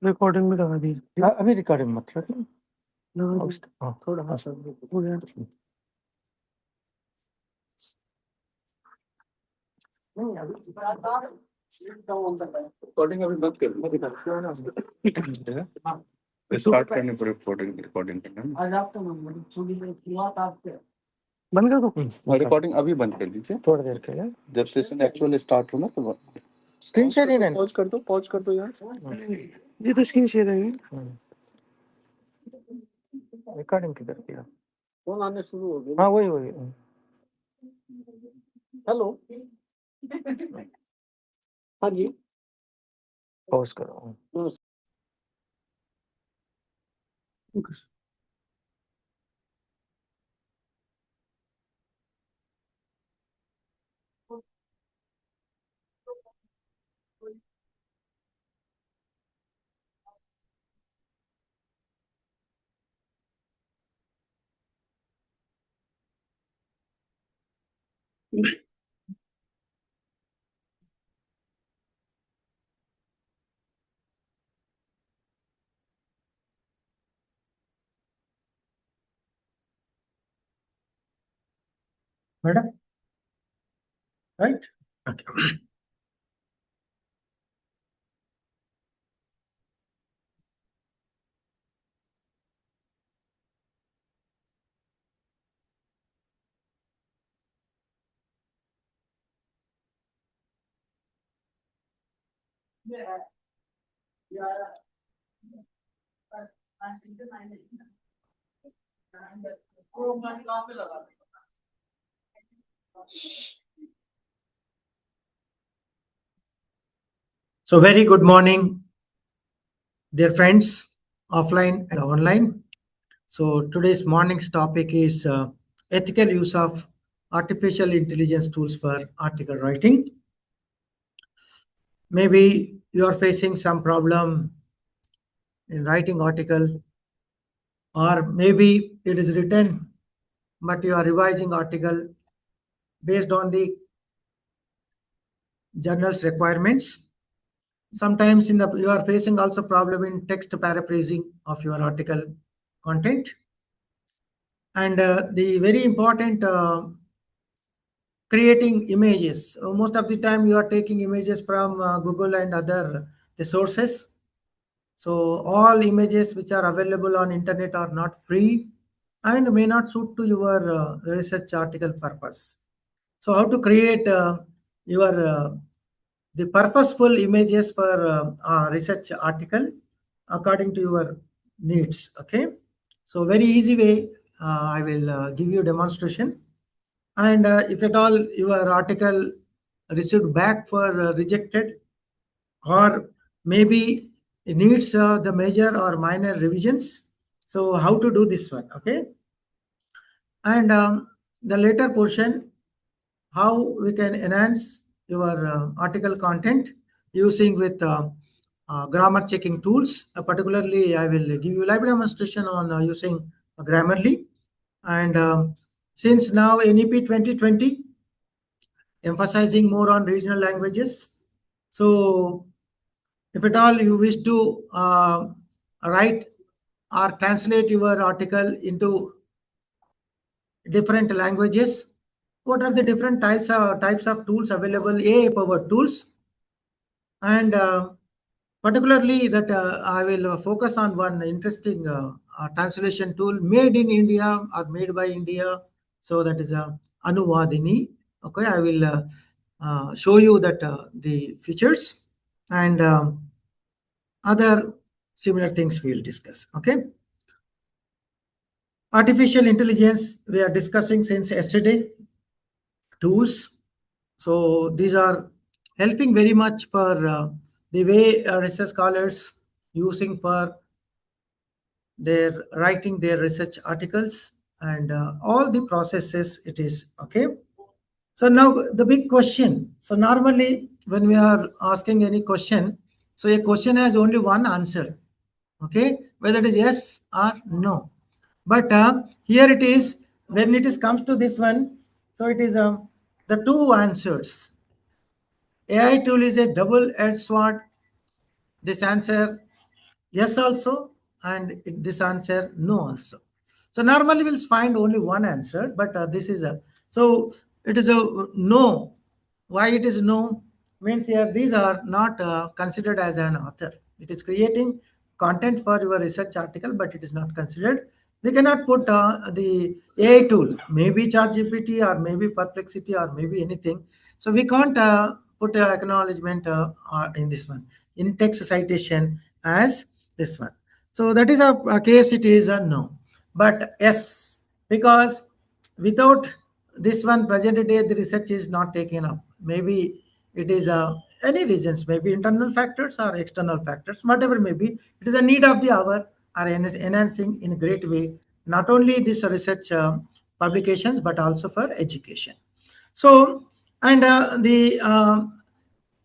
Recording में लगा दी। अभी रिकॉर्डिंग मत रखो, थोड़ा हो गया। रिकॉर्डिंग अभी मत कर, स्टार्ट करने पर रिकॉर्डिंग करना। बंद कर दो। रिकॉर्डिंग अभी बंद कर दीजिए थोड़ी देर के लिए, जब सेशन एक्चुअल स्टार्ट हो ना तो स्क्रीन शेयर ही नहीं। पॉज कर दो यार। ये तो स्क्रीन शेयर है। रिकॉर्डिंग किधर किया? फोन आने शुरू हो गए। हाँ वही हेलो, हाँ जी, पॉज करो। Madam, right? So very good morning, dear friends, offline and online. So today's morning's topic is ethical use of artificial intelligence tools for article writing. Maybe you are facing some problem in writing article, or maybe it is written, but you are revising article based on the journal's requirements. Sometimes you are facing also problem in text paraphrasing of your article content. And the very important creating images. Most of the time you are taking images from Google and other the sources. So all images which are available on internet are not free and may not suit to your research article purpose. So how to create your the purposeful images for research article according to your needs. Okay, so very easy way. I will give you demonstration. And if at all your article received back for rejected, or maybe it needs the major or minor revisions, so how to do this one? Okay, and the later portion, how we can enhance your article content using with grammar checking tools. Particularly, I will give you live demonstration on using Grammarly. And since now NEP 2020 emphasizing more on regional languages, so if at all you wish to write or translate your article into different languages, what are the different types of tools available? AI powered tools. And particularly that I will focus on one interesting translation tool made in India or made by India. So that is a Anuvadini. Okay, I will show you that the features and other similar things we will discuss. Okay, artificial intelligence we are discussing since yesterday. Tools. So these are helping very much for the way research scholars using for their writing their research articles and all the processes it is. Okay. So now the big question. So normally when we are asking any question, so a question has only one answer. Okay, whether it is yes or no. But here it is, when it is comes to this one, so it is the two answers. AI tool is a double-edged sword. This answer yes also, and this answer no also. So normally we'll find only one answer, but this is a, so it is a no. Why it is no? Means here these are not considered as an author. It is creating content for your research article, but it is not considered. We cannot put the AI tool, maybe ChatGPT or maybe Perplexity or maybe anything. So we can't put acknowledgement in this one in text citation as this one. So that is a case. It is a no, but yes, because without this one present day the research is not taken up. Maybe it is any reasons, maybe internal factors or external factors, whatever may be. It is a need of the hour or enhancing in a great way not only this research publications but also for education. So and the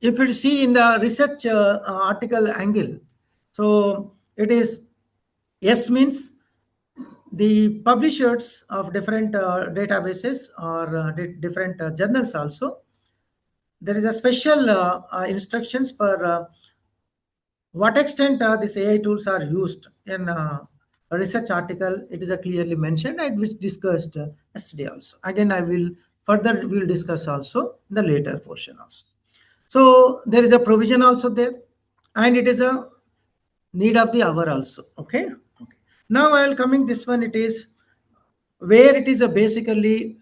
if you see in the research article angle, so it is yes means the publishers of different databases or different journals also, there is a special instructions for what extent these AI tools are used in a research article. It is clearly mentioned and which discussed yesterday also. Again, I will further we will discuss also in the later portion also. So there is a provision also there, and it is a need of the hour also. Okay. Okay. Now I will coming this one. It is where it is a basically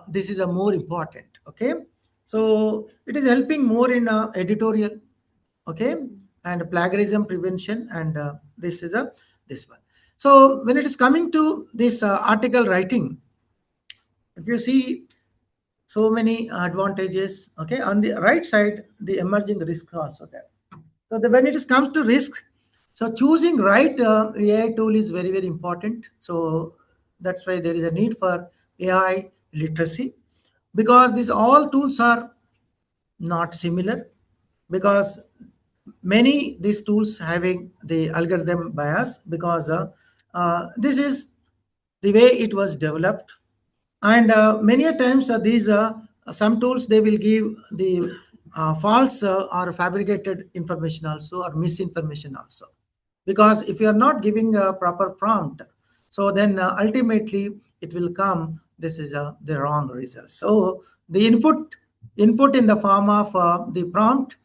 this is a more important. Okay. So it is helping more in editorial. Okay, and plagiarism prevention, and this is a this one. So when it is coming to this article writing, if you see so many advantages. Okay, on the right side the emerging risk also there. So when it is comes to risk, so choosing right AI tool is very very important. So that's why there is a need for AI literacy, because these all tools are not similar, because many these tools having the algorithm bias, because this is the way it was developed. And many a times these some tools they will give the false or fabricated information also, or misinformation also, because if you are not giving a proper prompt, so then ultimately it will come this is the wrong result. So the input in the form of the prompt,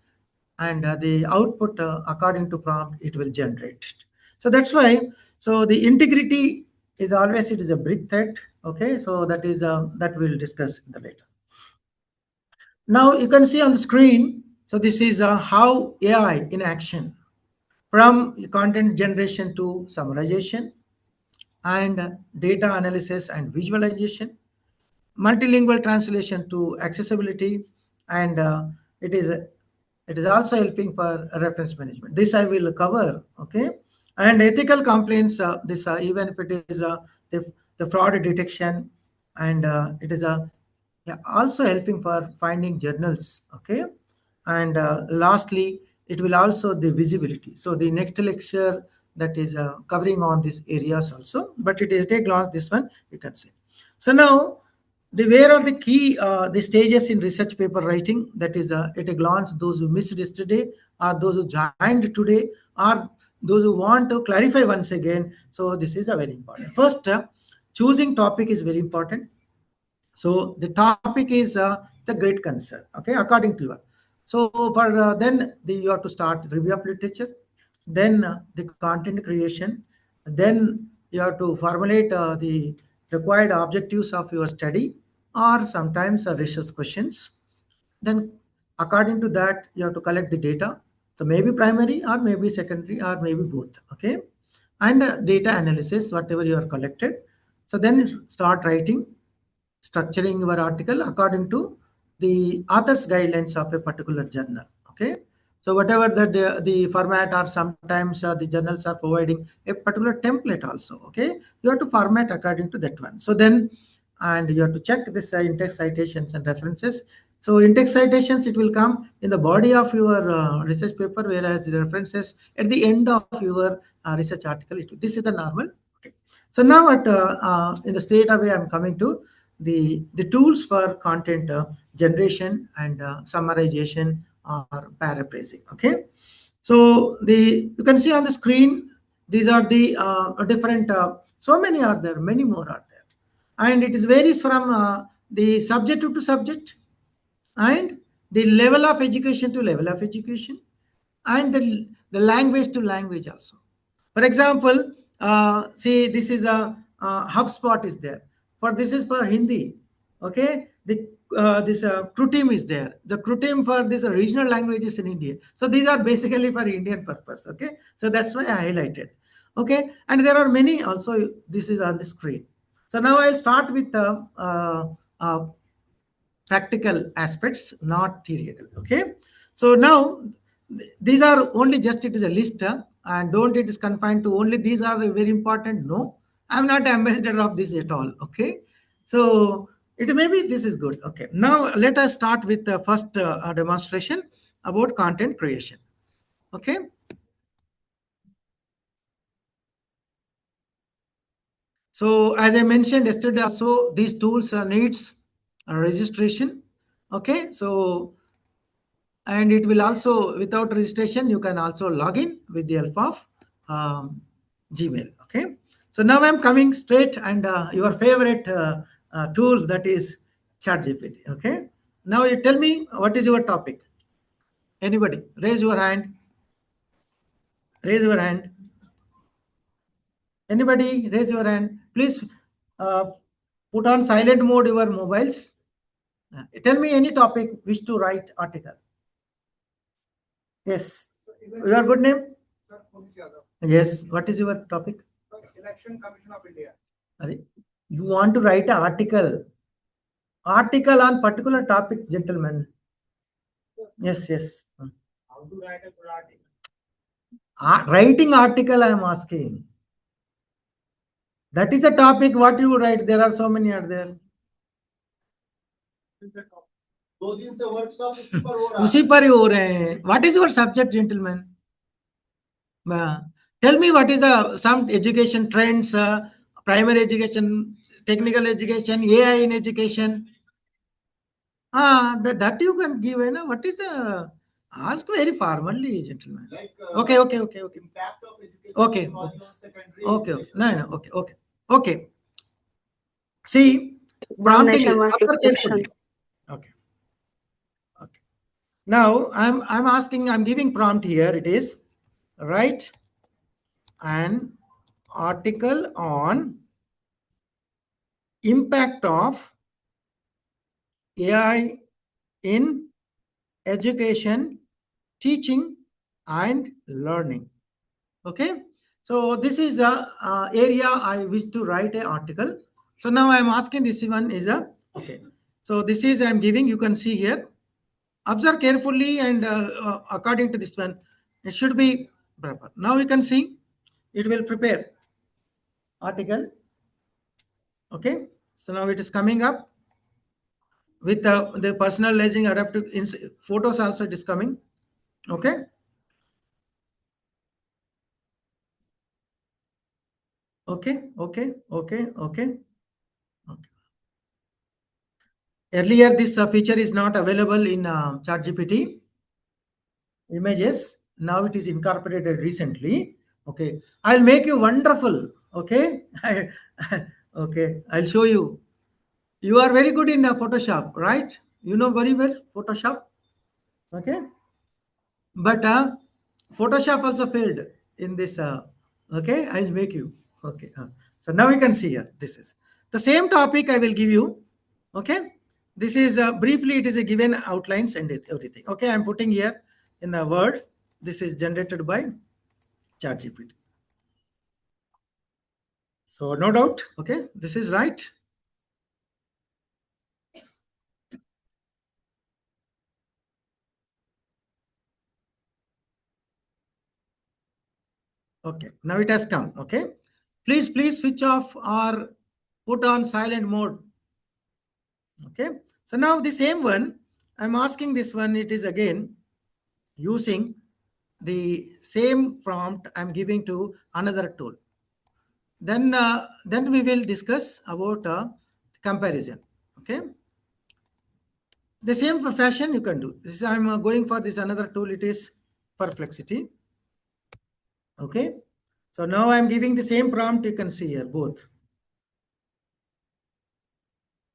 and the output according to prompt it will generate. So that's why, so the integrity is always it is a big threat. Okay, so that is that we'll discuss in the later. Now you can see on the screen, so this is how AI in action, from content generation to summarization, and data analysis and visualization, multilingual translation to accessibility, and it is also helping for reference management. This I will cover. Okay, and ethical complaints. This even if it is the fraud detection, and it is yeah, also helping for finding journals. Okay, and lastly it will also the visibility. So the next lecture that is covering on these areas also, but it is take glance this one you can see. So now the where are the key the stages in research paper writing, that is at a glance those who missed yesterday, or those who joined today, or those who want to clarify once again. So this is a very important. First, choosing topic is very important. So the topic is the great concern. Okay, according to you. So for then you have to start review of literature, then the content creation, then you have to formulate the required objectives of your study, or sometimes research questions. Then according to that you have to collect the data. So maybe primary or maybe secondary or maybe both. Okay, and data analysis whatever you are collected. So then start writing, structuring your article according to the author's guidelines of a particular journal. Okay, so whatever the format, or sometimes the journals are providing a particular template also. Okay, you have to format according to that one. So then, and you have to check this in-text citations and references. So in-text citations it will come in the body of your research paper, whereas the references at the end of your research article. This is the normal. Okay, so now at in the straight away I'm coming to the tools for content generation and summarization or paraphrasing. Okay, So you can see on the screen, these are the different, so many are there, many more are there. And it is varies from the subject to subject, and the level of education to level of education, and the language to language also. For example, see, this is a HubSpot is there. For this is for Hindi. Okay, this Krutim is there. The Krutim for this regional languages in India. So these are basically for Indian purpose. Okay, so that's why I highlighted. Okay, and there are many also. This is on the screen. So now I'll start with the practical aspects, not theoretical. Okay, so now these are only just, it is a list, and don't it is confined to only these are very important. No, I'm not ambassador of this at all. Okay, so it may be this is good. Okay, now let us start with the first demonstration about content creation. Okay, so as I mentioned yesterday also, these tools needs registration. Okay, so and it will also, without registration, you can also log in with the help of Gmail. Okay, so now I'm coming straight, and your favorite tool, that is ChatGPT. Okay, now you tell me, what is your topic? Anybody raise your hand, raise your hand. Anybody raise your hand, please. uh, Put on silent mode your mobiles. Tell me any topic, wish to write article. Yes, your good name. Yes, what is your topic? Election Commission of India. You want to write an article on particular topic, gentlemen. Yes, yes. How to write a good article? Writing article, I am asking. That is the topic. What you write? There are so many are there. उसी पर ही हो रहे हैं. What is your subject, gentlemen? Tell me, what is the some education trends, primary education, technical education, AI in education. That you can give. What is the, ask very formally, gentlemen. Like, okay. Impact of education. Okay. Okay. No. Okay. See, prompting is after carefully. Okay. Now I'm asking. I'm giving prompt here. It is write an article on impact of AI in education, teaching, and learning. Okay, so this is the area I wish to write an article. So now I'm asking, this one is a, okay, so this is I'm giving, you can see here. Observe carefully, and according to this one, it should be proper. Now you can see it will prepare article. Okay, so now it is coming up with the personalizing adaptive photos also, it is coming. Okay, okay. Earlier this feature is not available in ChatGPT images. Now it is incorporated recently. Okay, I'll make you wonderful. Okay, okay, I'll show you. You are very good in Photoshop, right? You know very well Photoshop. Okay, but Photoshop also failed in this. Okay, I'll make you. Okay, so now you can see here. This is the same topic I will give you. Okay, this is briefly, it is a given outlines and everything. Okay, I'm putting here in the word. This is generated by ChatGPT. So no doubt. Okay, this is right. Okay, now it has come. Okay, please switch off or put on silent mode. Okay, so now the same one, I'm asking this one, it is again using the same prompt I'm giving to another tool. Then we will discuss about comparison. Okay, the same fashion you can do this. I'm going for this another tool. It is perplexity. Okay. So now I'm giving the same prompt. You can see here both.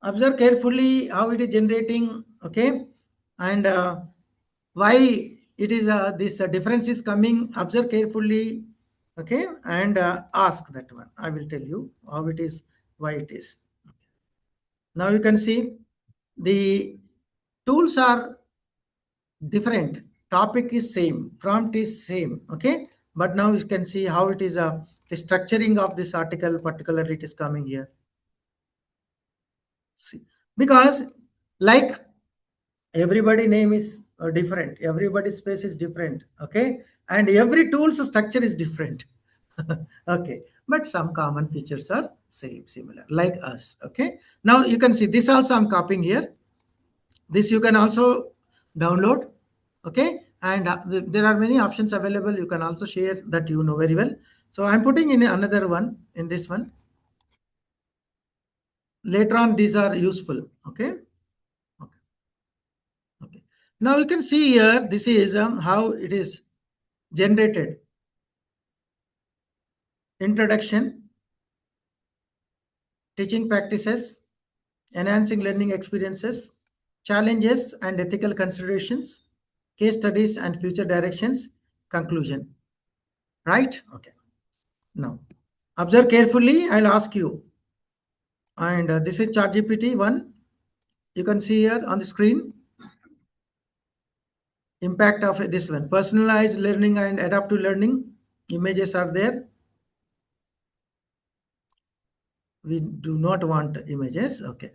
Observe carefully how it is generating. Okay. And why it is this difference is coming. Observe carefully. Okay. And ask that one. I will tell you how it is, why it is. Now you can see the tools are different, topic is same, prompt is same. Okay, but now you can see how it is the structuring of this article particularly it is coming here. See, because like everybody name is different, everybody's space is different. Okay, and every tool's structure is different. Okay, but some common features are same, similar like us. Okay, now you can see this also I'm copying here. This you can also download. Okay, and there are many options available. You can also share that you know very well. So I'm putting in another one in this one. Later on these are useful. Okay. Okay. Okay. Now you can see here this is how it is generated. Introduction, teaching practices, enhancing learning experiences, challenges and ethical considerations, case studies and future directions, conclusion. Right? Okay. Now, observe carefully. I'll ask you. And this is ChatGPT 1. You can see here on the screen. Impact of this one. Personalized learning and adaptive learning. Images are there. We do not want images. Okay.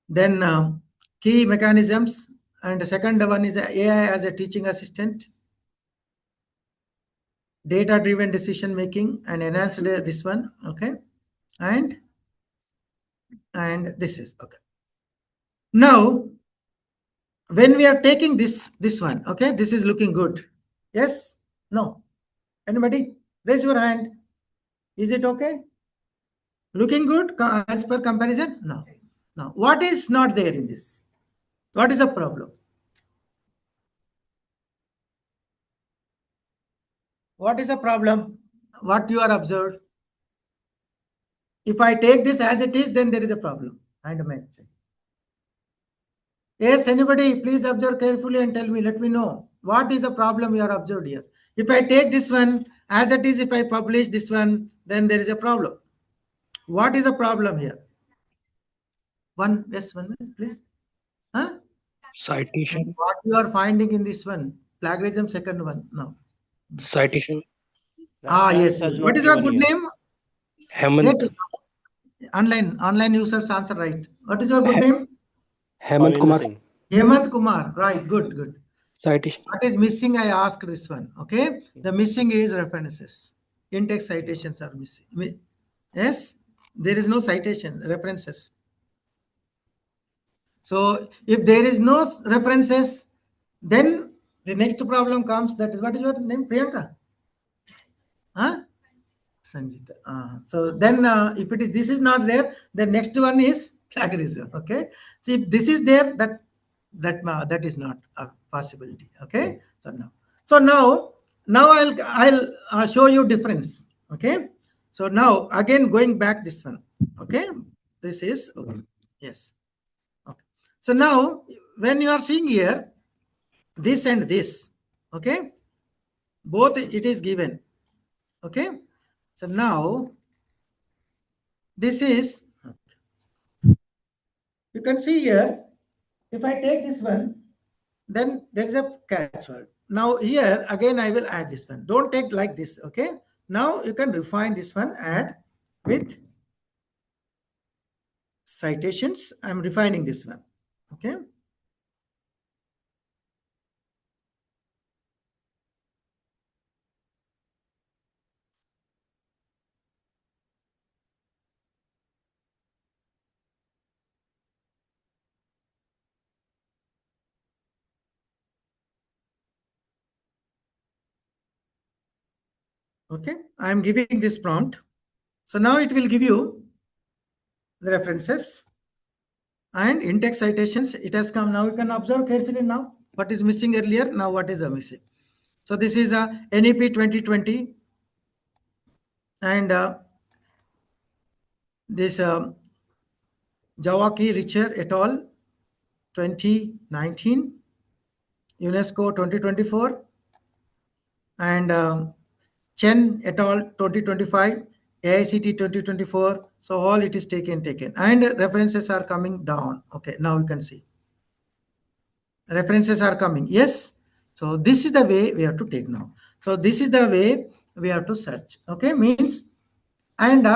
Then key mechanisms. And the second one is AI as a teaching assistant. Data-driven decision making and enhanced this one. Okay. And this is okay. Now, when we are taking this one, okay, this is looking good. Yes? No? Anybody? Raise your hand. Is it okay? Looking good as per comparison? No. Now, what is not there in this? What is the problem? What is the problem? What you are observed? If I take this as it is, then there is a problem. And yes, anybody, please observe carefully and tell me, let me know. What is the problem you are observed here? If I take this one as it is, if I publish this one, then there is a problem. What is the problem here? One, yes, 1 minute, please. Huh? Citation. What you are finding in this one? Plagiarism, second one. No. Citation. Yes. What is your good name? Hemant. Online users answer right. What is your good name? Hemant Kumar. Hemant Kumar. Right. Good. Citation. What is missing? I asked this one. Okay. The missing is references. In-text citations are missing. Yes. There is no citation, references. So if there is no references, then the next problem comes. That is, what is your name? Priyanka? Huh? Sanjita. So then if it is, this is not there, the next one is plagiarism. Okay. So if this is there, that is not a possibility. Okay. So now I'll show you difference. Okay. So now again going back this one. Okay. This is okay. Yes. Okay. So now when you are seeing here this and this, okay, both it is given. Okay. So now this is, you can see here, if I take this one, then there is a catch word. Now here again I will add this one. Don't take like this. Okay. Now you can refine this one, add with citations. I'm refining this one. Okay. Okay. I'm giving this prompt. So now it will give you the references and in-text citations. It has come. Now you can observe carefully now what is missing earlier. Now what is missing? So this is a NEP 2020, and this Jawaki Richer et al. 2019, UNESCO 2024, and Chen et al. 2025, AICT 2024. So all it is taken, and references are coming down. Okay, now you can see references are coming. Yes. So this is the way we have to take now. So this is the way we have to search. Okay, means, and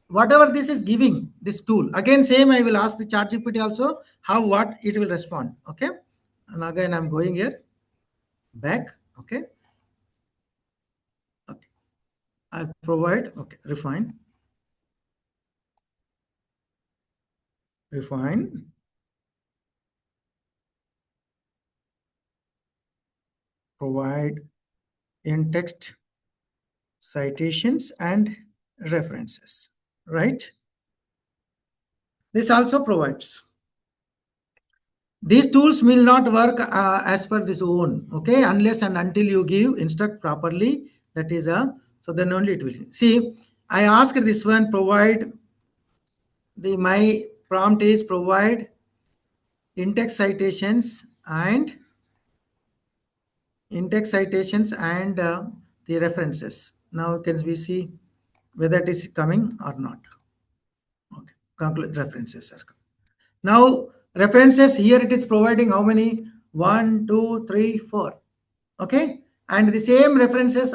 whatever this is giving, this tool, again same, I will ask the ChatGPT also how what it will respond. Okay, and again I'm going here back. Okay, okay, I'll provide. Okay, refine, provide in text citations and references, right? This also provides. These tools will not work as per this own, okay, unless and until you give instruct properly. That is so then only it will. See, I asked this one, provide my prompt is provide in-text citations and the references. Now can we see whether it is coming or not? Okay, conclude references are coming. Now references here it is providing how many? 1, 2, 3, 4. Okay, and the same references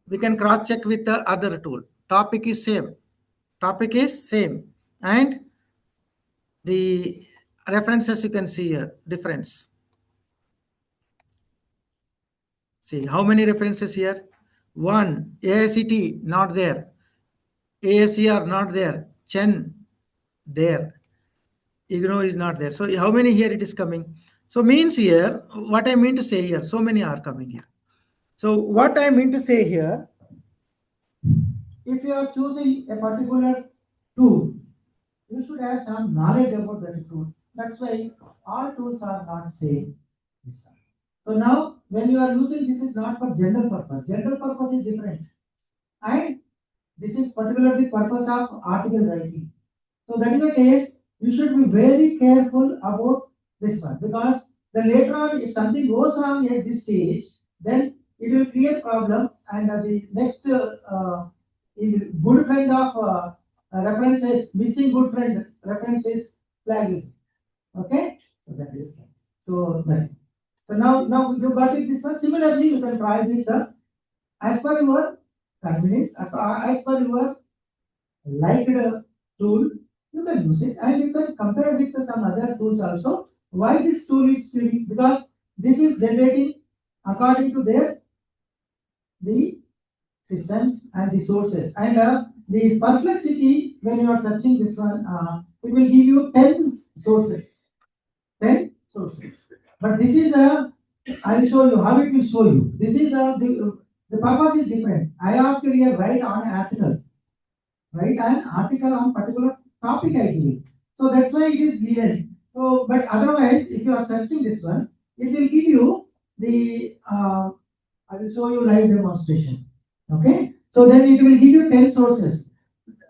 we can cross check with the other tool. Topic is same, and the references you can see here difference. See how many references here? 1, AICT not there, ASCR not there, Chen there, IGNO is not there. So how many here it is coming? So means here, what I mean to say here, so many are coming here. So what I mean to say here, if you are choosing a particular tool, you should have some knowledge about that tool. That's why all tools are not same. So now when you are using, this is not for general purpose. General purpose is different. And this is particularly purpose of article writing. So that is the case, you should be very careful about this one, because the later on if something goes wrong at this stage, then it will create problem, and the next is good friend of references, missing good friend references flag. Okay, so that is so nice. So now you got it this one. Similarly, you can try with the as per your convenience, as per your liked tool, you can use it, and you can compare with some other tools also. Why this tool is unique? Because this is generating according to the systems and the sources, and the perplexity when you are searching this one, it will give you 10 sources. But this is I will show you how it will show you. This is the purpose is different. I asked here write on article, write an article on particular topic I give it. So that's why it is given. So but otherwise, if you are searching this one, it will give you the I will show you live demonstration. Okay, so then it will give you 10 sources.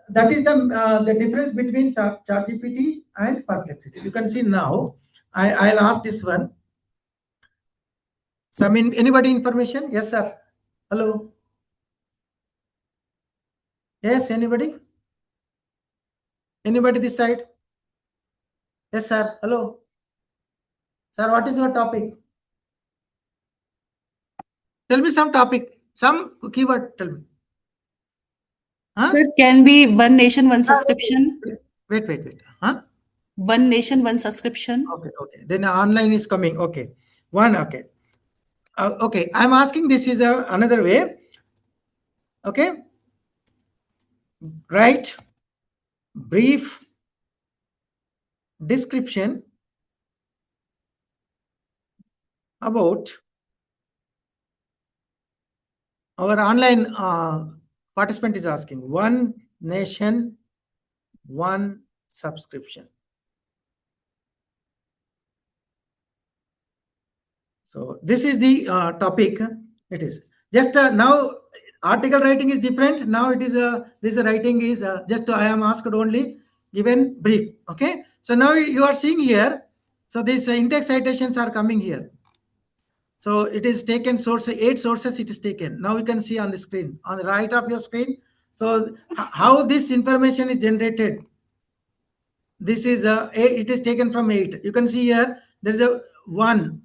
That is the difference between ChatGPT and Perplexity. You can see now. I'll ask this one. Some anybody information? Yes, sir. Hello. Yes, anybody? Anybody this side? Yes, sir. Hello. Sir, what is your topic? Tell me some topic, some keyword. Tell me. Huh? Sir, can be one nation, one subscription. Wait. Huh? One nation, one subscription. Okay. Then online is coming. Okay. One. Okay. Okay. I'm asking. This is another way. Okay. Write brief description about our online participant is asking one nation, one subscription. So this is the topic. It is just now article writing is different. Now it is this writing is just I am asked only given brief. Okay. So now you are seeing here. So these in-text citations are coming here. So it is taken source 8 sources. It is taken. Now you can see on the screen on the right of your screen. So how this information is generated. This is it is taken from 8. You can see here there is a 1.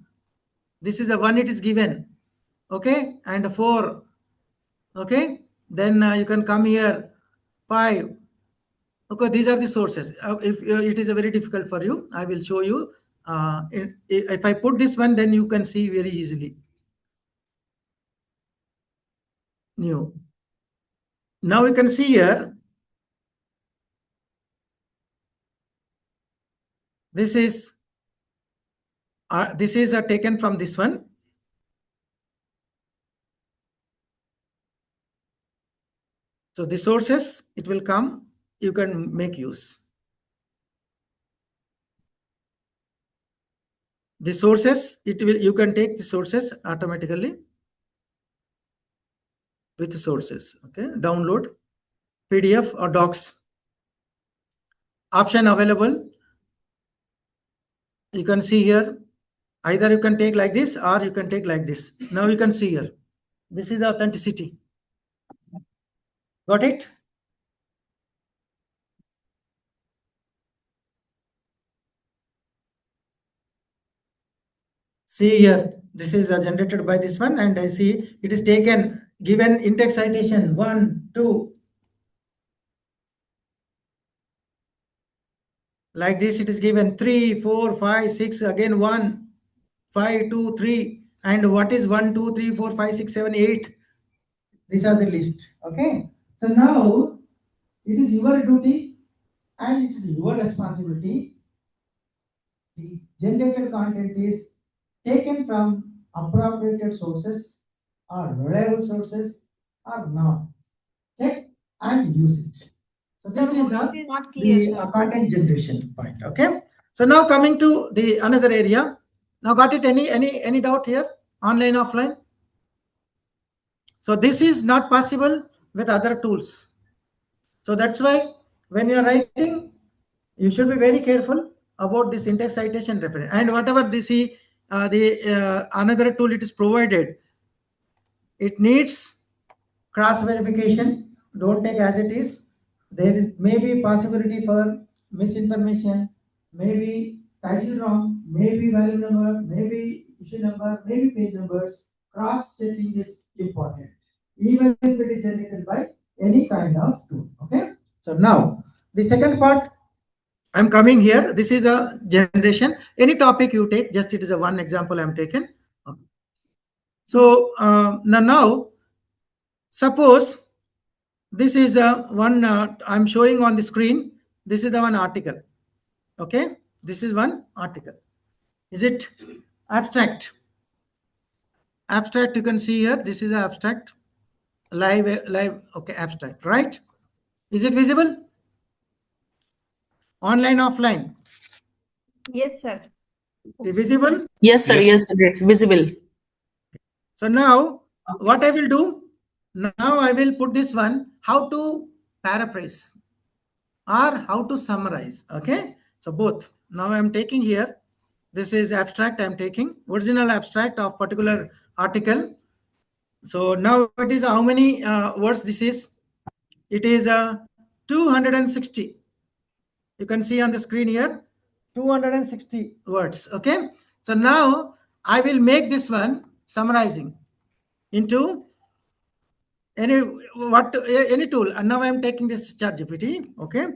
This is a 1 it is given. Okay, and 4. Okay, then you can come here 5. Okay, these are the sources. If it is very difficult for you, I will show you. If I put this one, then you can see very easily. New. Now you can see here. This is taken from this one. So the sources, it will come. You can make use. The sources, it will. You can take the sources automatically with the sources. Okay, download PDF or docs. Option available. You can see here. Either you can take like this or you can take like this. Now you can see here. This is authenticity. Got it? See here, this is generated by this one, and I see it is taken, given in-text citation 1, 2. Like this, it is given 3, 4, 5, 6, again 1, 5, 2, 3. And what is 1, 2, 3, 4, 5, 6, 7, 8? These are the list. Okay. So now it is your duty and it is your responsibility. The generated content is taken from appropriated sources or reliable sources or not. Check and use it. So this is the content generation point. Okay. So now coming to the another area. Now got it? Any doubt here? Online, offline? So this is not possible with other tools. So that's why when you are writing, you should be very careful about this in-text citation reference. And whatever this is, another tool it is provided, it needs cross verification. Don't take as it is. There is maybe possibility for misinformation, maybe title wrong, maybe value number, maybe issue number, maybe page numbers. Cross checking is important, even if it is generated by any kind of tool. Okay. So now the second part, I'm coming here. This is a generation. Any topic you take, just it is a one example I'm taken. So now suppose this is a one I'm showing on the screen. This is the one article. Okay, this is one article. Is it abstract? Abstract, you can see here. This is abstract. Live. Okay, abstract. Right? Is it visible? Online, offline? Yes, sir. Visible? Yes, sir. Yes, sir. It's visible. So now what I will do? Now I will put this one, how to paraphrase or how to summarize. Okay. So both. Now I'm taking here. This is abstract. I'm taking original abstract of particular article. So now it is how many words this is? It is 260. You can see on the screen here 260 words. Okay. So now I will make this one summarizing into any tool. And now I am taking this ChatGPT. Okay.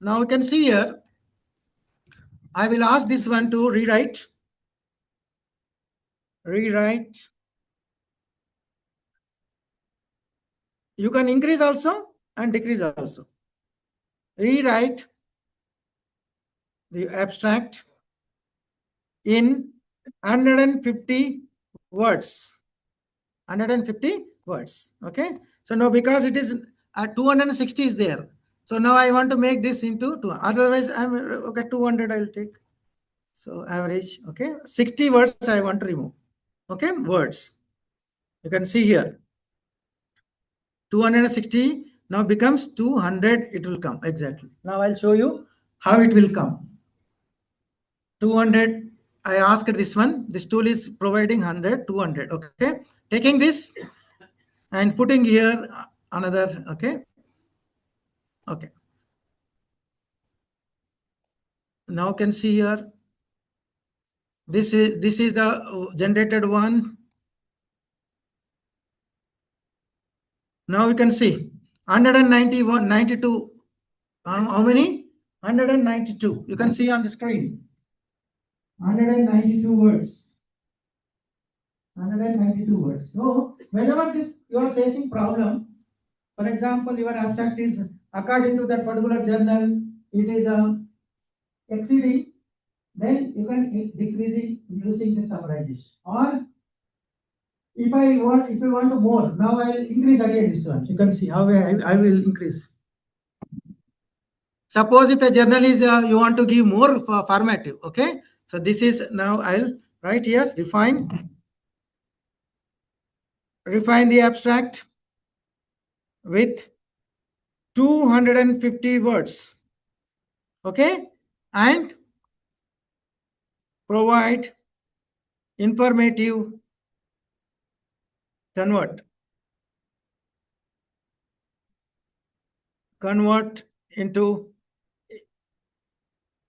Now you can see here. I will ask this one to rewrite. You can increase also and decrease also. Rewrite the abstract in 150 words. 150 words. Okay. So now because it is 260 is there. So now I want to make this into 2. Otherwise, I'm okay. 200 I will take. So average. Okay. 60 words I want to remove. okay, words. You can see here 260 now becomes 200. It will come exactly. Now I'll show you how it will come. 200, I asked this one. This tool is providing 100, 200. Okay, taking this and putting here another. Okay, okay. Now can see here. This is the generated one. Now you can see 191, 92. How many? 192. You can see on the screen. 192 words. 192 words. So whenever this you are facing problem, for example, your abstract is according to that particular journal, it is exceeding, then you can decreasing using the summarization. Or if you want more, now I'll increase again this one. You can see how I will increase. Suppose if a journal is you want to give more formative, okay? So this is now I'll write here refine the abstract with 250 words, okay, and provide informative convert into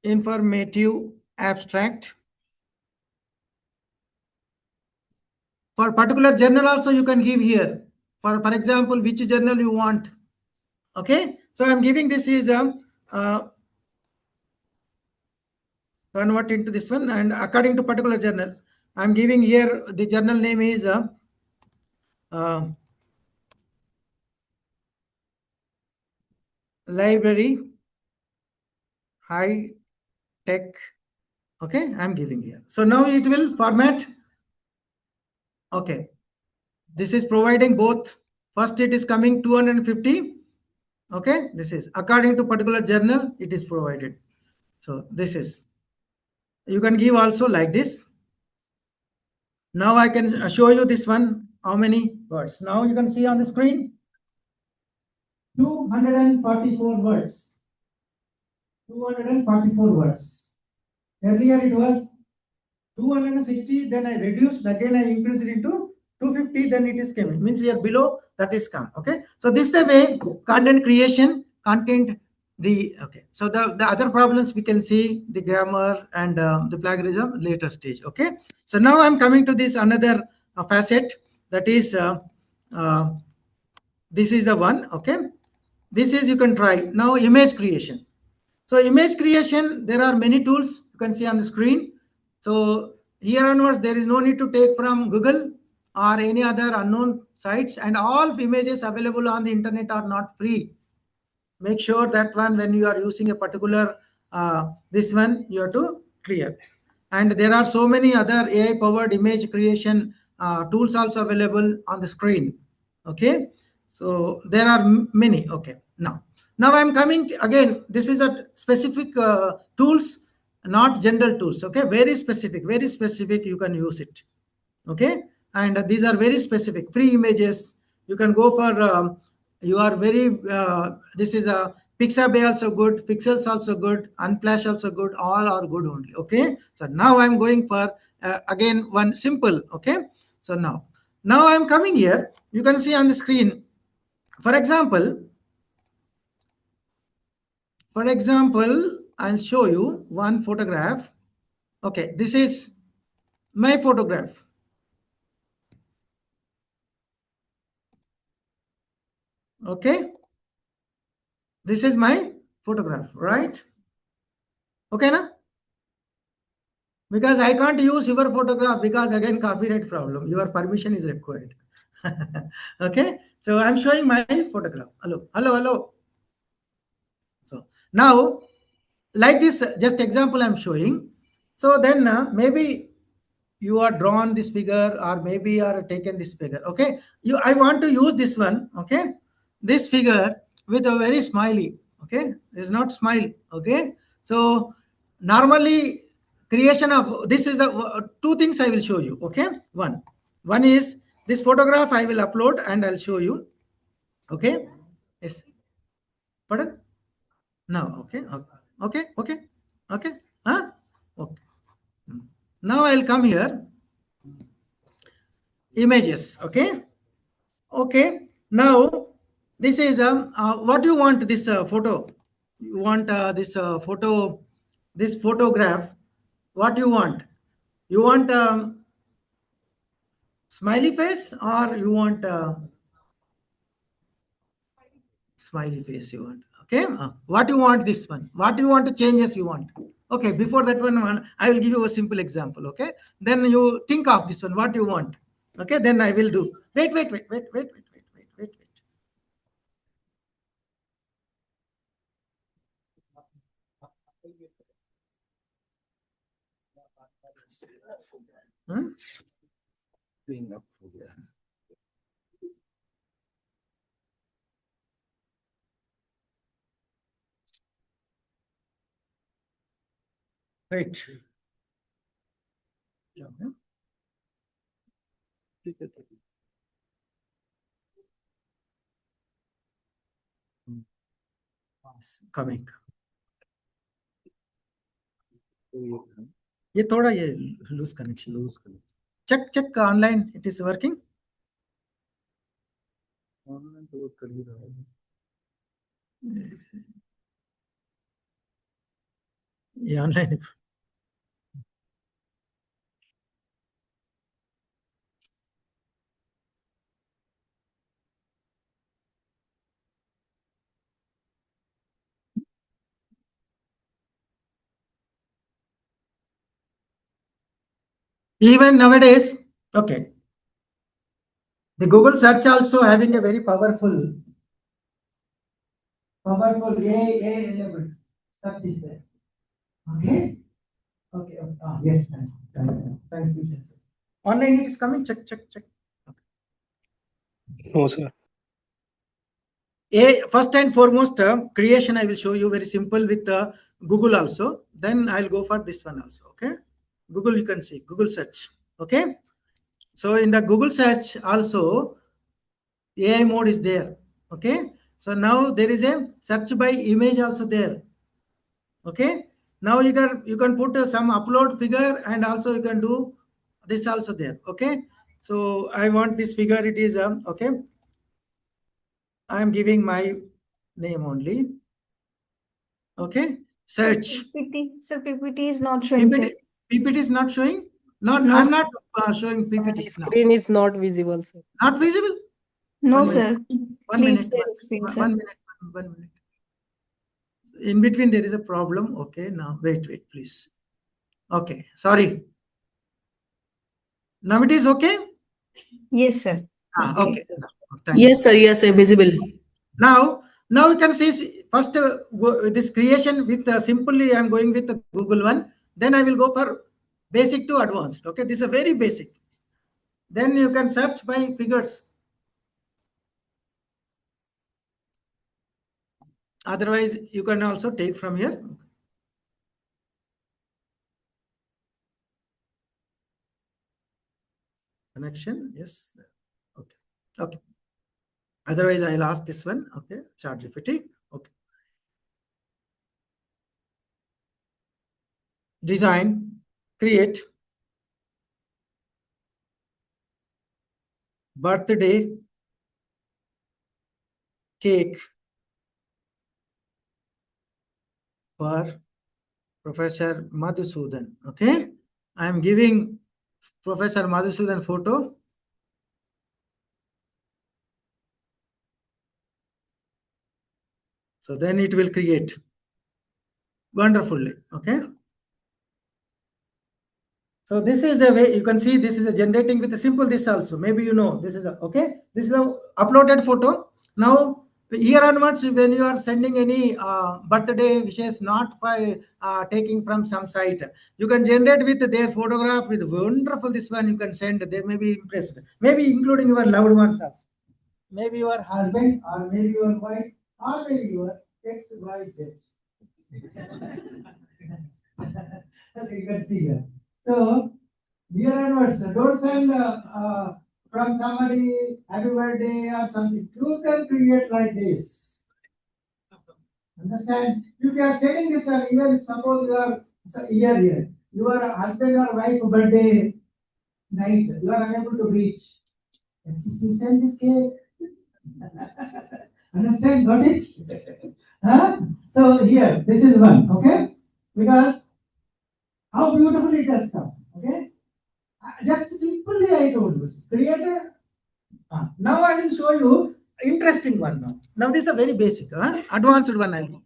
informative abstract. For particular journal also you can give here. For example, which journal you want. Okay, so I'm giving this is convert into this one, and according to particular journal, I'm giving here the journal name is library high tech. Okay, I'm giving here. So now it will format. Okay, this is providing both. First it is coming 250. Okay, this is according to particular journal it is provided. So this is, you can give also like this. Now I can show you this one, how many words. Now you can see on the screen 244 words. 244 words. Earlier it was 260, then I reduced, again I increased it into 250, then it is coming. Means we are below, that is come. Okay. So this is the way content creation, okay. So the other problems we can see the grammar and the plagiarism later stage. Okay. So now I'm coming to this another facet, that is this is the one. Okay. This is, you can try now image creation. So image creation, there are many tools you can see on the screen. So here onwards, there is no need to take from Google or any other unknown sites, and all images available on the internet are not free. Make sure that one, when you are using a particular this one, you have to clear. And there are so many other AI powered image creation tools also available on the screen. Okay, so there are many. Okay, now I'm coming again. This is a specific tools, not general tools. Okay, very specific, you can use it. Okay, and these are very specific free images. You can go for you are very this is a Pixabay also good, Pixels also good, Unflash also good, all are good only. Okay, so now I'm going for again one simple. Okay, so now I'm coming here. You can see on the screen, for example, I'll show you one photograph. Okay, this is my photograph. Okay, this is my photograph, right? Okay, na? Because I can't use your photograph, because again copyright problem. Your permission is required. Okay, so I'm showing my photograph. Hello. So now, like this, just example I'm showing. So then maybe you are drawn this figure, or maybe you are taken this figure. Okay, I want to use this one. Okay, this figure with a very smiley. Okay, it's not smile. Okay, so normally creation of this is the two things I will show you. Okay, one, One is this photograph I will upload and I'll show you. Okay. Yes. Pardon? No. Okay. Okay. Okay. Okay. Huh? Okay. Now I'll come here. Images. Okay. Okay. Now this is what you want this photo. You want this photo, this photograph. What you want? You want smiley face or you want smiley face you want. Okay. What you want this one? What you want to changes you want? Okay. Before that one, I will give you a simple example. Okay. Then you think of this one. What you want? Okay. Then I will do. Wait. Huh? Right. Coming. ये थोड़ा ये lose connection. Check online. It is working. ये online. Even nowadays, okay. The Google search also having a very powerful AI enabled search is there. Okay. Okay. Yes. Thank you. Online it is coming. Check. No, sir. First and foremost, creation I will show you very simple with Google also. Then I'll go for this one also. Okay. Google you can see Google search. Okay. So in the Google search also AI mode is there. Okay. So now there is a search by image also there. Okay. Now you can put some upload figure and also you can do this also there. Okay. So I want this figure. It is okay. I am giving my name only. Okay. Search. PPT is not showing, sir. PPT is not showing. No, I'm sir. not showing PPT now. Screen is not visible, sir. Not visible. No, One sir. One minute. Please share the screen, sir. 1 minute. 1 minute. In between there is a problem. Okay. Now wait, please. Okay. Sorry. Now it is okay. Yes, sir. Okay. Thank you. Yes, sir. Yes, sir. Visible. Now you can see first this creation with simply I'm going with the Google one. Then I will go for basic to advanced. Okay. This is a very basic. Then you can search by figures. Otherwise, you can also take from here. Connection, yes. Okay. Otherwise, I'll ask this one. Okay, ChatGPT. Okay. Design, create, birthday, cake for Professor Madhusudan. Okay, I am giving Professor Madhusudan photo. So then it will create wonderfully. Okay. So this is the way you can see this is a generating with a simple this also. Maybe you know this is a okay. This is the uploaded photo. Now here onwards, when you are sending any birthday wishes, not by taking from some site, you can generate with their photograph with wonderful this one. You can send. They may be impressed. Maybe including your loved ones also. Maybe your husband or maybe your wife or maybe your ex-wife. Okay, you can see here. So Dear onwards, don't send from somebody happy birthday or something. You can create like this. Understand? If you are sending this one, even if suppose you are here, your husband or wife birthday night, you are unable to reach. At least you send this cake. Understand? Got it? Huh? So here, this is one, okay? Because how beautiful it has come, okay? Just simply I told you, create a. Now I will show you interesting one now. Now this is a very basic, advanced one. I will.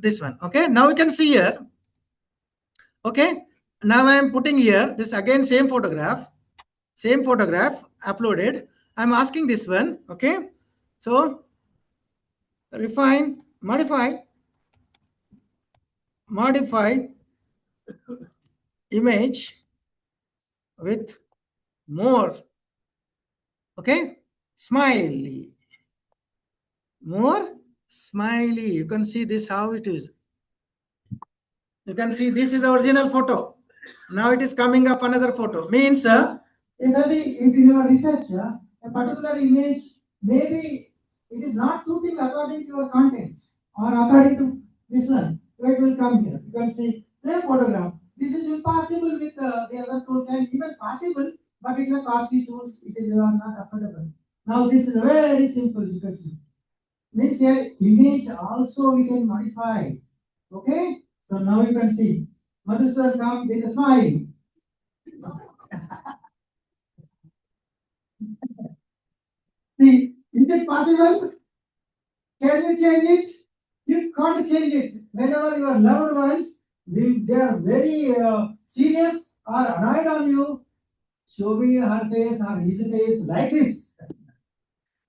This one, okay? Now you can see here, okay? Now I am putting here this again same photograph uploaded. I'm asking this one, okay? So refine, modify image with more, okay? Smiley, more smiley. You can see this how it is. You can see this is the original photo. Now it is coming up another photo. Means if in your research a particular image maybe it is not suiting according to your content or according to this one, so it will come here. You can see same photograph. This is impossible with the other tools and even possible, but it is a costly tools. It is not affordable. Now this is very simple. You can see. Means here image also we can modify. Okay. So now you can see Madhusudhan come with a smile. See, is it possible? Can you change it? You can't change it. Whenever your loved ones, they are very serious or annoyed on you, show me her face or his face like this.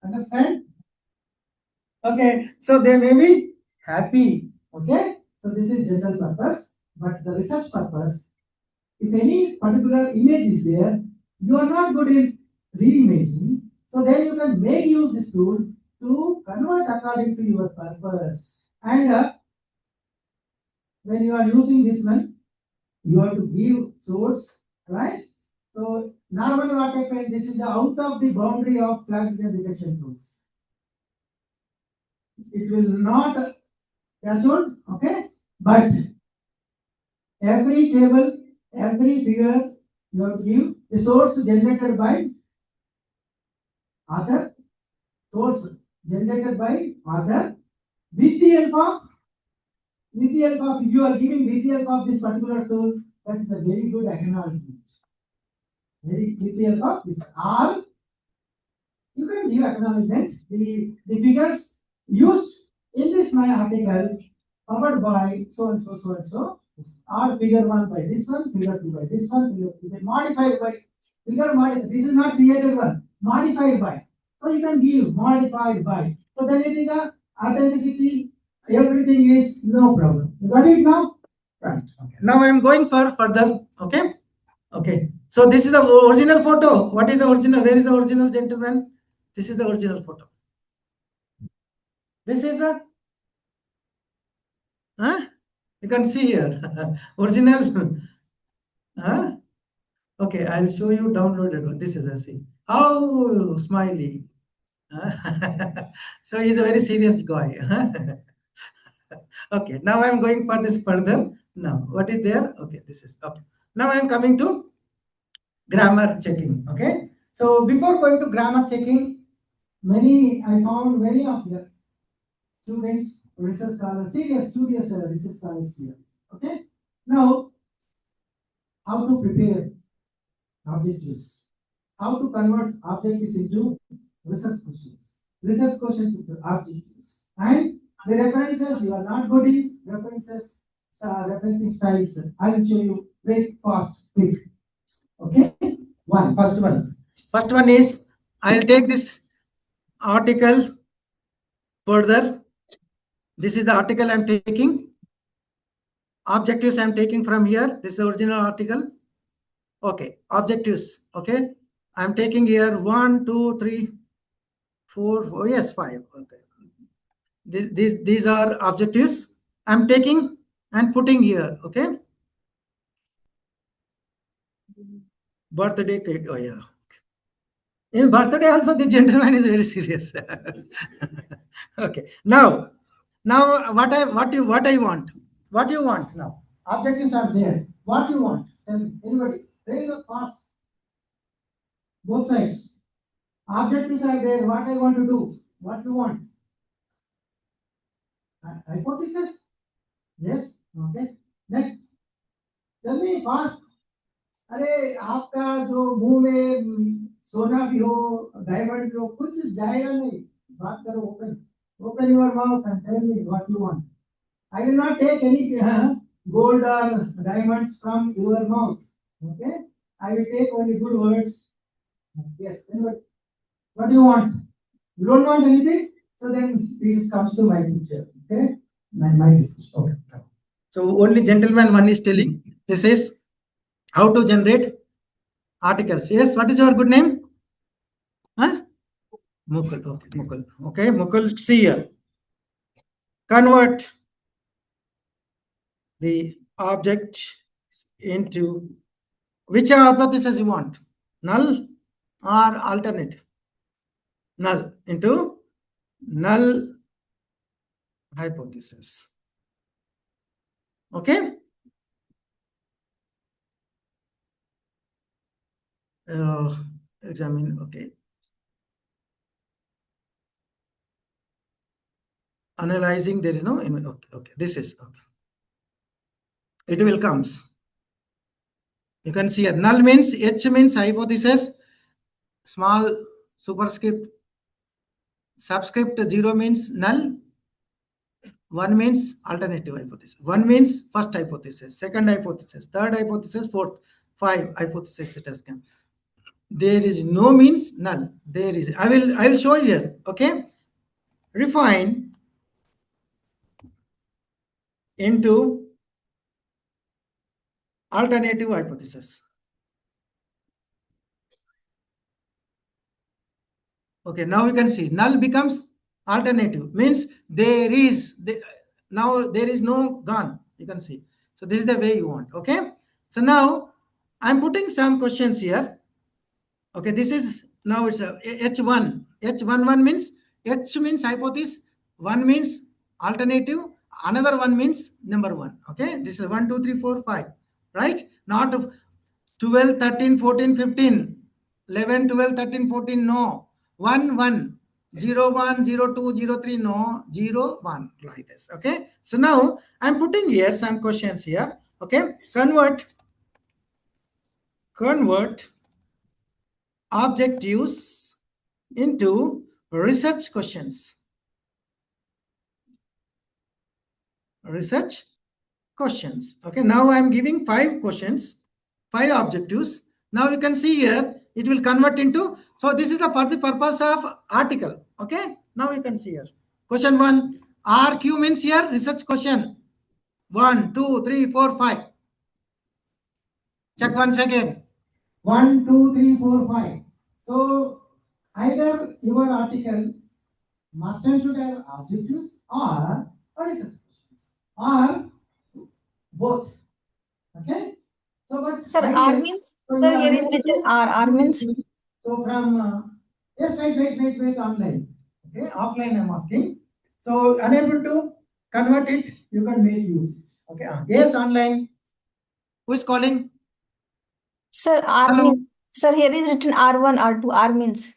Understand? Okay, so they may be happy. Okay, so this is general purpose, but the research purpose, if any particular image is there, you are not good in reimaging, so then you can make use this tool to convert according to your purpose. And when you are using this one, you have to give source, right? So normally what happens, this is the out of the boundary of plagiarism detection tools. It will not catch on, okay? But every table, every figure, you have to give the source generated by author, source generated by author, with the help of, if you are giving with the help of this particular tool, that is a very good acknowledgement. Very with the help of this, or you can give acknowledgement. The figures used in this my article covered by so and so, so and so, are figure 1 by this one, figure 2 by this one, figure 3 by modified by figure modified. This is not created one, modified by. So you can give modified by. So then it is a authenticity. Everything is no problem. You got it now? Right. Okay. Now I am going for further. Okay. Okay. So this is the original photo. What is the original? Where is the original, gentleman? This is the original photo. This is a. Huh? You can see here. Original. Huh? Okay, I'll show you downloaded one. This is a see. How smiley. So he's a very serious guy. Okay, now I'm going for this further. Now, what is there? Okay, this is okay. Now I'm coming to grammar checking. Okay, so before going to grammar checking, I found many of your students, research scholars, serious studious research scholars here. Okay, now how to prepare objectives, how to convert objectives into research questions into objectives, and the references you are not good in references, referencing styles. I will show you very fast, quick. Okay, first one is I'll take this article further. This is the article I'm taking. Objectives I'm taking from here. This is the original article. Okay, objectives. Okay, I'm taking here 1, 2, 3, 4. Oh, yes, 5. Okay, these are objectives I'm taking and putting here. Okay, Birthday cake. Oh yeah. In birthday also the gentleman is very serious. Okay. Now what I want? What you want now? Objectives are there. What you want? Tell me. Anybody? Raise up fast. Both sides. Objectives are there. What I want to do? What you want? Hypothesis? Yes. Okay. Next. Tell me fast. अरे आपका जो मुंह में सोना भी हो diamond भी हो कुछ जाएगा नहीं बात करो open your mouth and tell me what you want. I will not take any gold or diamonds from your mouth. Okay, I will take only good words. Yes. Anyway, what do you want? You don't want anything, so then this comes to my picture. Okay, my discussion. Okay. So only gentleman one is telling. This is how to generate articles. Yes, what is your good name? Huh? Mukul. Okay, Mukul. Okay, Mukul, see here. Convert the object into which hypothesis you want? Null or alternative? Null into null hypothesis. Okay. Examine. Okay. Analyzing. There is no. Okay. This is okay. It will comes. You can see here. Null means H means hypothesis. Small superscript. Subscript 0 means null. 1 means alternative hypothesis. 1 means first hypothesis, second hypothesis, third hypothesis, fourth, 5 hypothesis it has come. There is no means null. There is. I will show you here. Okay. Refine into alternative hypothesis. Okay. Now you can see null becomes alternative. Means there is. Now there is no gone. You can see. So this is the way you want. Okay. So now I'm putting some questions here. Okay, this is now it's a H1. H11 means H means hypothesis, 1 means alternative, another 1 means number 1. Okay, this is 1, 2, 3, 4, 5. Right? Not 12, 13, 14, 15, 11, 12, 13, 14. No. 1, 1. 0, 1, 0, 2, 0, 3. No. 0, 1. Like this. Okay. So now I'm putting here some questions here. Okay. Convert objectives into research questions. Research questions. Okay, now I am giving 5 questions, 5 objectives. Now you can see here, it will convert into, so this is for the purpose of article. Okay, now you can see here. Question 1, RQ means here research question. 1, 2, 3, 4, 5. Check once again. 1, 2, 3, 4, 5. So either your article must and should have objectives or research questions or both. Okay. So what? Sir, R means, sir, here is written R. R means. So from yes, wait online. Okay, offline I'm asking. So unable to convert it, you can make use it. Okay. Yes, online. Who is calling? Sir, R Hello. means. Sir, here is written R1, R2. R means.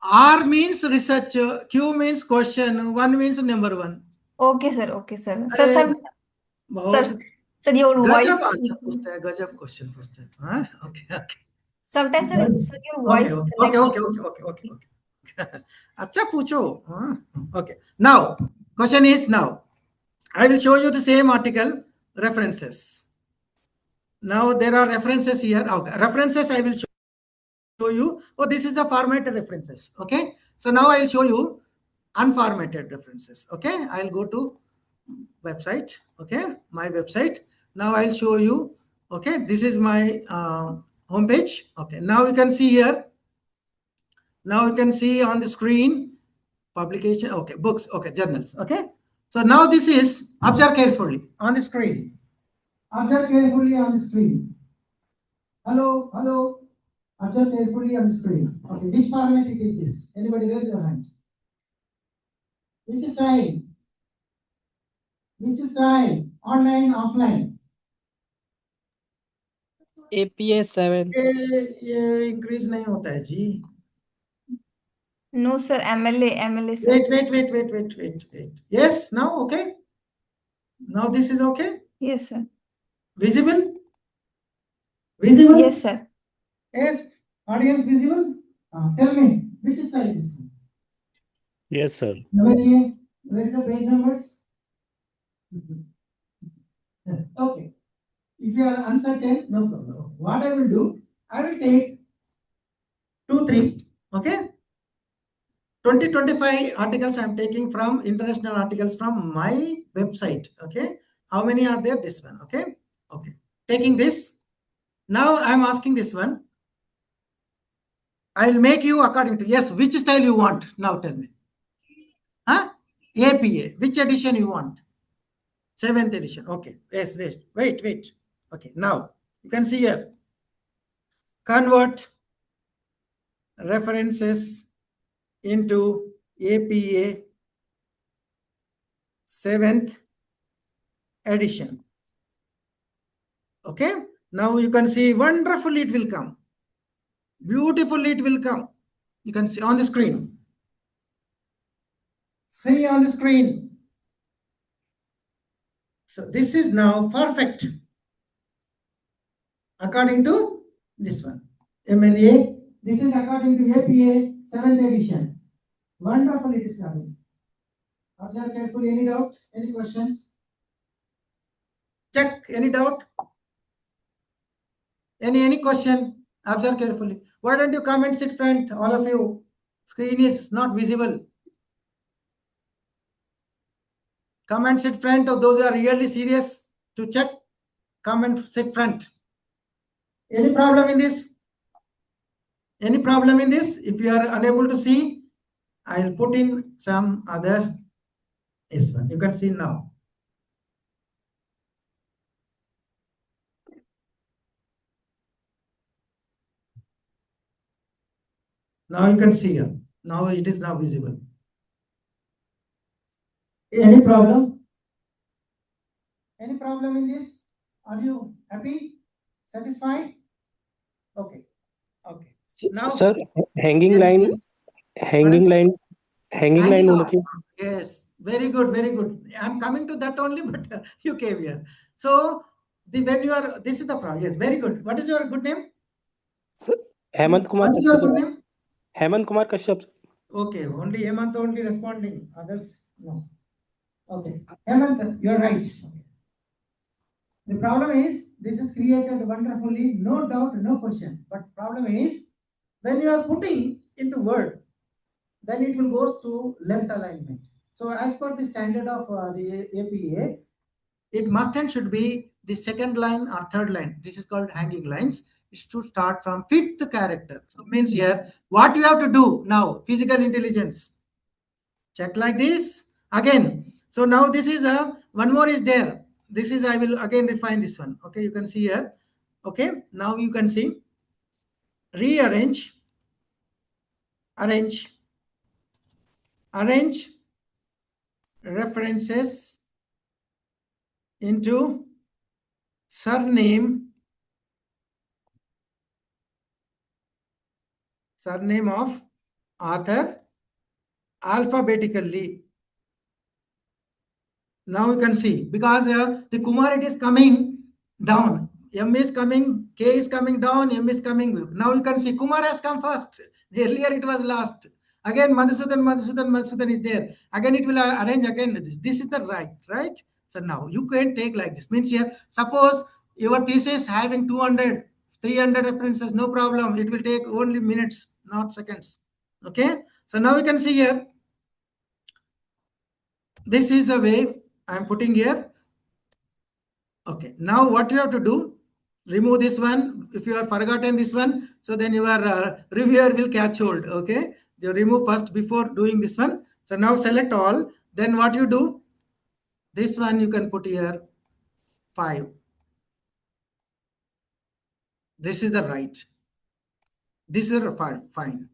R means research. Q means question. 1 means number 1. Okay, sir. Okay, sir. Sir, some. Sir, your voice. गजब answer पूछता है, गजब question पूछता है. हाँ, okay. Sometimes, sir, your voice. Okay. अच्छा पूछो. Okay. Now, question is now. I will show you the same article references. Now there are references here. Okay. References I will show you. Oh, this is the formatted references. Okay. So now I will show you unformatted references. Okay. I'll go to website. Okay. My website. Now I'll show you. Okay. This is my homepage. Okay. Now you can see here. Now you can see on the screen publication. Okay. Books. Okay. Journals. Okay. So now this is, observe carefully on the screen. Observe carefully on the screen. Hello. Observe carefully on the screen. Okay, which format it is this? Anybody raise your hand? Which style? Which style? Online, offline? APA 7. ये increase नहीं होता है जी. No, sir. MLA, sir. Wait. Yes, now okay. Now this is okay. Yes, sir. Visible? Visible? Yes, sir. Yes. Audience visible? Tell me, which style is this? Yes, sir. Where is the page numbers? Okay. If you are uncertain, no problem. What I will do, I will take 2, 3. Okay. 2025 articles I am taking from international articles from my website. Okay. How many are there? This one. Okay. Okay. Taking this. Now I am asking this one. I will make you according to, yes, which style you want? Now tell me. Huh? APA. Which edition you want? 7th edition. Okay. Yes, wait. Okay. Now you can see here. Convert references into APA 7th edition. Okay. Now you can see wonderfully it will come. Beautifully it will come. You can see on the screen. See on the screen. So this is now perfect. According to this one. MLA. This is according to APA 7th edition. Wonderful it is coming. Observe carefully. Any doubt? Any questions? Check. Any doubt? Any question? Observe carefully. Why don't you come and sit front, all of you? Screen is not visible. Come and sit front of those who are really serious to check. Come and sit front. Any problem in this? Any problem in this? If you are unable to see, I'll put in some other this one. You can see now. Now you can see here. Now it is now visible. Any problem? Any problem in this? Are you happy? Satisfied? Okay. Okay. Now, Sir, hanging yes, line, please. hanging line, hanging line Hanging होना on. चाहिए. Yes, very good. I'm coming to that only, but you came here. So when you are, this is the problem. Yes, very good. What is your good name? Sir, Hemant Kumar What is your Kashyap. good name? Hemant Kumar Kashyap. Okay, only Hemant only responding. Others no. Okay, Hemant, you are right. The problem is this is created wonderfully, no doubt, no question. But problem is when you are putting into word, then it will go to left alignment. So as per the standard of the APA, it must and should be the second line or third line. This is called hanging lines. It's to start from 5th character. So means here, what you have to do now, physical intelligence. Check like this again. So now this is one more is there. This is, I will again refine this one. Okay, you can see here. Okay, now you can see rearrange, arrange references into surname of author alphabetically. Now you can see because the Kumar it is coming down. M is coming, K is coming down, M is coming. Now you can see Kumar has come first. Earlier it was last. Again Madhusudan is there. Again it will arrange again. This is the right. So now you can take like this. Means here, suppose your thesis having 200, 300 references, no problem. It will take only minutes, not seconds. Okay. So now you can see here. This is the way I am putting here. Okay, now what you have to do, remove this one. If you have forgotten this one, so then your reviewer will catch hold. Okay, you remove first before doing this one. So now select all. Then what you do, this one you can put here 5. This is the right. This is fine.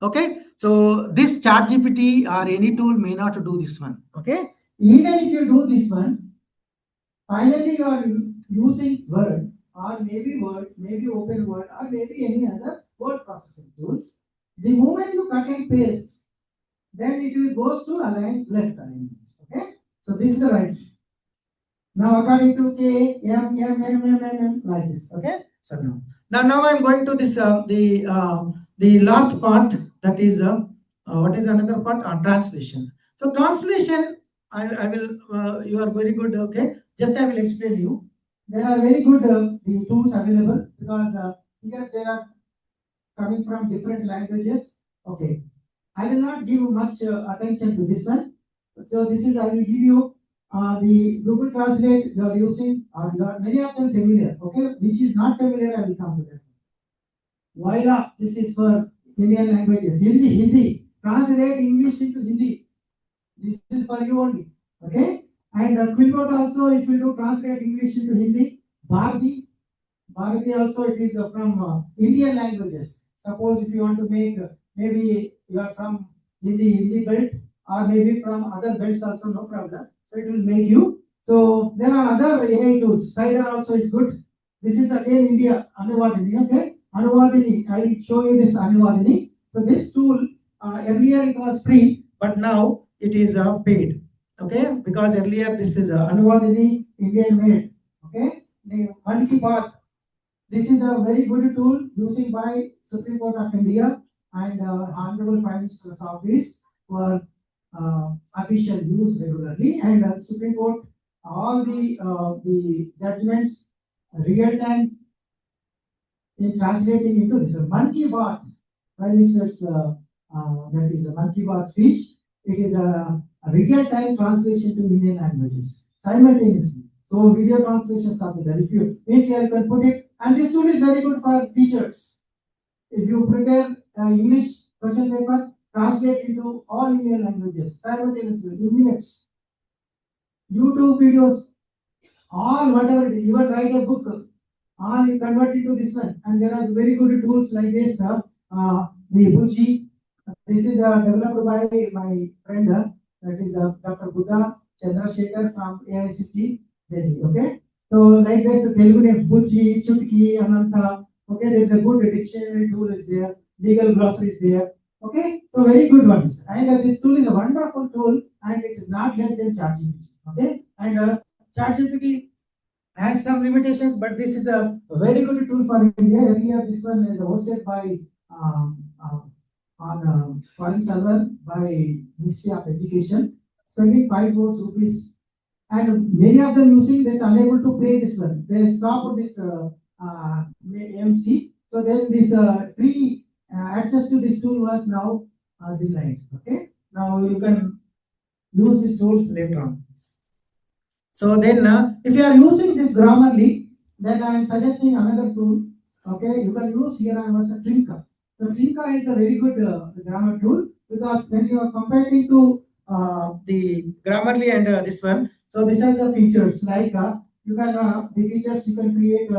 Okay, so this ChatGPT or any tool may not do this one. Okay, even if you do this one, finally you are using Word or maybe Open Word or maybe any other word processing tools. The moment you cut and paste, then it will goes to align left alignment. Okay, so this is the right. Now according to K, M, like this. Okay, so now I'm going to this the last part, that is what is another part? Translation. So translation, I will you are very good. Okay, just I will explain you. There are very good the tools available, because here they are coming from different languages. Okay, I will not give much attention to this one. So this is, I will give you the Google Translate you are using, or you are many of them familiar. Okay, which is not familiar, I will come to that. Voila, this is for Indian languages. Hindi. Translate English into Hindi. This is for you only. Okay, and Quillbot also, it will do translate English into Hindi. Bharati also, it is from Indian languages. Suppose if you want to make, maybe you are from Hindi belt, or maybe from other belts also, no problem. So it will make you. So there are other AI tools. Cider also is good. This is again India, Anuvadini. Okay, Anuvadini. I will show you this Anuvadini. So this tool, earlier it was free, but now it is paid. Okay, because earlier this is Anuvadini, Indian made. Okay, the Man Ki Baat. This is a very good tool used by Supreme Court of India and Honorable Prime Minister's Office for official use regularly. And Supreme Court, all the judgments real time in translating into this. Man Ki Baat, Prime Minister's that is a Man Ki Baat speech. It is a real time translation to Indian languages simultaneously. So video translations are there. If you means here you can put it, and this tool is very good for teachers. If you prepare English question paper, translate into all Indian languages simultaneously in minutes. YouTube videos, all whatever it is, even write a book, all you convert into this one. And there are very good tools like this. The Buji. This is developed by my friend, that is Dr. Buddha Chandrasekhar from AICT Delhi. Okay, so like this, Telugu name Buji, Chutki, Ananta. Okay, there is a good dictionary tool is there, legal glossary is there. Okay, so very good ones. And this tool is a wonderful tool, and it is not less than ChatGPT. Okay, and ChatGPT has some limitations, but this is a very good tool for India. Earlier, this one is hosted by on foreign server by Ministry of Education, spending 5 crores rupees, and many of them using this unable to pay this one. They stop this MC. So then this free access to this tool was now denied. Okay, now you can use this tool later on. So then if you are using this Grammarly, then I am suggesting another tool. Okay, you can use here I was a Trinka. So Trinka is a very good grammar tool, because when you are comparing to the Grammarly and this one, so these are the features, like you can the features you can create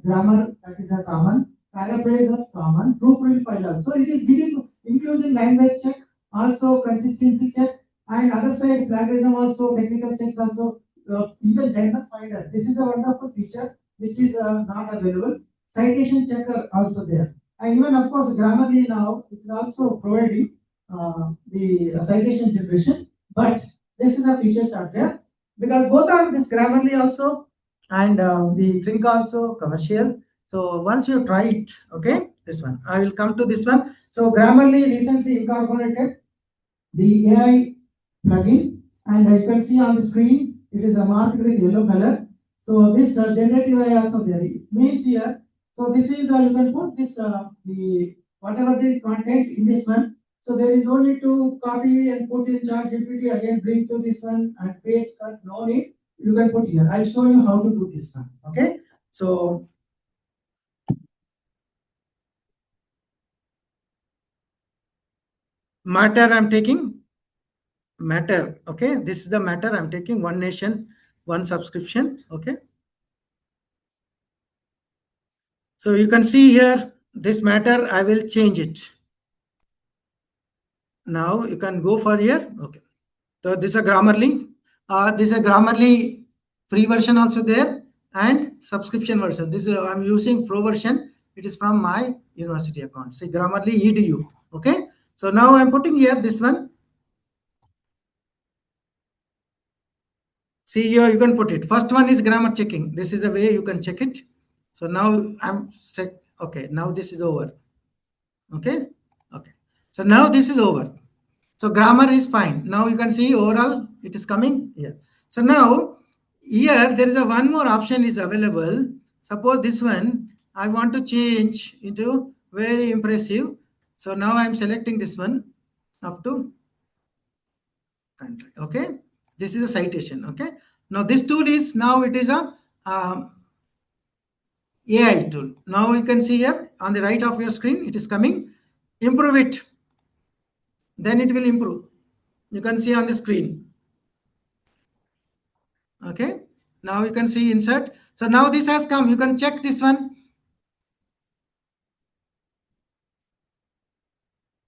grammar, that is a common, paraphrase of common, proofread file also. It is giving including language check, also consistency check, and other side plagiarism also, technical checks also, even gender finder. This is a wonderful feature which is not available. Citation checker also there, and even of course Grammarly now it is also providing the citation generation. But this is a features are there, because both are this Grammarly also and the Trink also commercial. So once you try it, okay, this one I will come to this one. So Grammarly recently incorporated the AI plugin, and you can see on the screen it is marked with yellow color. So this generative AI also there. It means here. So this is you can put this the whatever the content in this one. So there is no need to copy and put in ChatGPT again, bring to this one and paste. Cut, no need. You can put here. I'll show you how to do this one. Okay. So matter I'm taking. Matter. Okay, this is the matter I'm taking. One nation, one subscription. Okay, so you can see here this matter I will change it. Now you can go for here. Okay. So this is a Grammarly. This is a Grammarly free version also there and subscription version. This is I'm using pro version. It is from my university account. See Grammarly edu. Okay. So now I'm putting here this one. See here you can put it. First one is grammar checking. This is the way you can check it. So now I'm set. Okay. Now this is over. Okay. Okay. So now this is over. So grammar is fine. Now you can see overall it is coming here. So now here there is a one more option is available. Suppose this one I want to change into very impressive. So now I'm selecting this one up to country. Okay. This is a citation. Okay. Now this tool is now it is a AI tool. Now you can see here on the right of your screen it is coming. Improve it. Then it will improve. You can see on the screen. Okay. Now you can see insert. So now this has come. You can check this one.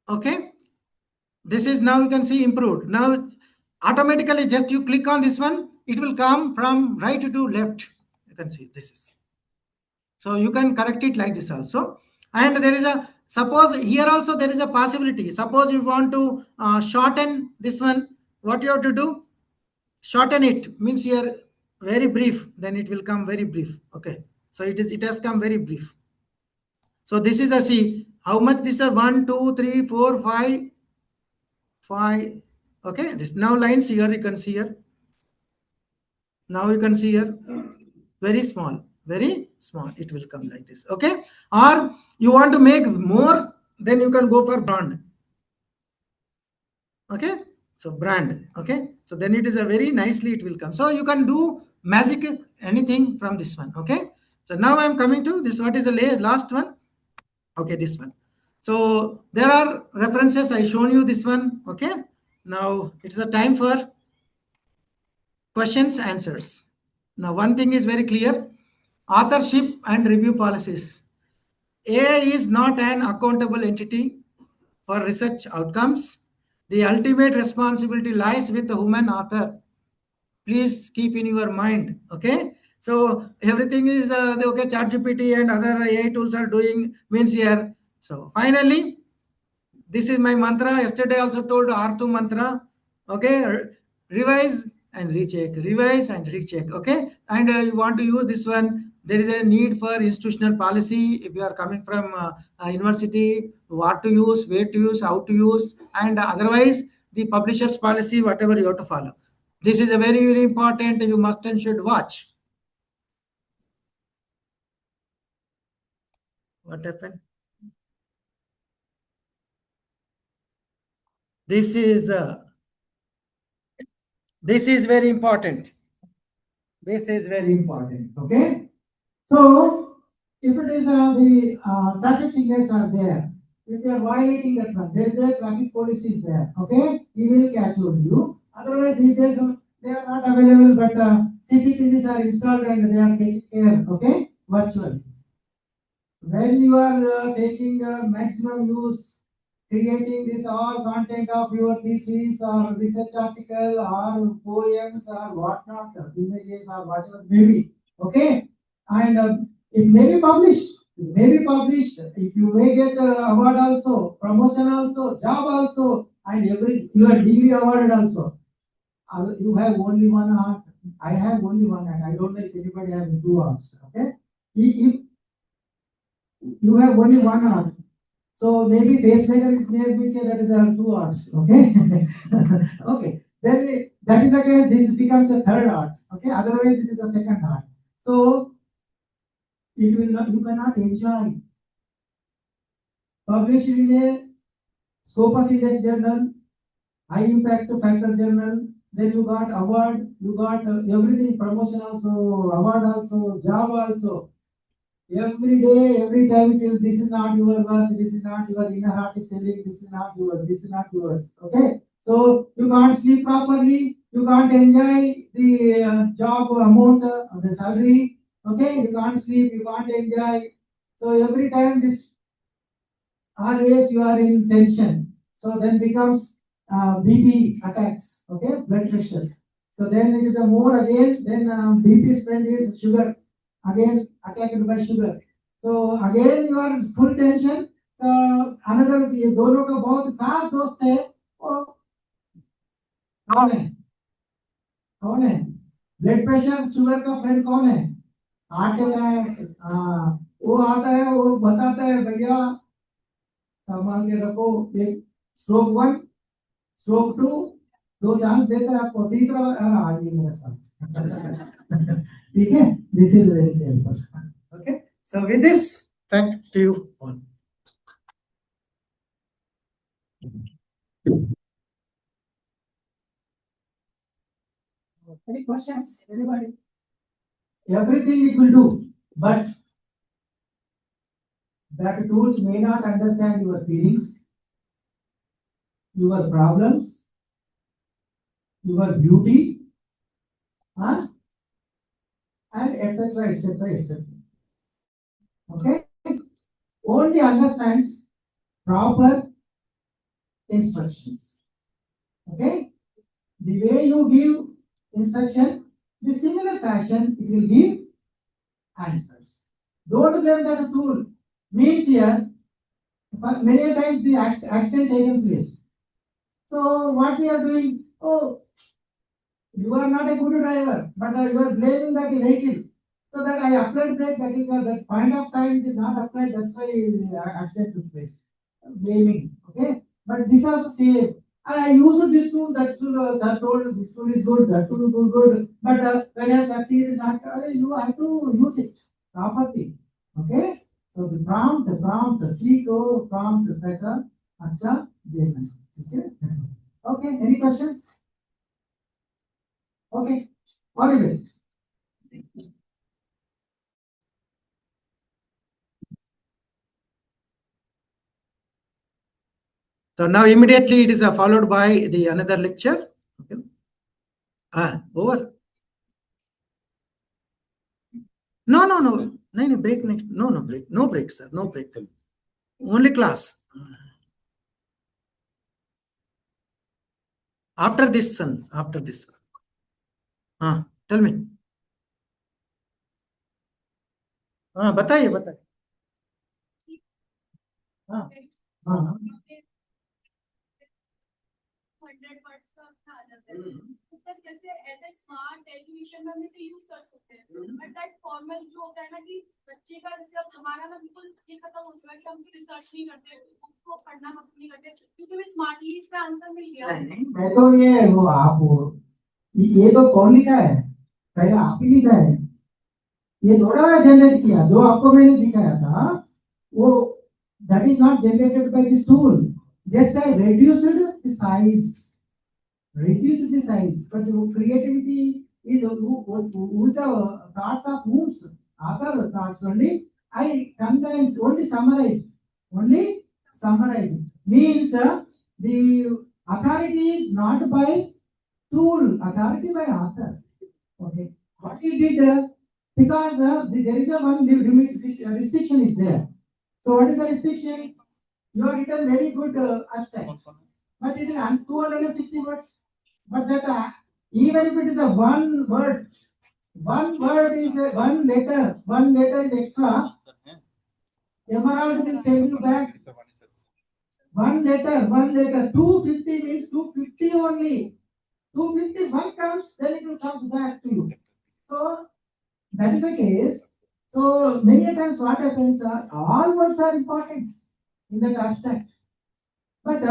Okay. This is now you can see improved. Now automatically just you click on this one. It will come from right to left. You can see this is. So you can correct it like this also. And there is a, suppose here also there is a possibility. Suppose you want to shorten this one. What you have to do? Shorten it means here very brief, then it will come very brief. Okay, so it has come very brief. So this is a see how much this is 1 2 3 4 5. Okay, this now lines here you can see here. Now you can see here very small it will come like this. Okay, or you want to make more, then you can go for brand. Okay, so brand. Okay, so then it is a very nicely it will come. So you can do magic anything from this one. Okay, so now I'm coming to this. What is the last one? Okay, this one. So there are references. I shown you this one. Okay, now it's the time for questions answers. Now one thing is very clear: authorship and review policies. AI is not an accountable entity for research outcomes. The ultimate responsibility lies with the human author. Please keep in your mind. Okay. So everything is okay. ChatGPT and other AI tools are doing means here. So finally, this is my mantra. Yesterday I also told R2 mantra. Okay. Revise and recheck. Revise and recheck. Okay. And you want to use this one. There is a need for institutional policy. If you are coming from a university, what to use, where to use, how to use, and otherwise the publisher's policy, whatever you have to follow. This is a very, very important. You must and should watch. What happened? This is very important. This is very important. Okay. So if it is the traffic signals are there, if you are violating that one, there is a traffic police is there. Okay, he will catch you. Otherwise, these days they are not available, but CCTVs are installed and they are taking care. Okay, virtually. When you are taking maximum use, creating this all content of your thesis or research article or poems or whatnot, images or whatever maybe. Okay, and it may be published. It may be published. If you may get award also, promotion also, job also, and your degree awarded also. You have only one art. I have only one art. I don't know if anybody has two arts. Okay, if you have only one art. So maybe pacemaker is maybe say that is two arts. Okay. Okay. Then that is the case. This becomes a third art. Okay. Otherwise, it is a second art. So it will not. You cannot enjoy. Published in a Scopus Index journal, high impact factor journal. Then you got award. You got everything. Promotion also, award also, job also. Every day, every time, this is not your work, this is not your inner heart is telling, this is not yours, this is not yours. Okay, so you can't sleep properly, you can't enjoy the job amount, the salary. Okay, you can't sleep, you can't enjoy. So every time this always you are in tension. So then becomes BP attacks, okay, blood pressure. So then it is a more again, then BP spread is sugar, again attacked by sugar. So again you are full tension. So another ये दोनों का बहुत खास दोस्त है वो कौन है ब्लड प्रेशर शुगर का फ्रेंड कौन है हार्ट अटैक वो आता है वो बताता है भैया संभाल के रखो एक स्ट्रोक 1 स्ट्रोक 2 दो चांस देता है आपको तीसरा बार आइए मेरे साथ ठीक है this is very careful okay so with this thank to you all any questions anybody everything it will do but that tools may not understand your feelings your problems your beauty huh? And etc etc etc okay only understands proper instructions okay the way you give instruction the similar fashion it will give answers don't blame that tool means here but many times the accident taken place so what we are doing oh you are not a good driver but you are blaming that vehicle so that I applied brake that is that point of time it is not applied that's why the accident took place blaming okay but this also same I use this tool that tool sir told this tool is good that tool is good but when I succeed is not you have to use it properly okay so the prompt सीखो prompt कैसा अच्छा देना okay okay any questions okay all the best so now immediately it is followed by the another lecture okay over no break next no break sir no break only class after this son after this tell me बताइए हाँ हाँ 100 words का अच्छा आ जाता है मतलब जैसे as a smart education में हम इसे यूज कर सकते हैं बट दैट फॉर्मल जो होता है ना कि बच्चे का जैसे हमारा ना बिल्कुल ये खत्म हो चुका है कि हम रिसर्च नहीं करते उसको पढ़ना पसंद नहीं करते क्योंकि हमें स्मार्टली इसका आंसर मिल गया मैं तो ये वो आप ये तो कौन लिखा है पहले आप ही लिखा है ये थोड़ा जनरेट किया जो आपको मैंने दिखाया था वो that is not generated by this tool just I reduced the size but the creativity is who's the thoughts of whom's other thoughts only I condense only summarize means the authority is not by tool authority by author okay what he did because there is a one limit restriction is there so what is the restriction you have written very good abstract but it is 260 words but that even if it is a one word is one letter is extra emerald will send you back one letter 250 means 250 only 251 comes then it will comes back to you so that is the case so many times what happens all words are important in that abstract but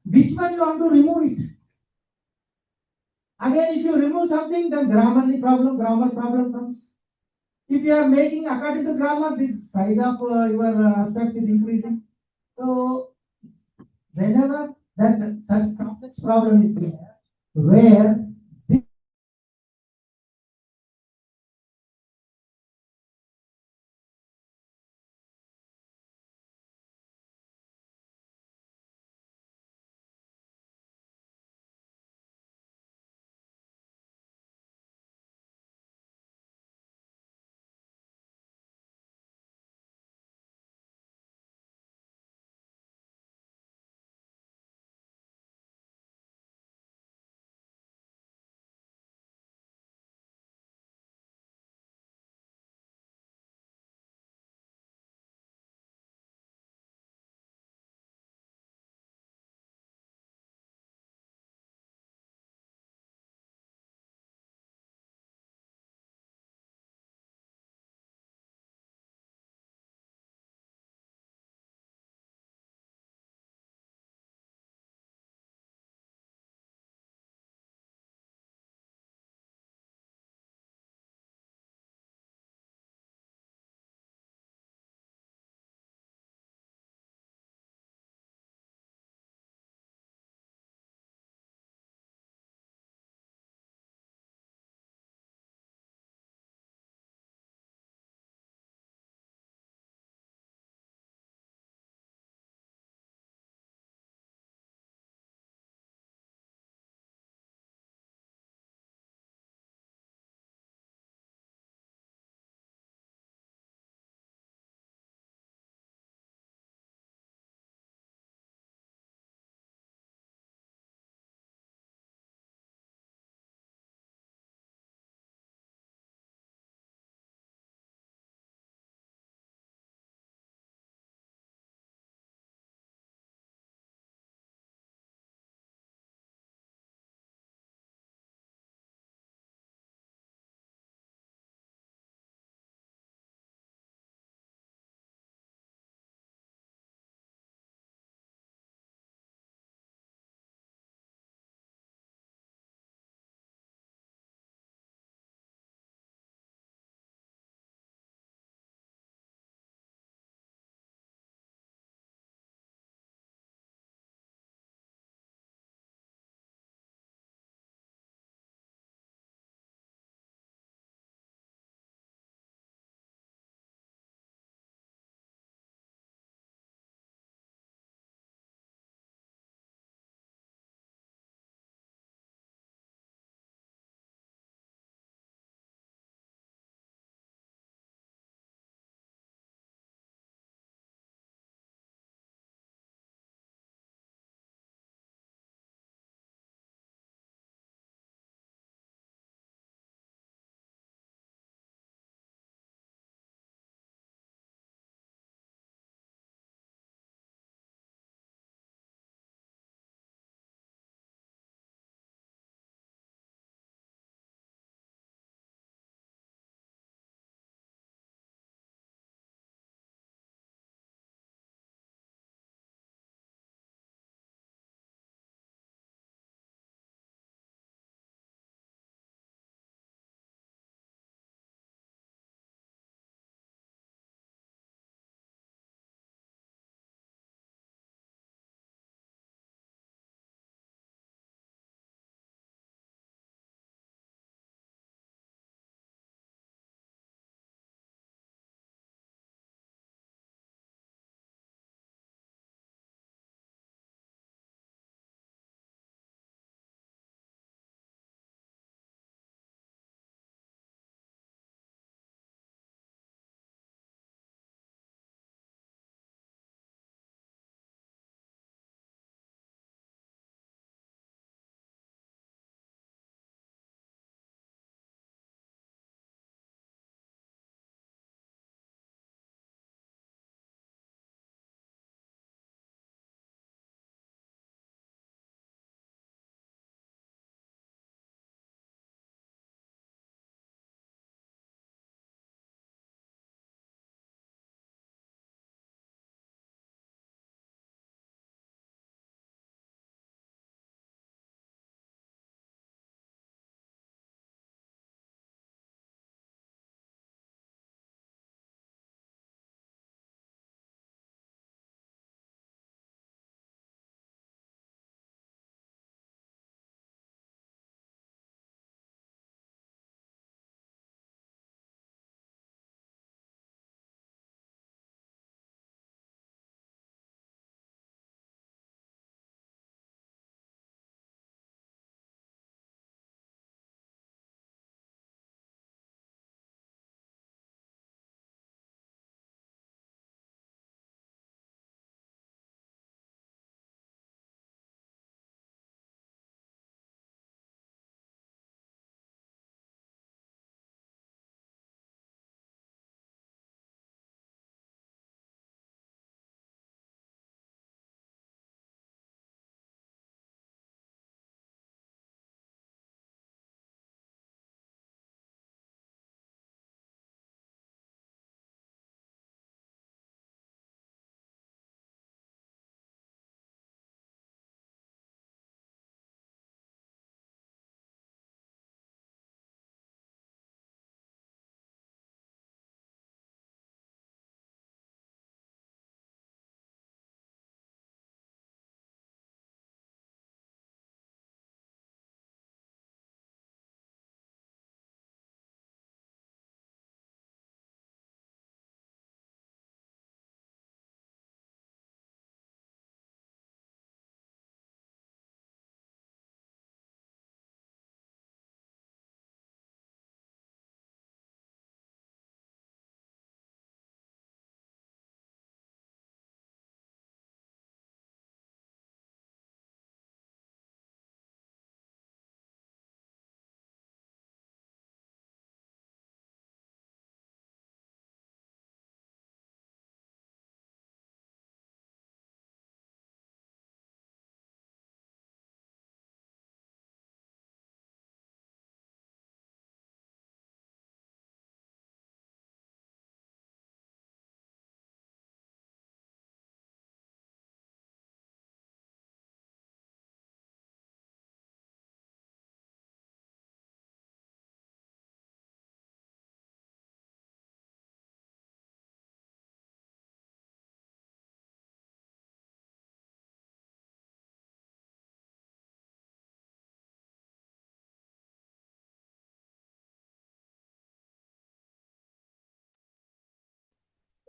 which one you want to remove it again if you remove something then grammar problem comes if you are making according to grammar this size of your abstract is increasing so whenever that such complex problem is there where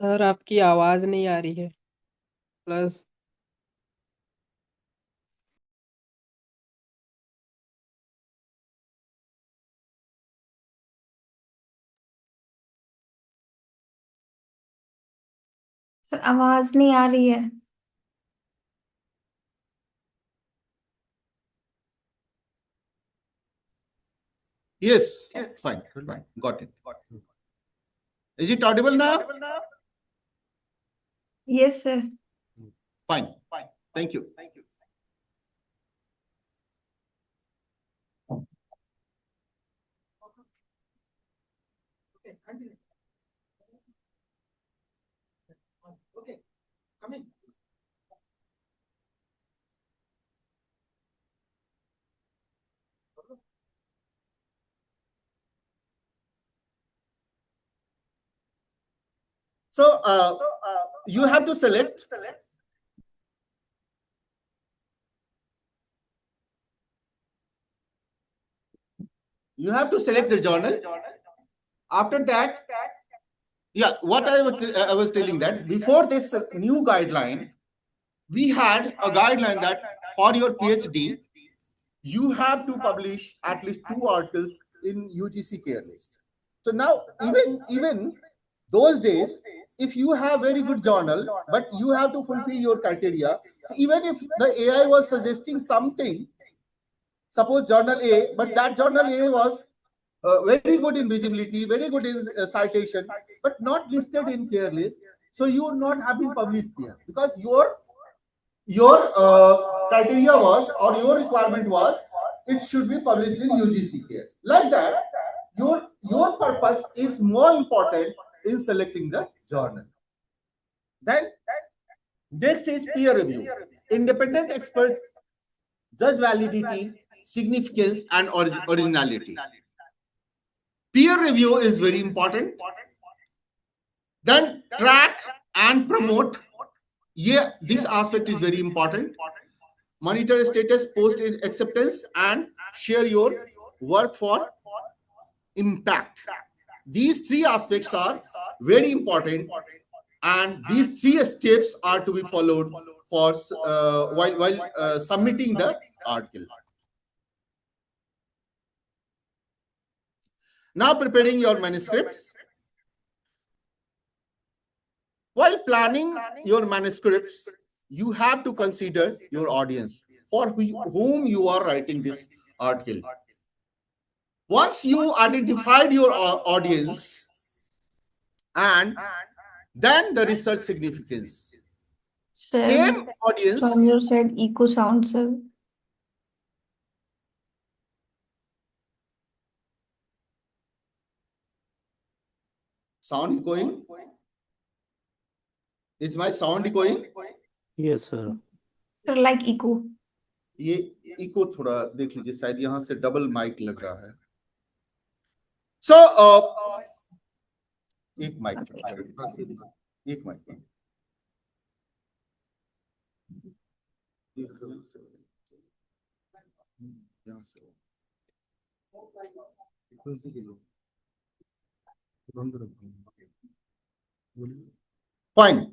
sir आपकी आवाज नहीं आ रही है plus sir आवाज नहीं आ रही है। Yes. Fine. Got it. Is it audible now? Yes, sir. Fine. Thank you. Okay, continue. Okay, come in. So you have to select the journal. After that, yeah, what I was telling that before this new guideline, we had a guideline that for your PhD, you have to publish at least 2 articles in UGC care list. So now, even those days, if you have very good journal, but you have to fulfill your criteria. So even if the AI was suggesting something, suppose journal A, but that journal A was very good in visibility, very good in citation, but not listed in care list. So you would not have been published there because your criteria was, or your requirement was, it should be published in UGC care. Like that, your purpose is more important in selecting the journal. Then next is peer review. Independent experts judge validity, significance, and originality. Peer review is very important. Then track and promote. Yeah, this aspect is very important. Monitor status, post acceptance, and share your work for impact. These 3 aspects are very important, and these 3 steps are to be followed for while submitting the article. Now preparing your manuscripts. While planning your manuscripts, you have to consider your audience for whom you are writing this article. Once you identified your audience, and then the research significance. Sir, Same audience. from your side, echo sound, sir. Sound echoing? Is my sound echoing? Yes, sir. Sir, like echo. ये eco थोड़ा देख लीजिए, शायद यहाँ से double mic लग रहा है. So एक माइक, एक माइक. Fine.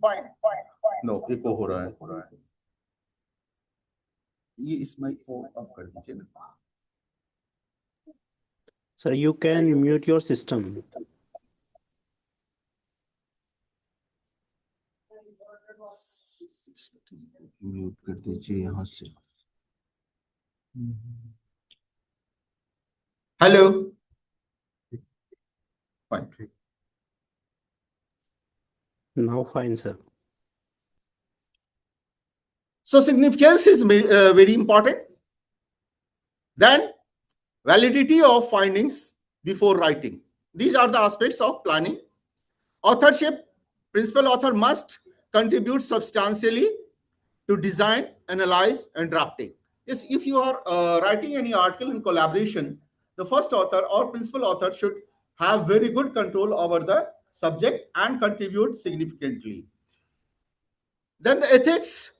No, इको हो रहा है. ये इस माइक को ऑफ कर दीजिए ना. So you can mute your system. Mute कर दीजिए यहाँ से. Hello. Fine. Now fine, sir. So significance is very important. Then validity of findings before writing. These are the aspects of planning. Authorship. Principal author must contribute substantially to design, analyze, and drafting. Yes, if you are writing any article in collaboration, the first author or principal author should have very good control over the subject and contribute significantly. Then the ethics.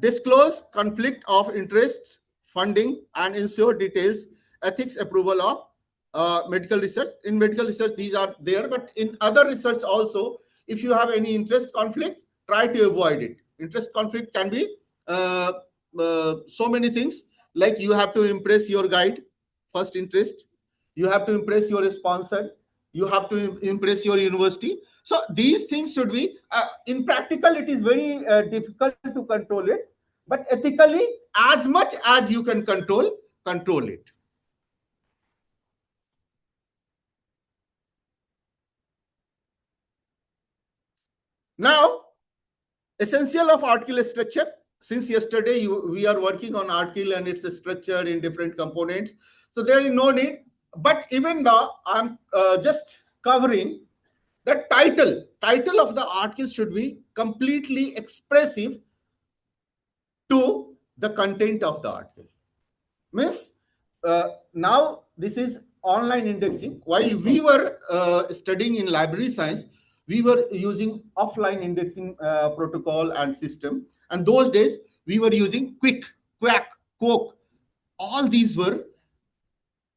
Disclose conflict of interest, funding, and ensure details ethics approval of medical research. In medical research, these are there, but in other research also, if you have any interest conflict, try to avoid it. Interest conflict can be so many things, like you have to impress your guide, first interest, you have to impress your sponsor, you have to impress your university. So these things should be, in practical, it is very difficult to control it, but ethically, as much as you can control it. Now, essential of article structure. Since yesterday we are working on article and its structure in different components, so there is no need. But even now, I'm just covering the title. Title of the article should be completely expressive to the content of the article. Means now this is online indexing. While we were studying in library science, we were using offline indexing protocol and system. And those days we were using Quick, Quack, Coke. All these were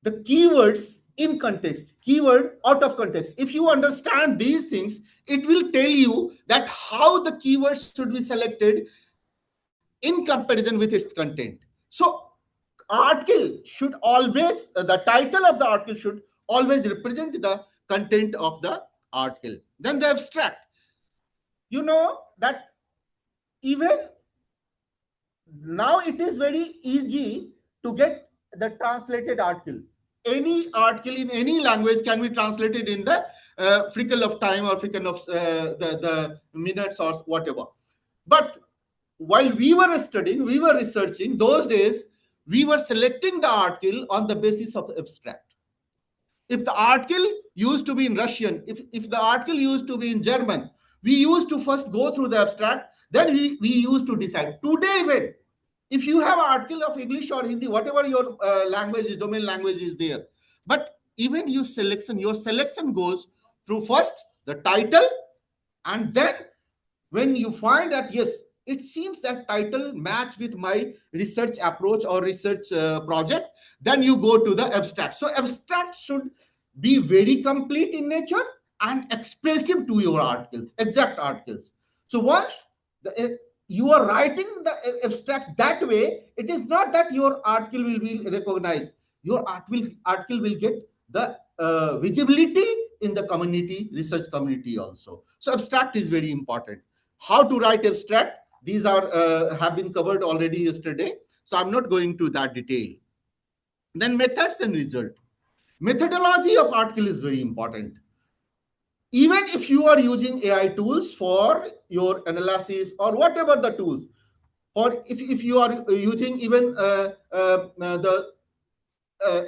the keywords in context, keyword out of context. If you understand these things, it will tell you that how the keywords should be selected in comparison with its content. So article should always, the title of the article should always represent the content of the article. Then the abstract. You know that even now it is very easy to get the translated article. Any article in any language can be translated in the frickle of time or frickle of the minutes or whatever. But while we were studying, we were researching, those days, we were selecting the article on the basis of abstract. If the article used to be in Russian, if the article used to be in German, we used to first go through the abstract, then we used to decide. Today, even, if you have an article of English or Hindi, whatever your language, domain language is there, but even your selection goes through first the title, and then when you find that, yes, it seems that title match with my research approach or research project, then you go to the abstract. So abstract should be very complete in nature and expressive to your articles, exact articles. So once you are writing the abstract that way, it is not that your article will be recognized. Your article will get the visibility in the community, research community also. So abstract is very important. How to write abstract? These are have been covered already yesterday, so I'm not going to that detail. Then methods and result. Methodology of article is very important. Even if you are using AI tools for your analysis or whatever the tools, or if you are using even the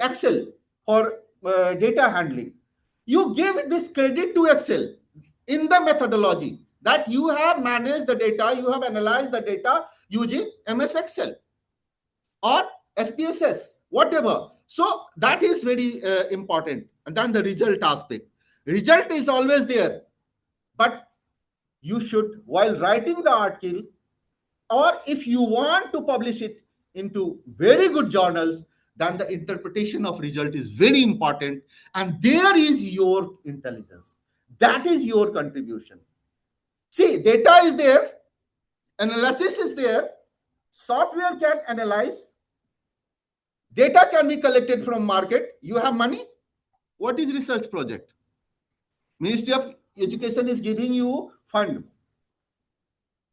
Excel for data handling, you give this credit to Excel in the methodology that you have managed the data, you have analyzed the data using MS Excel or SPSS, whatever. So that is very important. And then the result aspect. Result is always there, but you should, while writing the article, or if you want to publish it into very good journals, then the interpretation of result is very important. And there is your intelligence. That is your contribution. See, data is there, analysis is there, software can analyze, data can be collected from market, you have money. What is research project? Ministry of Education is giving you fund.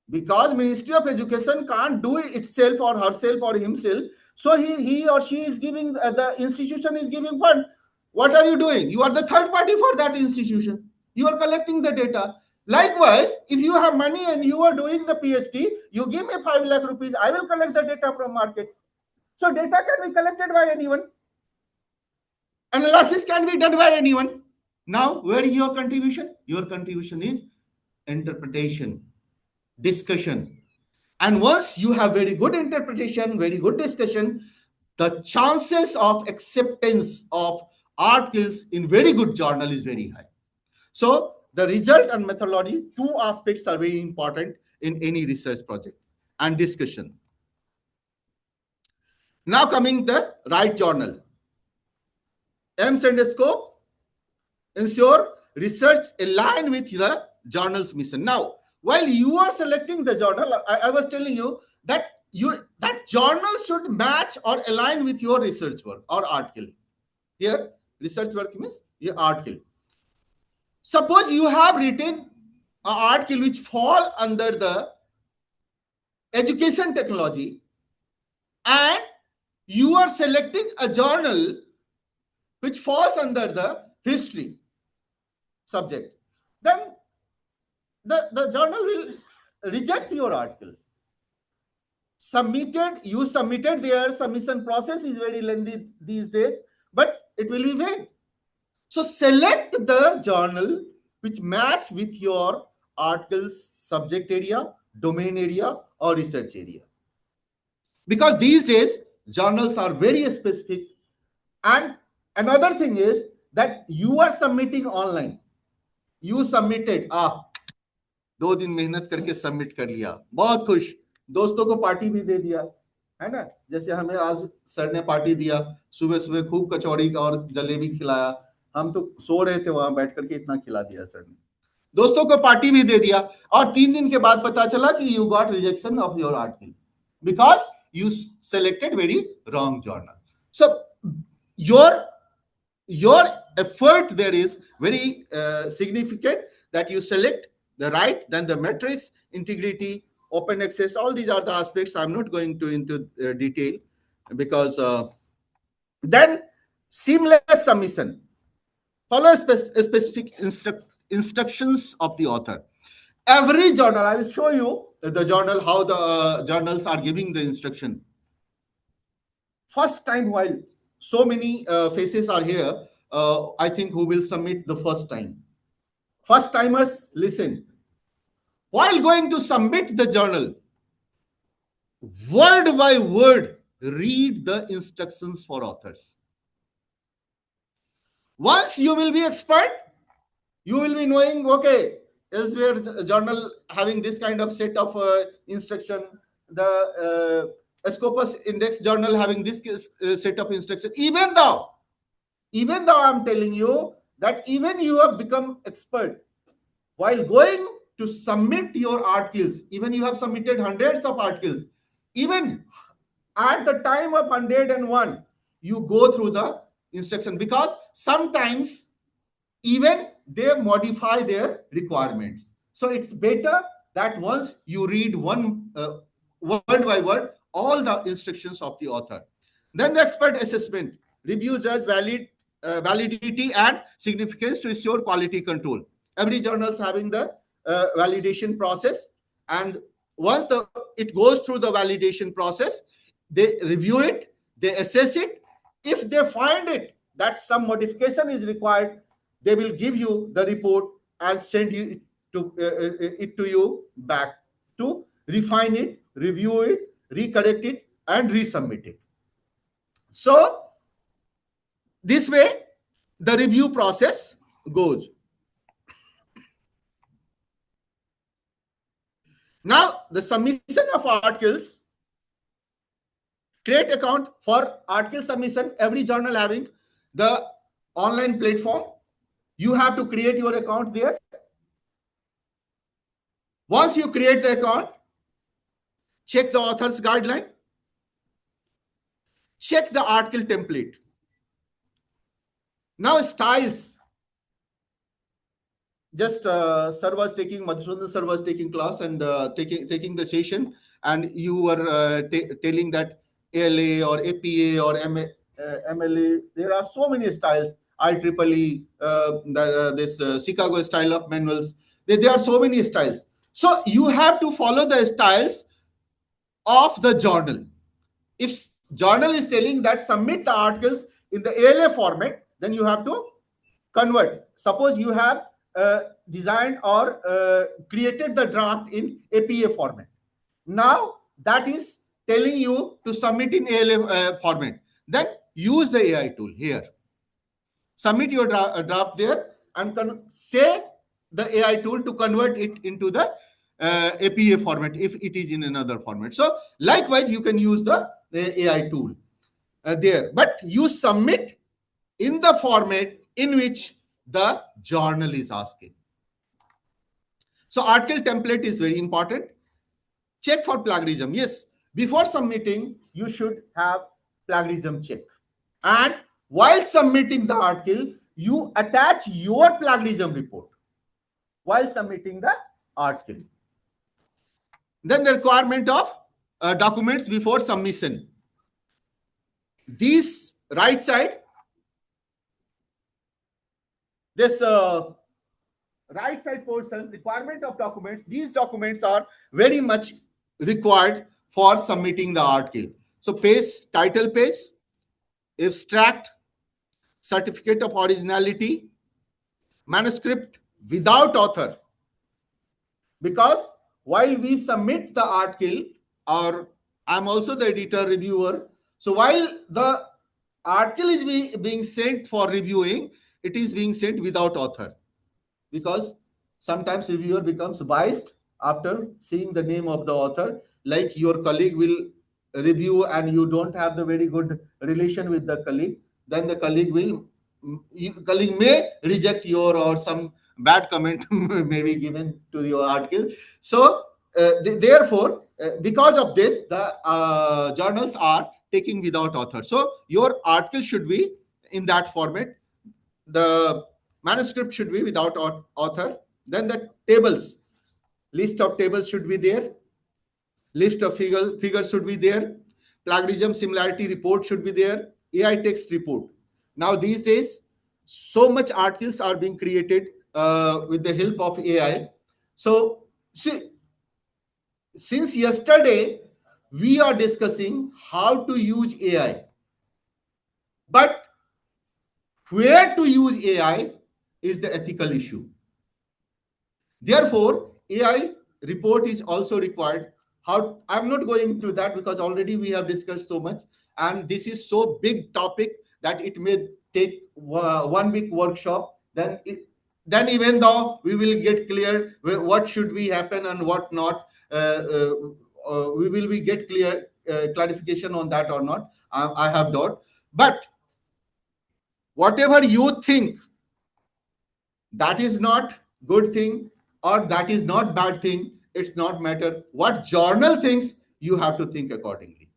Because Ministry of Education can't do it itself or herself or himself, so he or she is giving, the institution is giving fund. What are you doing? You are the third party for that institution. You are collecting the data. Likewise, if you have money and you are doing the PhD, you give me 5 lakh rupees, I will collect the data from market. So data can be collected by anyone. Analysis can be done by anyone. Now, where is your contribution? Your contribution is interpretation, discussion. And once you have very good interpretation, very good discussion, the chances of acceptance of articles in very good journal is very high. So the result and methodology, two aspects are very important in any research project and discussion. Now coming the right journal. Aims and scope: ensure research aligned with the journal's mission. Now, while you are selecting the journal, I was telling you that that journal should match or align with your research work or article. Here, research work means your article. Suppose you have written an article which fall under the education technology, and you are selecting a journal which falls under the history subject, then the journal will reject your article. You submitted, their submission process is very lengthy these days, but it will be vain. So select the journal which match with your article's subject area, domain area, or research area. Because these days, journals are very specific. And another thing is that you are submitting online. You submitted, 2 दिन मेहनत करके submit कर लिया, बहुत खुश, दोस्तों को party भी दे दिया, है ना? जैसे हमें आज सर ने पार्टी दिया, सुबह सुबह खूब कचौड़ी और जलेबी खिलाया, हम तो सो रहे थे वहां बैठ करके, इतना खिला दिया सर ने, दोस्तों को पार्टी भी दे दिया, और 3 दिन के बाद पता चला कि you got rejection of your article because you selected very wrong journal. So your effort there is very significant, that you select the right, then the metrics, integrity, open access, all these are the aspects. I'm not going to into detail, because then seamless submission. Follow specific instructions of the author. Every journal, I will show you the journal, how the journals are giving the instruction. First time, while so many faces are here, I think who will submit the first time. First timers, listen. While going to submit the journal, word by word, read the instructions for authors. Once you will be expert, you will be knowing, okay, elsewhere journal having this kind of set of instruction, the Scopus Index journal having this set of instruction. Even though I'm telling you that even you have become expert, while going to submit your articles, even you have submitted hundreds of articles, even at the time of 101, you go through the instruction, because sometimes even they modify their requirements. So it's better that once you read one word by word all the instructions of the author. Then the expert assessment, review, judge validity and significance to ensure quality control. Every journal is having the validation process, and once it goes through the validation process, they review it, they assess it. If they find it that some modification is required, they will give you the report and send you it to you back to refine it, review it, recorrect it, and resubmit it. So this way the review process goes. Now the submission of articles. Create account for article submission. Every journal having the online platform. You have to create your account there. Once you create the account, check the author's guideline. Check the article template. Now styles. Just Madhusudan sir was taking class and taking the session, and you were telling that ALA or APA or MLA, there are so many styles. IEEE, this Chicago style of manuals. There are so many styles. So you have to follow the styles of the journal. If journal is telling that submit the articles in the ALA format, then you have to convert. Suppose you have designed or created the draft in APA format. Now that is telling you to submit in ALA format. Then use the AI tool here. Submit your draft there and say the AI tool to convert it into the APA format if it is in another format. So likewise, you can use the AI tool there. But you submit in the format in which the journal is asking. So article template is very important. Check for plagiarism. Yes, before submitting, you should have plagiarism check. And while submitting the article, you attach your plagiarism report while submitting the article. Then the requirement of documents before submission. These right side, this right side portion, requirement of documents, these documents are very much required for submitting the article. So page, title page, abstract, certificate of originality, manuscript without author. Because while we submit the article, or I'm also the editor reviewer, so while the article is being sent for reviewing, it is being sent without author. Because sometimes reviewer becomes biased after seeing the name of the author, like your colleague will review and you don't have the very good relation with the colleague, then the colleague may reject your, or some bad comment may be given to your article. So therefore, because of this, the journals are taking without author. So your article should be in that format. The manuscript should be without author. Then the tables, list of tables should be there. List of figures should be there. Plagiarism similarity report should be there. AI text report. Now these days, so much articles are being created with the help of AI. So see, since yesterday, we are discussing how to use AI. But where to use AI is the ethical issue. Therefore, AI report is also required. How I'm not going through that because already we have discussed so much, and this is so big topic that it may take 1 week workshop. Then even though we will get clear what should be happen and what not, we will be get clear clarification on that or not. I have doubt, but whatever you think that is not good thing or that is not bad thing, it's not matter. What journal thinks, you have to think accordingly.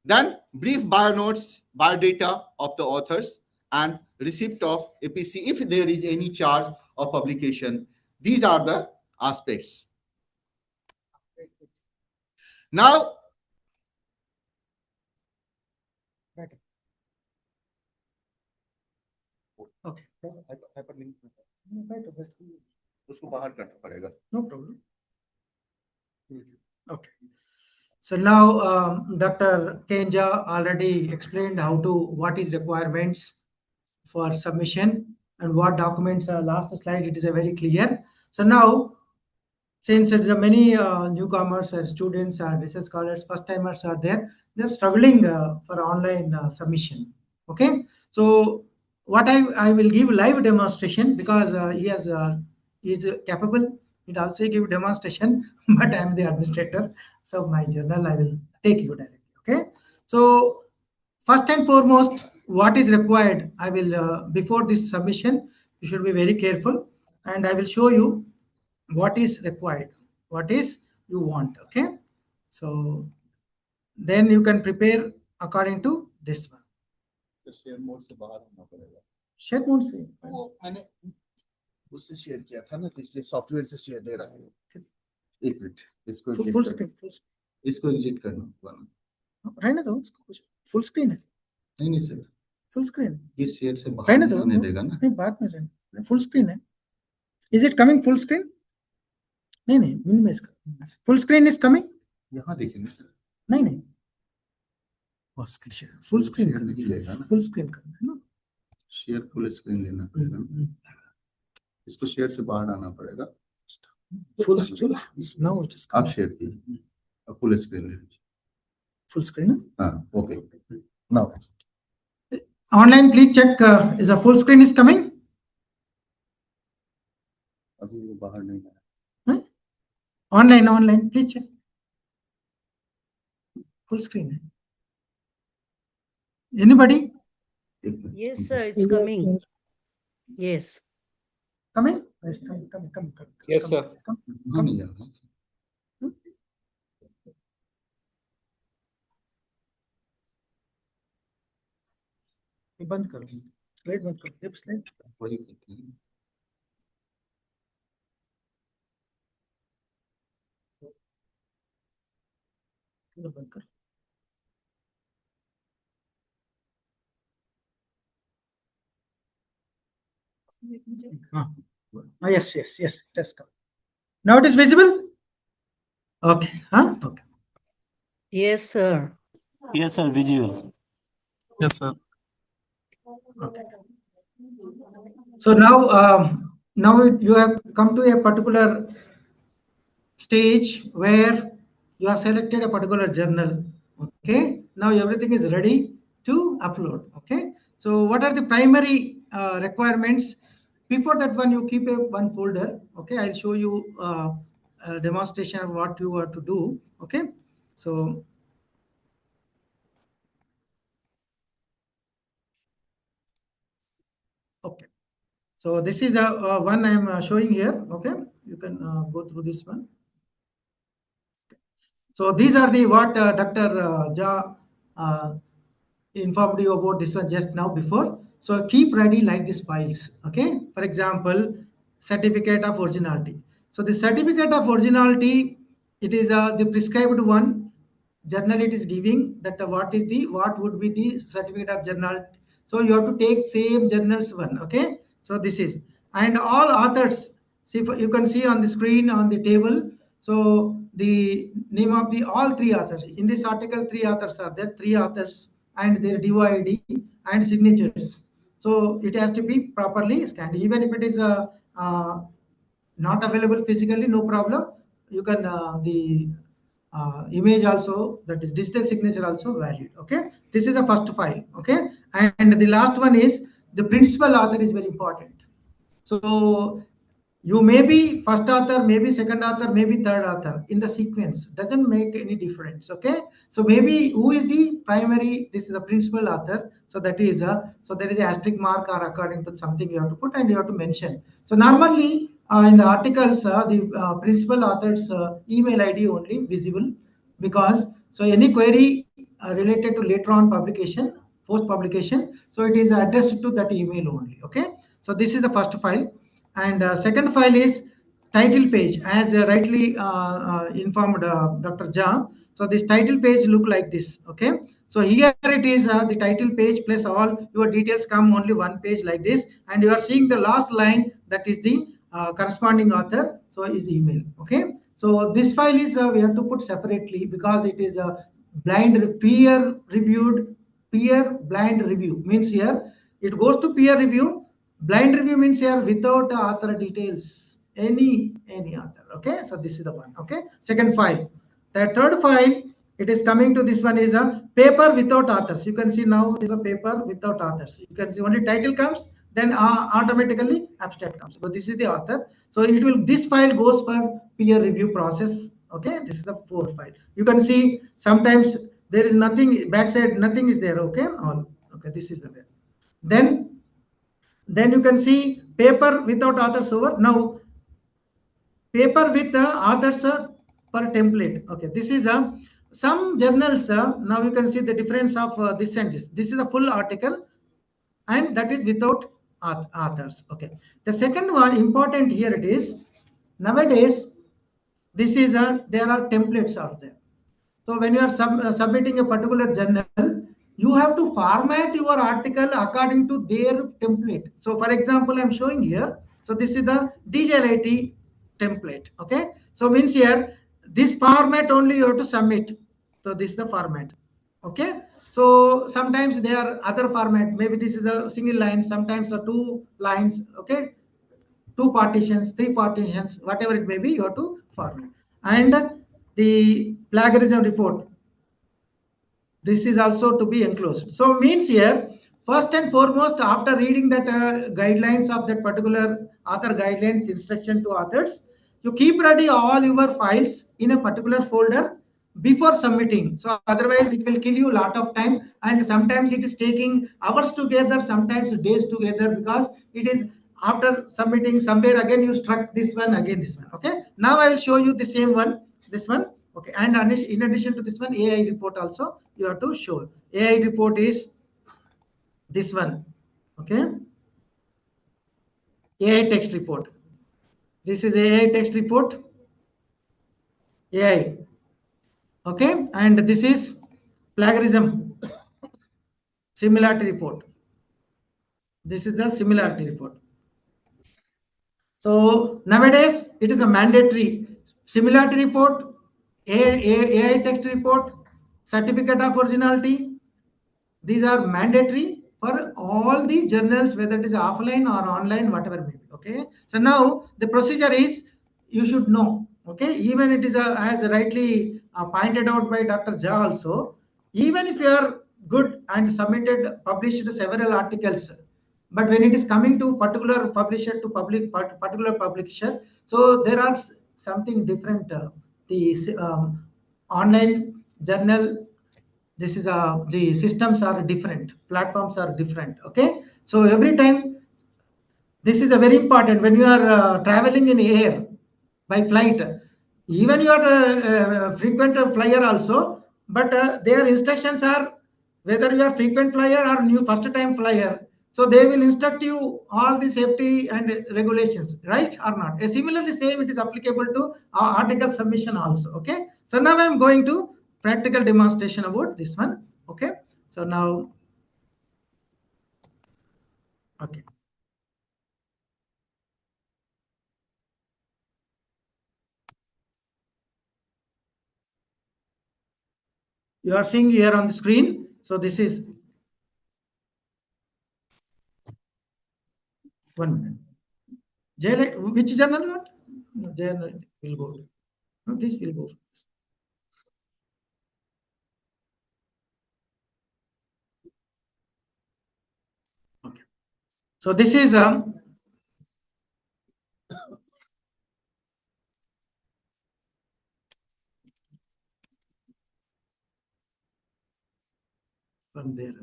Then brief bio notes, biodata of the authors, and receipt of APC if there is any charge of publication. These are the aspects. Now, Okay. उसको बाहर करना पड़ेगा. No problem. Okay. So now Dr. Kenja already explained what is requirements for submission and what documents are. Last slide, it is a very clear. So now, since there are many newcomers and students and research scholars, first timers are there, they're struggling for online submission. Okay. So what I will give live demonstration because he is capable. It also give demonstration, but I am the administrator. So my journal, I will take you directly. Okay. So first and foremost, what is required, I will, before this submission, you should be very careful and I will show you what is required, what is you want. Okay. So then you can prepare according to this one. Share mode से बाहर होना पड़ेगा. Share mode से वो मैंने उससे share किया था ना, इसलिए सॉफ्टवेयर से शेयर दे रहा है. एक मिनट, इसको फुल स्क्रीन, इसको एग्जिट करना होगा. रहने दो, कुछ फुल स्क्रीन है. नहीं सर, फुल स्क्रीन ये शेयर से बाहर नहीं देगा ना. नहीं, बाद में रहने. फुल स्क्रीन है. Is it coming full screen? नहीं मिनिमाइज कर. Full screen is coming. यहाँ देखिए ना सर. नहीं फुल स्क्रीन करना, फुल स्क्रीन करना है ना. शेयर फुल स्क्रीन लेना पड़ेगा. इसको शेयर से बाहर आना पड़ेगा. Full screen now it is. आप शेयर कीजिए, अब फुल स्क्रीन ले लीजिए. फुल स्क्रीन है. हाँ, okay. Now online please check is a full screen is coming. अभी वो बाहर नहीं आया. Online please check. Full screen है. Anybody? Yes, sir, it's coming. Yes. Coming? Yes, come. Yes, come, sir. Come. बंद करो, स्लाइड बंद करो, स्लाइड बंद करो. Yes, it has come. Now it is visible? Okay. Okay. Yes, sir. Yes, sir, visual. Yes, sir. Okay. So now you have come to a particular stage where you have selected a particular journal. Okay. Now everything is ready to upload. Okay. So what are the primary requirements? Before that one, you keep one folder. Okay. I'll show you a demonstration of what you are to do. Okay. So okay. So this is the one I'm showing here. Okay. You can go through this one. So these are the what Dr. Jha informed you about this one just now before. So keep ready like these files. Okay. For example, certificate of originality. So the certificate of originality, it is the prescribed one. Journal it is giving that what would be the certificate of journal. So you have to take same journals one. Okay. So this is, and all authors. See, you can see on the screen on the table. So the name of the all three authors in this article, three authors are there, three authors and their DOID and signatures. So it has to be properly scanned. Even if it is not available physically, no problem. You can the image also, that is digital signature also valid. Okay. This is the first file. Okay. And the last one is the principal author is very important. So you may be first author, maybe second author, maybe third author in the sequence. Doesn't make any difference. Okay. So maybe who is the primary? This is a principal author. So that is so there is a asterisk mark or according to something you have to put and you have to mention. So normally in the articles, the principal author's email ID only visible, because so any query related to later on publication, post publication, so it is addressed to that email only. Okay. So this is the first file. And second file is title page, as rightly informed Dr. Jha. So this title page look like this. Okay. So here it is the title page plus all your details come only one page like this, and you are seeing the last line, that is the corresponding author. So is email. Okay. So this file is we have to put separately because it is a peer blind review means here it goes to peer review. Blind review means here without author details, any author. Okay. So this is the one. Okay. Second file. The third file, it is coming to this one is a paper without authors. You can see now is a paper without authors. You can see only title comes, then automatically abstract comes. So this is the author. So it will, this file goes for peer review process. Okay. This is the fourth file. You can see sometimes there is nothing backside, nothing is there. Okay. All. Okay. This is the way. Then you can see paper without authors over. Now paper with authors per template. Okay, this is some journals. Now you can see the difference of this and this. This is a full article, and that is without authors. Okay. The second one important here it is, nowadays this is there are templates out there. So when you are submitting a particular journal, you have to format your article according to their template. So for example, I'm showing here. So this is the DJLIT template. Okay. So means here, this format only you have to submit. So this is the format. Okay. So sometimes there are other format. Maybe this is a single line. Sometimes the two lines. Okay. Two partitions, three partitions, whatever it may be, you have to format. And the plagiarism report, this is also to be enclosed. So means here, first and foremost, after reading that guidelines of that particular author guidelines, instruction to authors, you keep ready all your files in a particular folder before submitting. So otherwise it will kill you a lot of time, and sometimes it is taking hours together, sometimes days together, because it is after submitting somewhere again you struck this one, again this one. Okay, now I will show you the same one, this one. Okay, and in addition to this one, AI report also you have to show. AI report is this one. Okay, AI text report. This is AI text report, AI. Okay, and this is plagiarism similarity report. This is the similarity report. So nowadays it is a mandatory similarity report, AI text report, certificate of originality. These are mandatory for all the journals, whether it is offline or online, whatever may be. Okay. So now the procedure is you should know. Okay. Even it is as rightly pointed out by Dr. Jha also. Even if you are good and submitted, published several articles, but when it is coming to particular publisher to particular publisher, so there are something different. The online journal, this is the systems are different, platforms are different. Okay, so every time this is a very important when you are traveling in air by flight, even you are a frequent flyer also, but their instructions are whether you are frequent flyer or new first time flyer, so they will instruct you all the safety and regulations, right or not. Similarly same it is applicable to article submission also. Okay, so now I am going to practical demonstration about this one. Okay, so now, okay, you are seeing here on the screen. So this is 1 minute. Which journal you want? No, journal will go. No, this will go. Okay. So this is from there.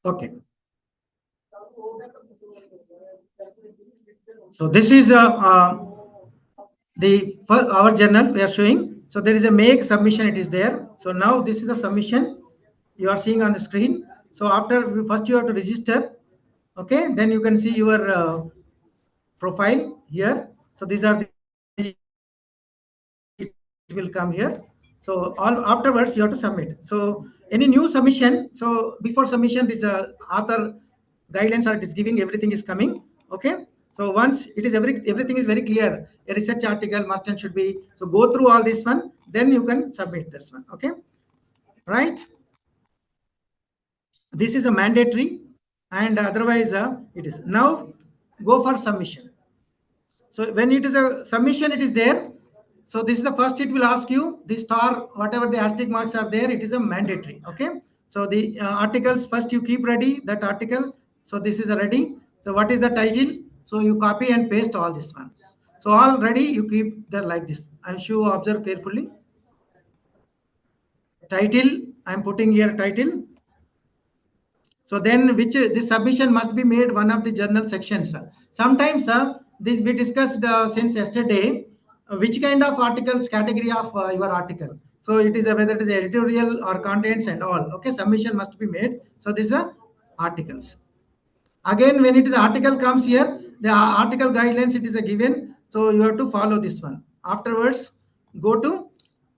Okay. So this is our journal we are showing. So there is a make submission, it is there. So now this is the submission you are seeing on the screen. So after first you have to register. Okay, then you can see your profile here. So these are the, it will come here. So all afterwards you have to submit. So any new submission, so before submission this author guidelines are, it is giving, everything is coming. Okay, so once it is everything is very clear, a research article must and should be, so go through all this one, then you can submit this one. Okay, right, this is a mandatory, and otherwise it is. Now go for submission. So when it is a submission, it is there. So this is the first, it will ask you the star, whatever the asterisk marks are there, it is a mandatory. Okay, so the articles first you keep ready, that article. So this is ready. So what is the title? So you copy and paste all this one. So all ready, you keep there like this. I'm sure you observe carefully. Title, I'm putting here title. So then which this submission must be made one of the journal sections. Sometimes this we discussed since yesterday, which kind of articles, category of your article. So it is whether it is editorial or contents and all. Okay, submission must be made. So these are articles. Again, when it is article comes here, the article guidelines, it is a given. So you have to follow this one. Afterwards, go to,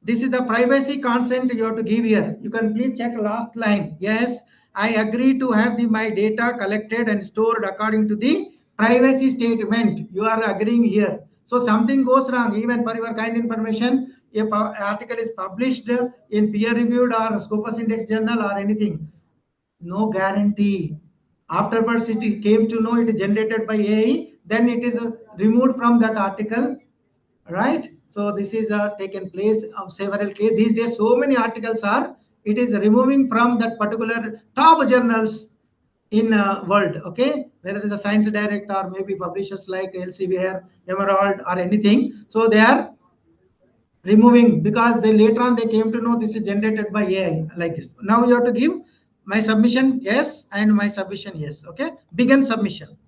this is the privacy consent you have to give here. You can please check last line. Yes, I agree to have my data collected and stored according to the privacy statement. You are agreeing here. So something goes wrong, even for your kind information, if an article is published in peer-reviewed or Scopus Index journal or anything, no guarantee. Afterwards, it came to know it is generated by AI, then it is removed from that article, right? So this is taken place of several cases. These days, so many articles are, it is removing from that particular top journals in world, okay? Whether it's a Science Direct or maybe publishers like Elsevier, Emerald or anything. So they are removing because they later on they came to know this is generated by AI like this. Now you have to give my submission yes and my submission yes, okay? Begin submission.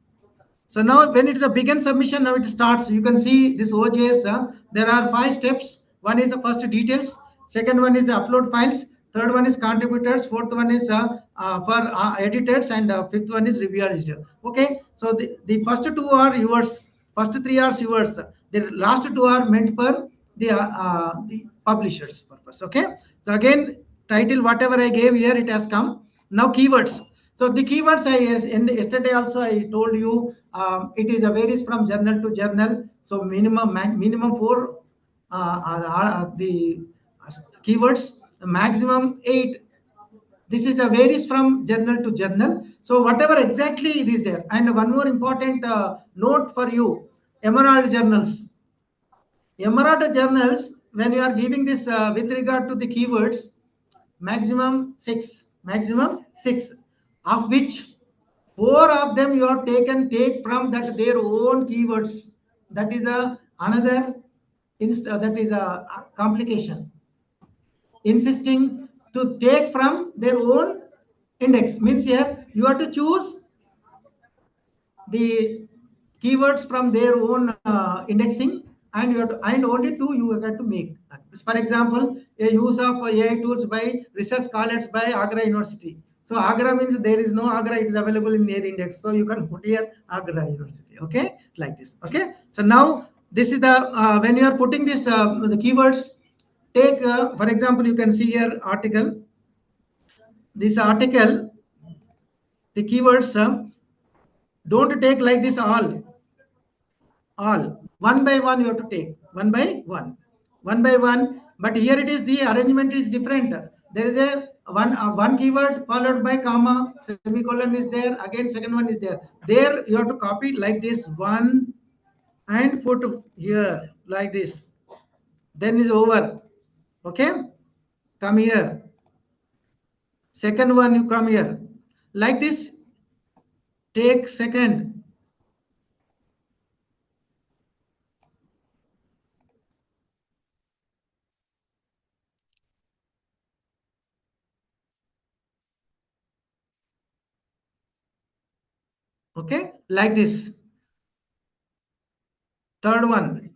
So now when it's a begin submission, now it starts. You can see this OJS, there are 5 steps. One is the first details. Second one is upload files. Third one is contributors. Fourth one is for editors. And fifth one is reviewers. Okay. So the first 2 are yours. First 3 are yours. The last 2 are meant for the publishers purpose. Okay. So again, title, whatever I gave here, it has come. Now keywords. So the keywords yesterday also I told you, it is varies from journal to journal. So minimum 4 the keywords, maximum 8. This is varies from journal to journal. So whatever exactly it is there. And one more important note for you: Emerald journals. Emerald journals, when you are giving this with regard to the keywords, maximum 6, of which 4 of them you have take from that their own keywords. That is another that is a complication. Insisting to take from their own index means here you have to choose the keywords from their own indexing, and you have to, and only 2 you have to make. For example, a use of AI tools by research scholars by Agra University. So Agra means there is no Agra, it is available in their index. So you can put here Agra University, okay, like this. Okay. So now this is the when you are putting this the keywords, take for example, you can see here article. This article, the keywords, don't take like this all one by one. You have to take one by one. But here it is, the arrangement is different. There is a one keyword followed by comma, semicolon is there, again second one is there. There you have to copy like this one and put here like this, then is over. Okay, come here, second one, you come here like this, take second. Okay, like this. Third one,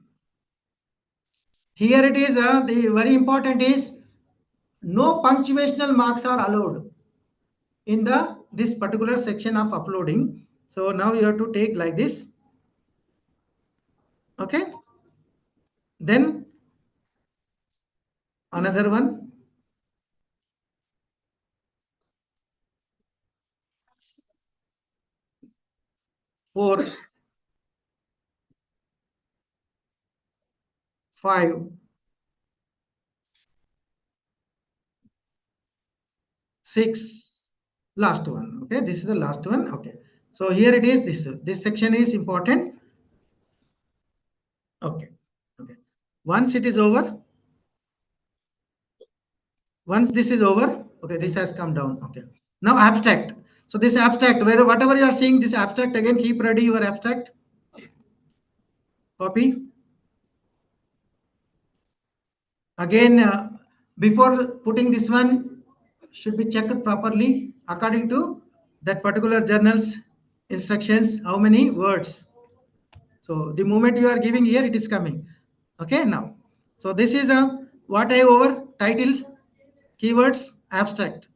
here it is, the very important is no punctuational marks are allowed in this particular section of uploading. So now you have to take like this. Okay, then another one, four, 5, 6, last one. Okay, this is the last one. Okay, so here it is, this section is important. Okay, once it is over, once this is over, okay, this has come down. Okay, now abstract. So this abstract, whatever you are seeing, this abstract, again keep ready your abstract, copy. Again, before putting this one, should be checked properly according to that particular journal's instructions, how many words. So the moment you are giving here, it is coming. Okay, now, so this is what I over title, keywords, abstract.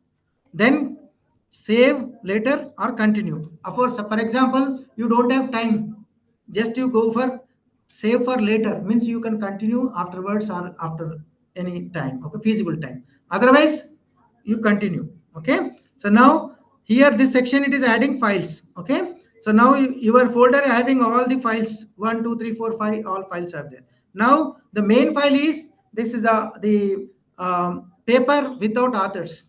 Then save later or continue. Of course, for example, you don't have time, just you go for save for later, means you can continue afterwards or after any time, okay, feasible time. Otherwise, you continue. Okay, so now here this section, it is adding files. Okay, so now your folder having all the files 1 2 3 4 5, all files are there. Now the main file is This is the paper without authors.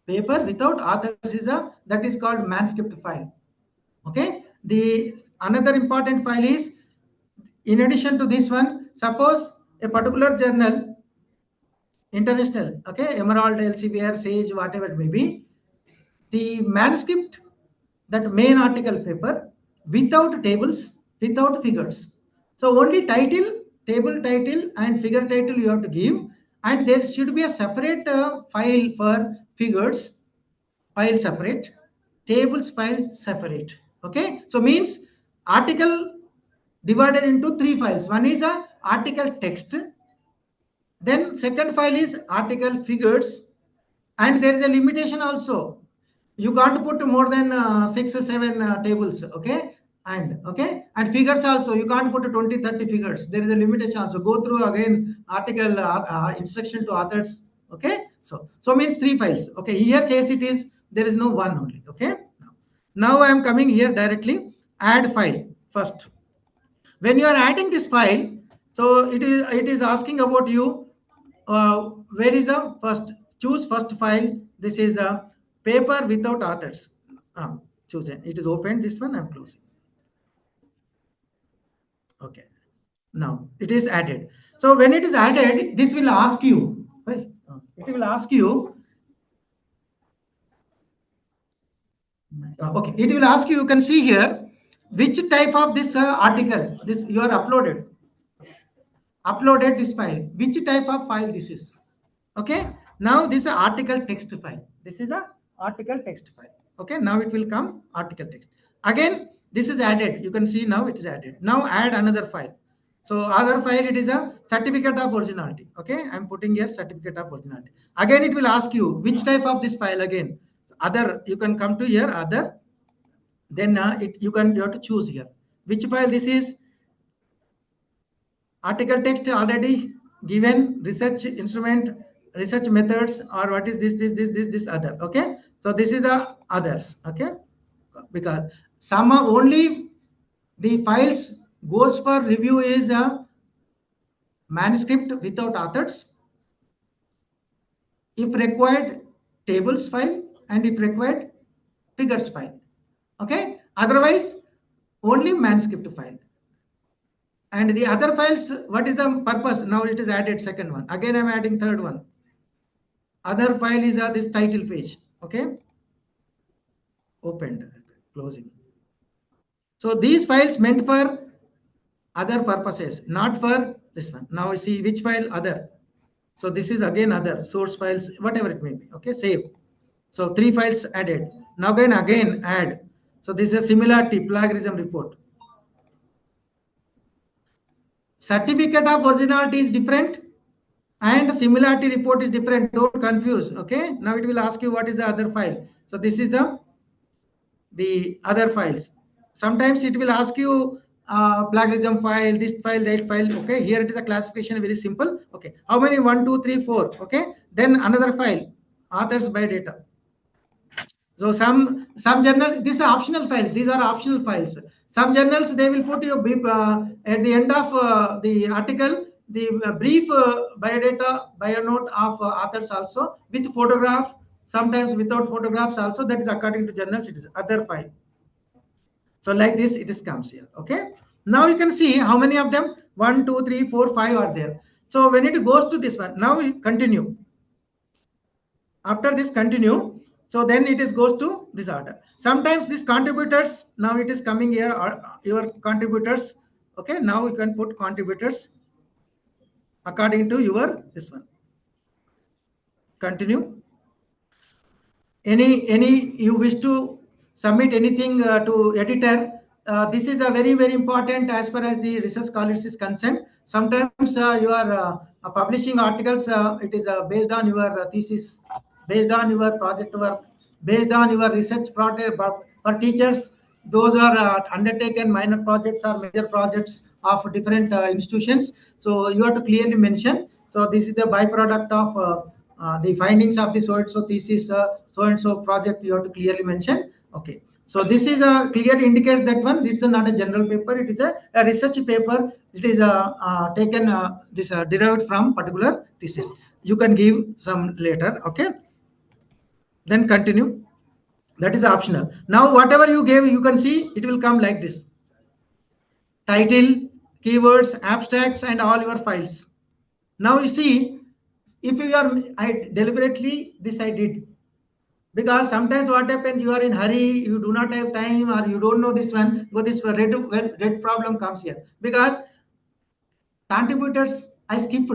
Paper without authors is that is called manuscript file. Okay. The another important file is, in addition to this one, suppose a particular journal, international, okay, Emerald, Elsevier, Sage, whatever it may be, the manuscript, that main article paper, without tables, without figures. So only title, table title and figure title you have to give, and there should be a separate file for figures, file separate, tables file separate. Okay, so means article divided into 3 files. One is a article text, then second file is article figures, and there is a limitation also. You can't put more than 6 or 7 tables. Okay, and figures also you can't put 20-30 figures. There is a limitation also. Go through again article instruction to authors. Okay, so means 3 files. Okay, here case it is there is no one only. Okay, now I am coming here directly. Add file first. When you are adding this file, so it is asking about you. Where is the first? Choose first file. This is a paper without authors. Choose it. It is open. This one I'm closing. Okay. Now it is added. So when it is added, this will ask you. It will ask you. Okay. It will ask you. You can see here which type of this article this you are uploaded this file. Which type of file this is? Okay, now this is an article text file. This is a article text file. Okay, now it will come article text. Again, this is added. You can see now it is added. Now add another file. So other file, it is a certificate of originality. Okay, I'm putting here certificate of originality. Again, it will ask you which type of this file. Again, other, you can come to here other. Then you have to choose here which file this is. Article text already given, research instrument, research methods, or what is this other. Okay, so this is the others. Okay, because some only the files goes for review is a manuscript without authors, if required tables file, and if required figures file. Okay, otherwise only manuscript file. And the other files, what is the purpose? Now it is added second one. Again, I'm adding third one. Other file is this title page. Okay, opened, closing. So these files meant for other purposes, not for this one. Now see which file other. So this is again other source files, whatever it may be. Okay, save. So 3 files added. Now again add. So this is a similarity plagiarism report. Certificate of originality is different and similarity report is different. Don't confuse. Okay, now it will ask you what is the other file. So this is the other files. Sometimes it will ask you plagiarism file, this file, that file. Okay, here it is a classification, very simple. Okay, how many? 1, 2, 3, 4. Okay, then another file, authors by data. So some journals, these are optional files. These are optional files. Some journals, they will put you at the end of the article, the brief biodata, bionote of authors also with photograph, sometimes without photographs also. That is according to journals, it is other file. So like this, it is comes here. Okay. Now you can see how many of them, 1, 2, 3, 4, 5 are there. So when it goes to this one, now we continue. After this continue, so then it is goes to this order. Sometimes these contributors, now it is coming here, or your contributors. Okay, now you can put contributors according to your this one. Continue. Any you wish to submit anything to editor. This is a very, very important as far as the research scholars is concerned. Sometimes you are publishing articles. It is based on your thesis, based on your project work, based on your research project. For teachers, those are undertaken minor projects or major projects of different institutions. So you have to clearly mention. So this is the byproduct of the findings of the so-and-so thesis, so-and-so project. You have to clearly mention. Okay. So this is a clearly indicates that one. It's not a general paper. It is a research paper. It is taken derived from particular thesis. You can give some later. Okay. Then continue. That is optional. Now whatever you gave, you can see it will come like this: title, keywords, abstracts, and all your files. Now you see, if you are, I deliberately this I did, because sometimes what happens, you are in hurry, you do not have time, or you don't know this one. Go this red problem comes here, because contributors I skipped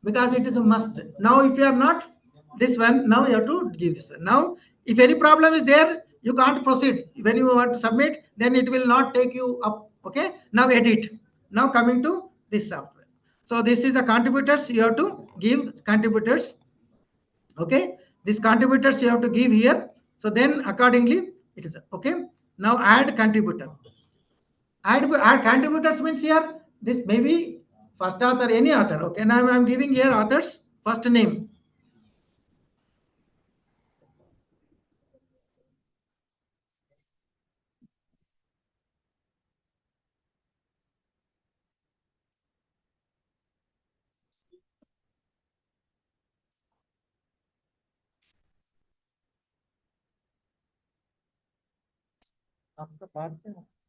because it is a must. Now if you are not this one, now you have to give this one. Now if any problem is there, you can't proceed. When you want to submit, then it will not take you up. Okay, now edit. Now coming to this software. So this is the contributors. You have to give contributors. Okay, these contributors you have to give here. So then accordingly it is okay. Now add contributor. Add contributors means here this may be first author, any author. Okay, now I'm giving here author's first name.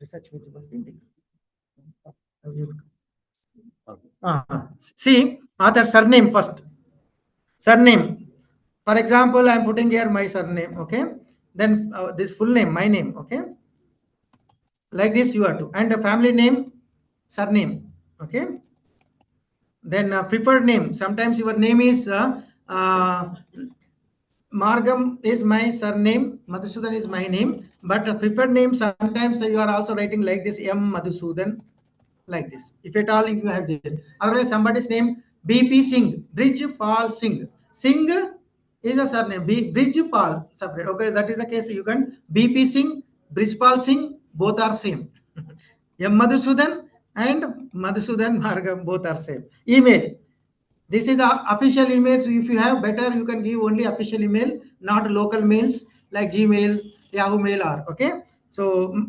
Research visibility. See, author surname first. Surname. For example, I'm putting here my surname. Okay. Then this full name, my name. Okay. Like this you have to. And the family name, surname. Okay. Then preferred name. Sometimes your name is Margam is my surname, Madhusudan is my name, but a preferred name sometimes you are also writing like this, M Madhusudan, like this. If at all you have this. Otherwise somebody's name BP Singh, Bridge Paul Singh. Singh is a surname, Bridge Paul separate. Okay, that is the case. You can BP Singh, Bridge Paul Singh, both are same. M Madhusudan and Madhusudan Margam, both are same. Email. This is official email. So if you have better, you can give only official email, not local mails like Gmail, Yahoo Mail or okay. So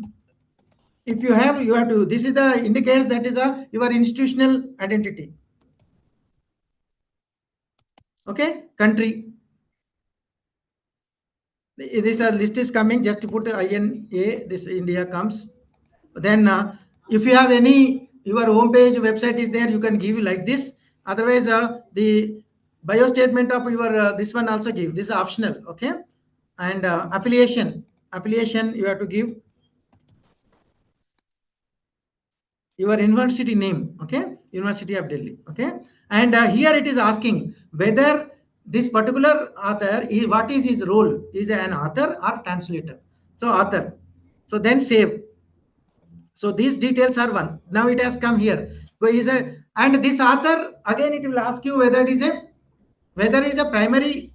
if you have to. This is the indicates that is your institutional identity. Okay, country. This list is coming. Just to put INA. This India comes. Then if you have any your home page website is there, you can give like this. Otherwise the bio statement of your this one also give. This is optional. Okay. And affiliation you have to give your university name. Okay, University of Delhi. Okay. And here it is asking whether this particular author is, what is his role, is an author or translator. So author. So then save. So these details are one. Now it has come here. So is a, and this author again it will ask you whether it is a primary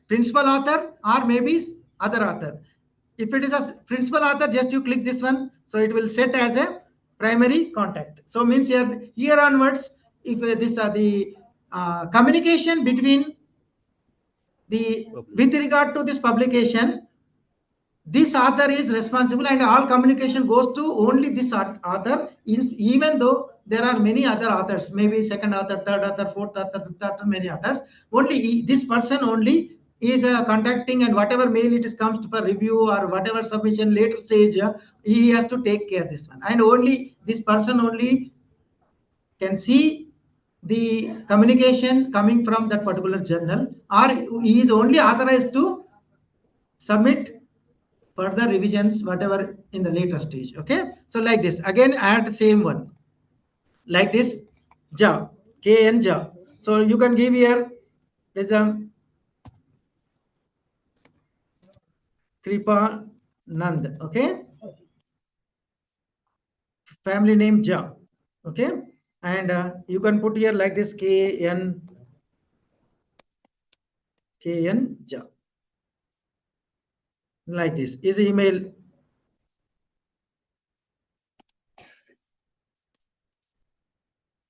principal author or maybe other author. If it is a principal author, just you click this one. So it will set as a primary contact. So means here onwards, if this are the communication between the with regard to this publication, this author is responsible and all communication goes to only this author, even though there are many other authors, maybe second author, third author, fourth author, fifth author, many others. Only this person only is contacting, and whatever mail it is comes for review or whatever submission later stage, he has to take care of this one. And only this person only can see the communication coming from that particular journal, or he is only authorized to submit further revisions whatever in the later stage. Okay, so like this again add same one like this ja kn ja. So you can give here is a Kripa Nand. Okay, family name ja. Okay, and you can put here like this kn ja, like this is email.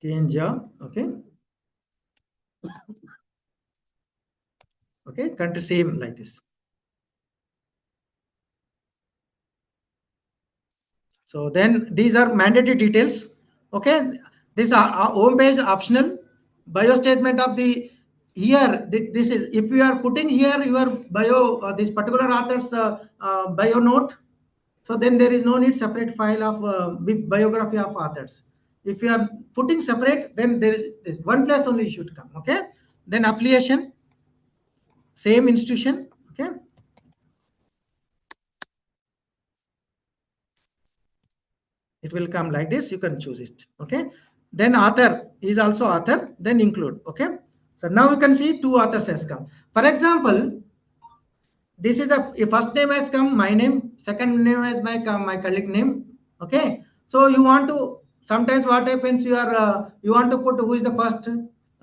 Ja. Okay. Okay, country same like this. So then these are mandatory details. Okay, this home page optional. Bio statement of the here. This is if you are putting here your bio this particular author's bio note. So then there is no need separate file of biography of authors. If you are putting separate, then there is this one place only should come. Okay. Then affiliation, same institution. Okay. It will come like this. You can choose it. Okay. Then author is also author. Then include. Okay. So now you can see two authors has come. For example, this is a first name has come, my name, second name has my colleague name. Okay. So you want to sometimes what happens you want to put who is the first.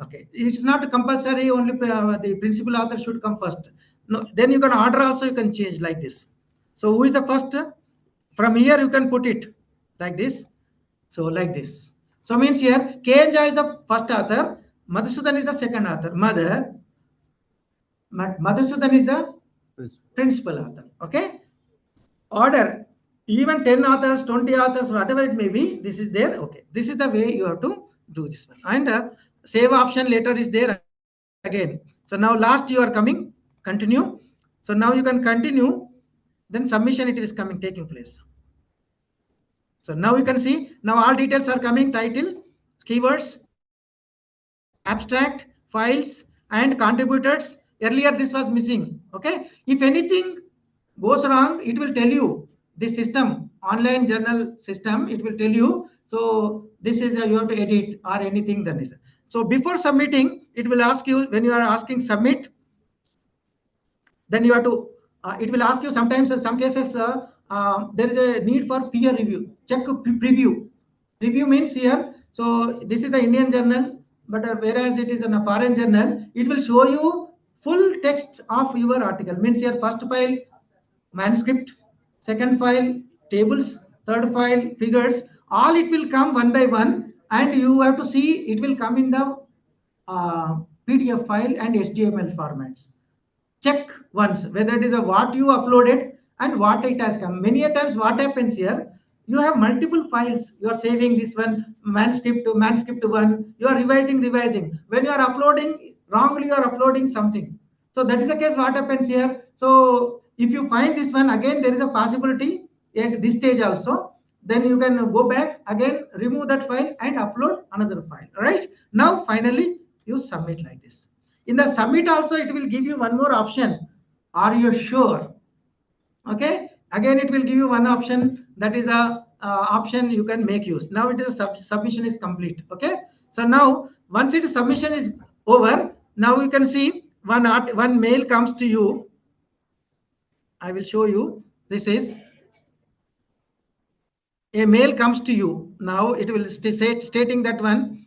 Okay. It's not compulsory. Only the principal author should come first. No. Then you can order also. You can change like this. So who is the first? From here you can put it like this. So like this. So means here Kenja is the first author, Madhusudan is the second author, Madhusudan is the principal author. Okay. Order even 10 authors, 20 authors, whatever it may be, this is there. Okay. This is the way you have to do this one. And save option later is there again. So now last you are coming, continue. So now you can continue. Then submission it is coming, taking place. So now you can see now all details are coming, title, keywords, abstract, files, and contributors. Earlier this was missing. Okay. If anything goes wrong, it will tell you. This system, online journal system, it will tell you. So this is you have to edit or anything then is. So before submitting, it will ask you when you are asking submit. Then you have to. It will ask you sometimes. In some cases, there is a need for peer review. Check preview. Review means here. So this is the Indian journal, but whereas it is in a foreign journal, it will show you full text of your article. Means here first file manuscript, second file tables, third file figures. All it will come one by one, and you have to see it will come in the PDF file and HTML formats. Check once whether it is a what you uploaded and what it has come. Many a times what happens here, you have multiple files. You are saving this one manuscript to manuscript one. You are revising. When you are uploading wrongly, you are uploading something. So that is the case. What happens here? So if you find this one again, there is a possibility at this stage also. Then you can go back again, remove that file and upload another file. All right. Now finally you submit like this. In the submit also, it will give you one more option. Are you sure? Okay. Again, it will give you one option. That is a option you can make use. Now it is submission is complete. Okay. So now once it is submission is over, now you can see one mail comes to you. I will show you. This is a mail comes to you. Now it will stating that one.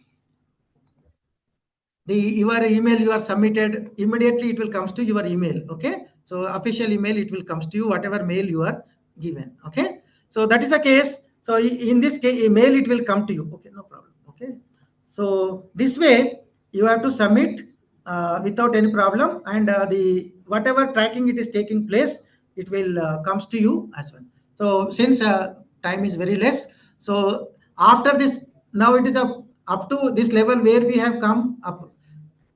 Your email you are submitted, immediately it will comes to your email. Okay. So official email, it will comes to you, whatever mail you are given. Okay. So that is the case. So in this case, email, it will come to you. Okay. No problem. Okay. So this way you have to submit without any problem, and the whatever tracking it is taking place, it will comes to you as well. So since time is very less, so after this, now it is up to this level where we have come up,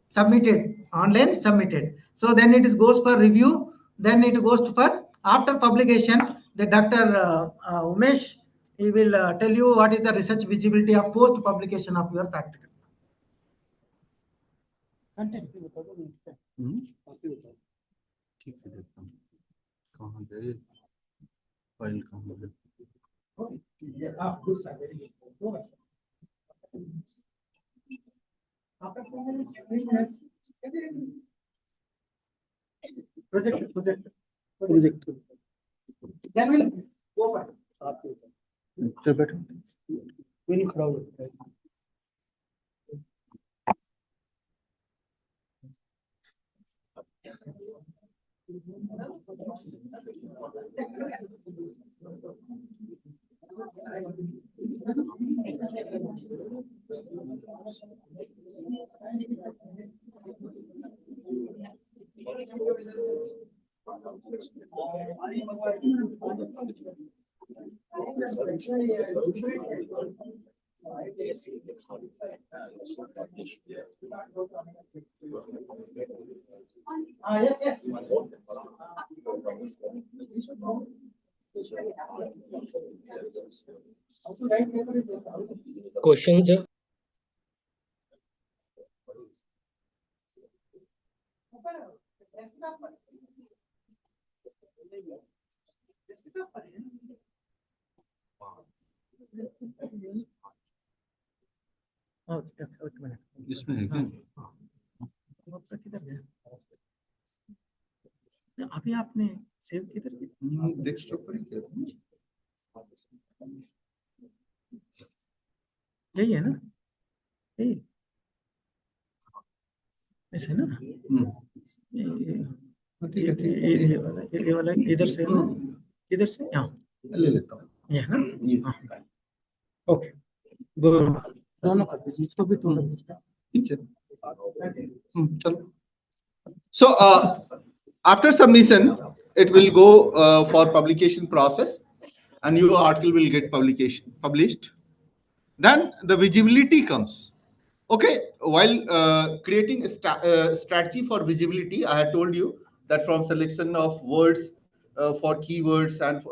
submitted, online submitted. So then it is goes for review. Then it goes for after publication. The Dr. Umesh, he will tell you what is the research visibility of post publication of your practical. ठीक है, देखता हूँ कहाँ गए file कहाँ गए। Project. Then we'll go for it. चल बैठो। We'll crowd. Yes. Questions? इसमें है क्या? किधर गया? अभी आपने सेव किधर किया? डेस्कटॉप पर ही किया था। यही है ना? यही ऐसे ना? ये वाला इधर से ना? इधर से यहाँ ले लेता हूँ। ये है ना? ओके दोनों का इसको भी थोड़ा ठीक है। चलो। So after submission, it will go for publication process, and your article will get published. Then the visibility comes. Okay, while creating a strategy for visibility, I had told you that from selection of words for keywords and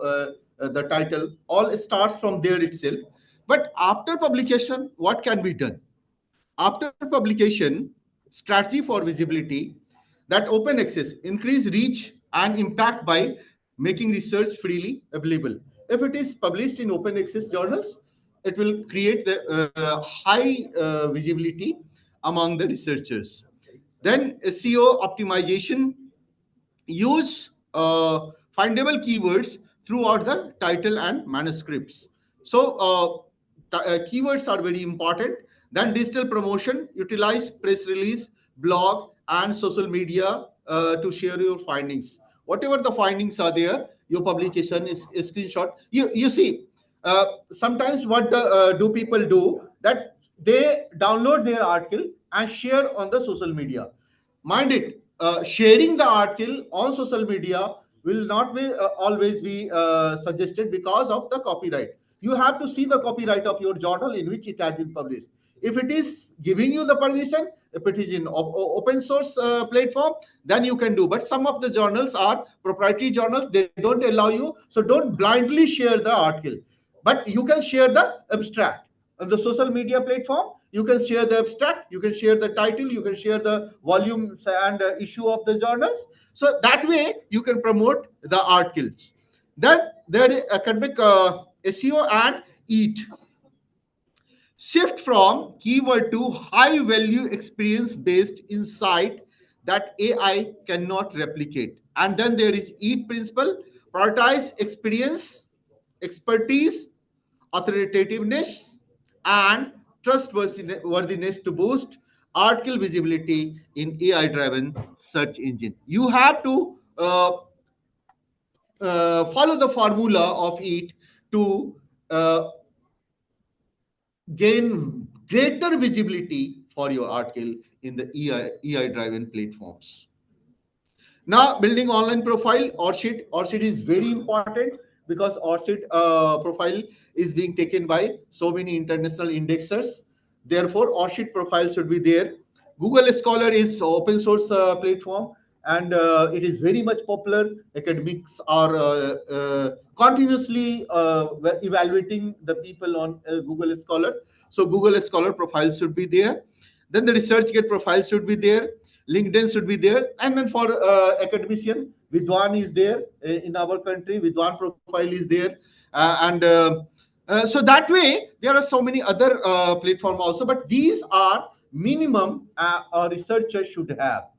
the title, all starts from there itself. But after publication, what can be done? After publication, strategy for visibility, that open access, increase reach and impact by making research freely available. If it is published in open access journals, it will create the high visibility among the researchers. Then SEO optimization, use findable keywords throughout the title and manuscripts. So keywords are very important. Then digital promotion, utilize press release, blog, and social media to share your findings. Whatever the findings are there, your publication is a screenshot. You see, sometimes what do people do, that they download their article and share on the social media. Mind it, sharing the article on social media will not be always be suggested because of the copyright. You have to see the copyright of your journal in which it has been published. If it is giving you the permission, if it is in open source platform, then you can do. But some of the journals are proprietary journals, they don't allow you. So don't blindly share the article, but you can share the abstract on the social media platform. You can share the abstract, you can share the title, you can share the volumes and issue of the journals. So that way you can promote the articles. Then there is academic SEO and EAT. Shift from keyword to high value experience based insight that AI cannot replicate. And then there is EAT principle, prioritize experience, expertise, authoritativeness, and trustworthiness to boost article visibility in AI driven search engine. You have to follow the formula of it to gain greater visibility for your article in the AI driven platforms. Now, building online profile, ORCID is very important because ORCID profile is being taken by so many international indexers. Therefore, ORCID profile should be there. Google Scholar is open source platform, and it is very much popular. Academics are continuously evaluating the people on Google Scholar. So Google Scholar profile should be there. Then the ResearchGate profile should be there. LinkedIn should be there. And then for academician, Vidwan is there in our country. Vidwan profile is there. So that way, there are so many other platforms also. But these are minimum a researcher should have.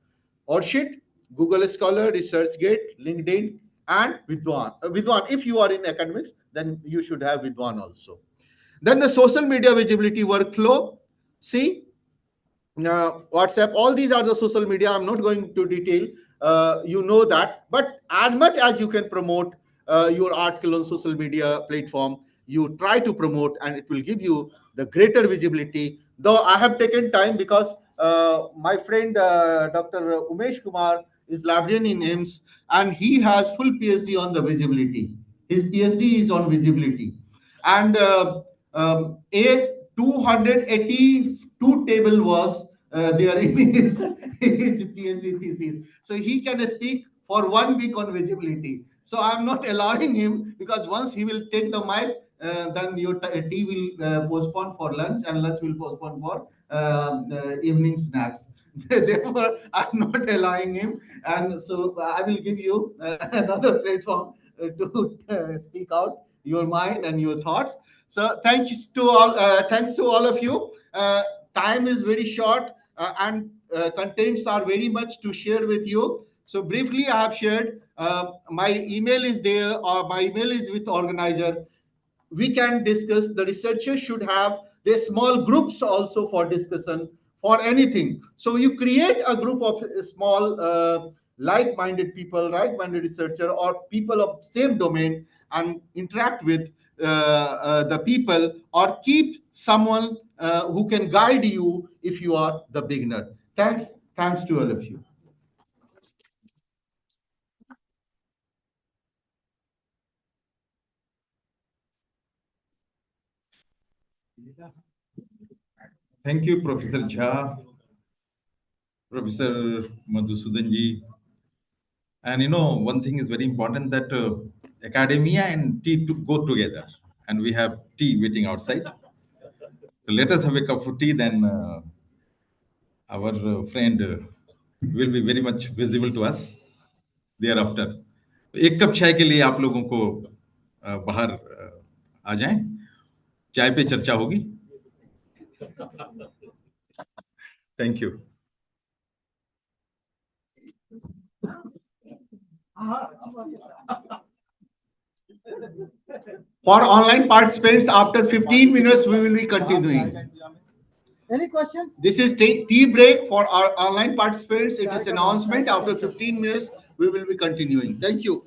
ORCID, Google Scholar, ResearchGate, LinkedIn, and Vidwan. Vidwan, if you are in academics, then you should have Vidwan also. Then the social media visibility workflow. See, WhatsApp, all these are the social media. I'm not going to detail. You know that. But as much as you can promote your article on social media platform, you try to promote, and it will give you the greater visibility. Though I have taken time because my friend Dr. Umesh Kumar is librarian in AIMS, and he has full PhD on the visibility. His PhD is on visibility. and A282 table was there in his PhD thesis. So he can speak for 1 week on visibility. So I'm not allowing him, because once he will take the mic, then your tea will postpone for lunch, and lunch will postpone for evening snacks. Therefore, I'm not allowing him, and so I will give you another platform to speak out your mind and your thoughts. So thanks to all of you. Time is very short, and contents are very much to share with you. So briefly, I have shared. My email is there, or my email is with organizer. We can discuss. The researchers should have their small groups also for discussion for anything. So you create a group of small like-minded people, like-minded researcher, or people of same domain, and interact with the people, or keep someone who can guide you if you are the beginner. Thanks to all of you. Thank you, Professor Jha, Professor Madhusudan ji. And one thing is very important, that academia and tea to go together. And we have tea waiting outside. So let us have a cup of tea, then our friend will be very much visible to us thereafter. एक cup चाय के लिए आप लोगों को बाहर आ जाएं, चाय पे चर्चा होगी. Thank you. For online participants, after 15 minutes, we will be continuing. Any questions? This is tea break for our online participants. It is announcement. After 15 minutes, we will be continuing. Thank you.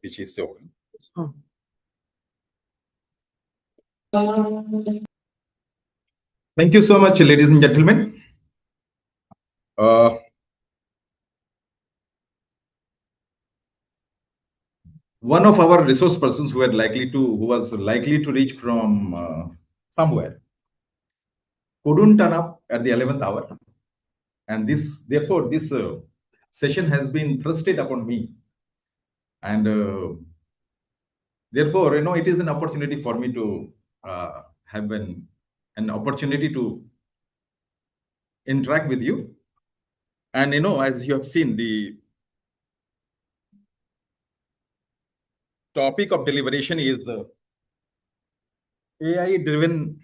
which is so. Oh. Thank you so much, ladies and gentlemen. One of our resource persons who was likely to reach from somewhere couldn't turn up at the 11th hour, and therefore this session has been thrusted upon me, and therefore it is an opportunity for me to have an opportunity to interact with you. And as you have seen, the topic of deliberation is AI driven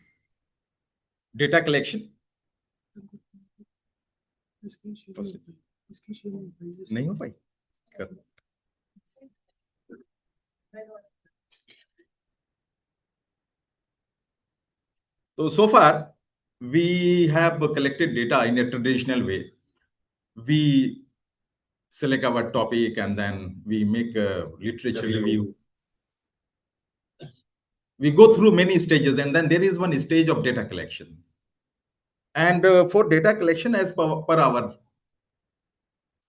data collection. नहीं हो पाई कर so far we have collected data in a traditional way. We select our topic and then we make a literature review. We go through many stages, and then there is one stage of data collection. And for data collection, as per our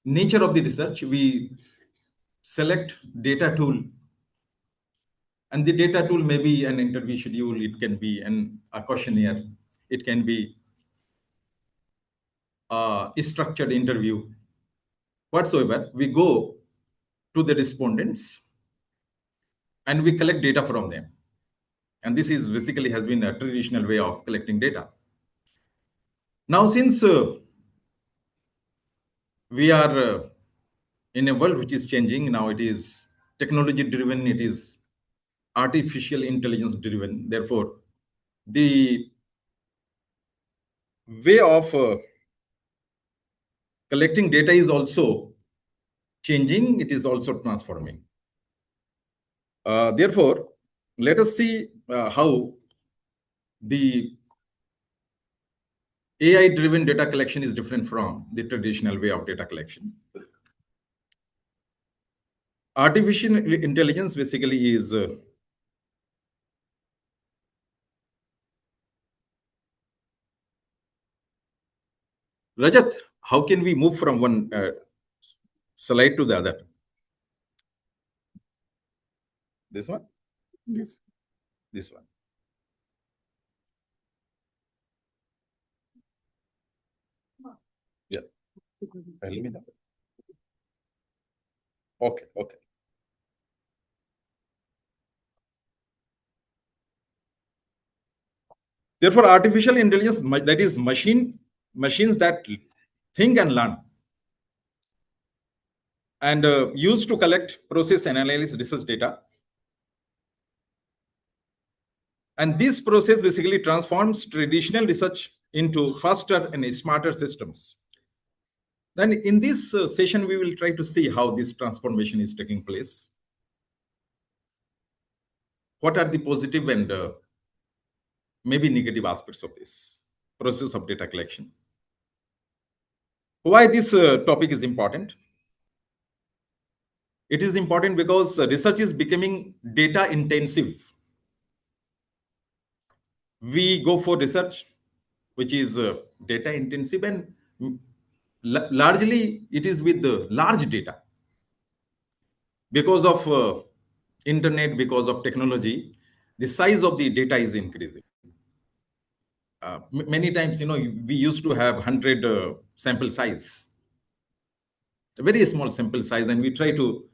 nature of the research, we select data tool. And the data tool may be an interview schedule, it can be a questionnaire, it can be a structured interview, whatsoever. We go to the respondents and we collect data from them. And this is basically has been a traditional way of collecting data. Now, since we are in a world which is changing, now it is technology driven, it is artificial intelligence driven. Therefore, the way of collecting data is also changing, it is also transforming. Therefore, let us see how the AI driven data collection is different from the traditional way of data collection. Artificial intelligence basically is Rajat, how can we move from one slide to the other? This one? Yes. This one. Yeah. Okay, okay. Therefore, artificial intelligence, that is machines that think and learn, and used to collect, process, analyze research data. And this process basically transforms traditional research into faster and smarter systems. Then in this session, we will try to see how this transformation is taking place. What are the positive and maybe negative aspects of this process of data collection? Why this topic is important? It is important because research is becoming data intensive. We go for research which is data intensive, and largely it is with the large data. Because of internet, because of technology, the size of the data is increasing. Many times, we used to have 100 sample size, a very small sample size, and we try to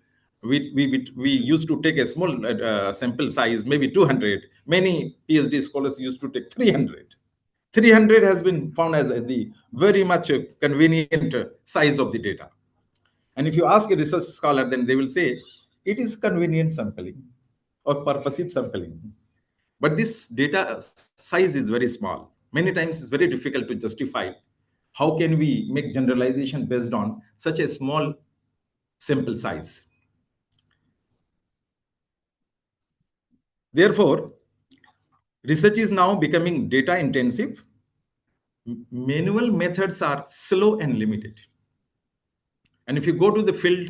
we used to take a small sample size, maybe 200. Many PhD scholars used to take 300. 300 has been found as the very much convenient size of the data. And if you ask a research scholar, then they will say it is convenient sampling or purposive sampling. But this data size is very small. Many times it's very difficult to justify how can we make generalization based on such a small sample size. Therefore, research is now becoming data intensive. Manual methods are slow and limited. And if you go to the field,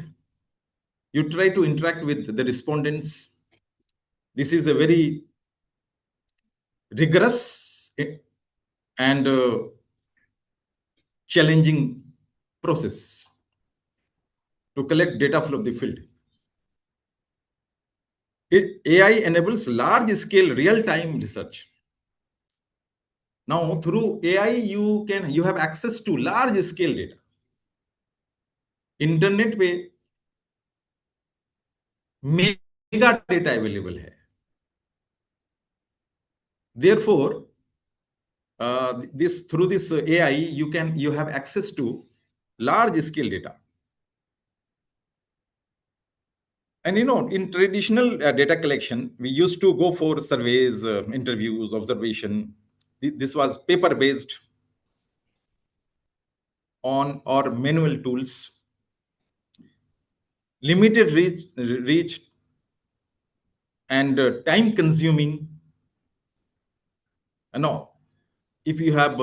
You try to interact with the respondents. This is a very rigorous and challenging process to collect data from the field. AI enables large-scale real-time research. Now, through AI, you have access to large-scale data. Internet पे mega data available है. Therefore, through this AI, you have access to large-scale data. And in traditional data collection, we used to go for surveys, interviews, observation. This was paper-based on or manual tools, limited reach and time-consuming. No, if you have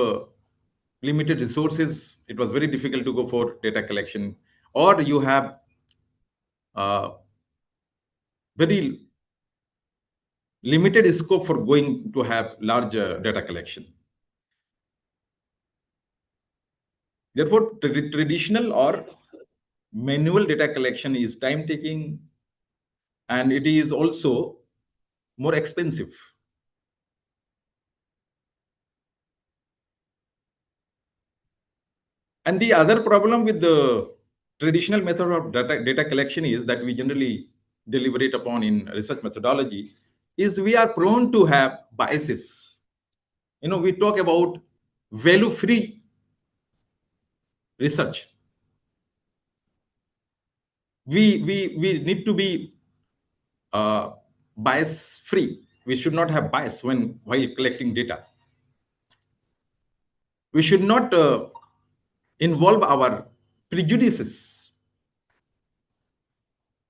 limited resources, it was very difficult to go for data collection, or you have very limited scope for going to have large data collection. Therefore, traditional or manual data collection is time taking, and it is also more expensive. And the other problem with the traditional method of data collection is that we generally deliberate upon in research methodology is we are prone to have biases. We talk about value-free research. We need to be bias-free. We should not have bias while collecting data. We should not involve our prejudices.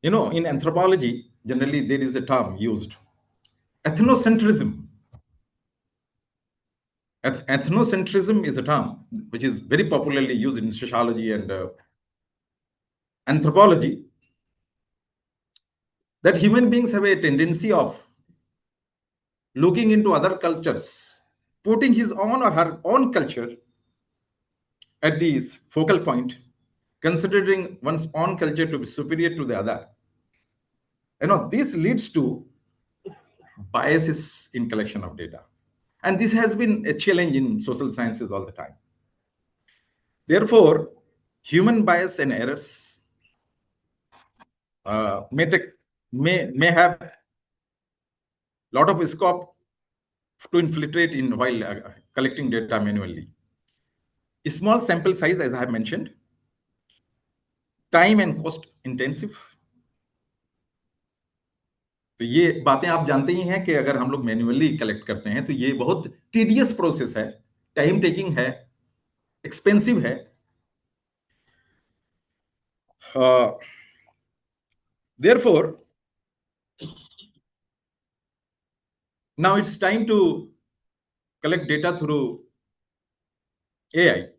In anthropology, generally there is a term used, ethnocentrism. Ethnocentrism is a term which is very popularly used in sociology and anthropology, that human beings have a tendency of looking into other cultures, putting his own or her own culture at the focal point, considering one's own culture to be superior to the other. This leads to biases in collection of data. And this has been a challenge in social sciences all the time. Therefore, human bias and errors may have a lot of scope to infiltrate in while collecting data manually. A small sample size, as I have mentioned, time and cost intensive. तो ये बातें आप जानते ही हैं कि अगर हम लोग मैन्युअली कलेक्ट करते हैं तो ये बहुत टीडियस प्रोसेस है, टाइम टेकिंग है, एक्सपेंसिव है. Therefore, now it's time to collect data through AI.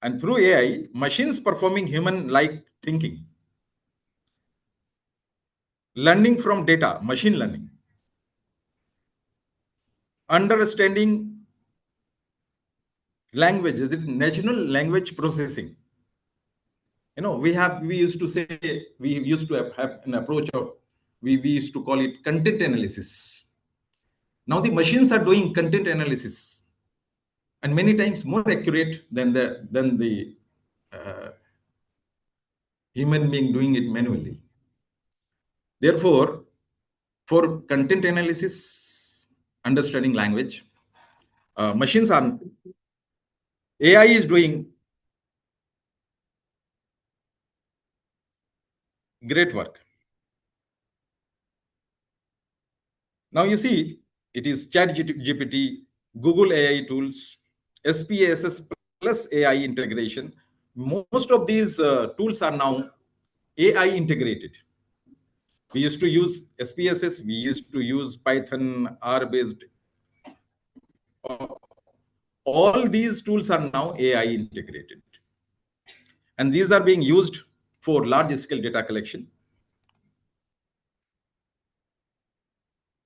And through AI, machines performing human-like thinking, learning from data, machine learning, understanding language, natural language processing. We used to have an approach of, we used to call it content analysis. Now the machines are doing content analysis, and many times more accurate than the human being doing it manually. Therefore, for content analysis, understanding language, AI is doing great work. Now you see, it is ChatGPT, Google AI tools, SPSS plus AI integration. Most of these tools are now AI integrated. We used to use SPSS, we used to use Python, R-based. All these tools are now AI integrated. And these are being used for large-scale data collection.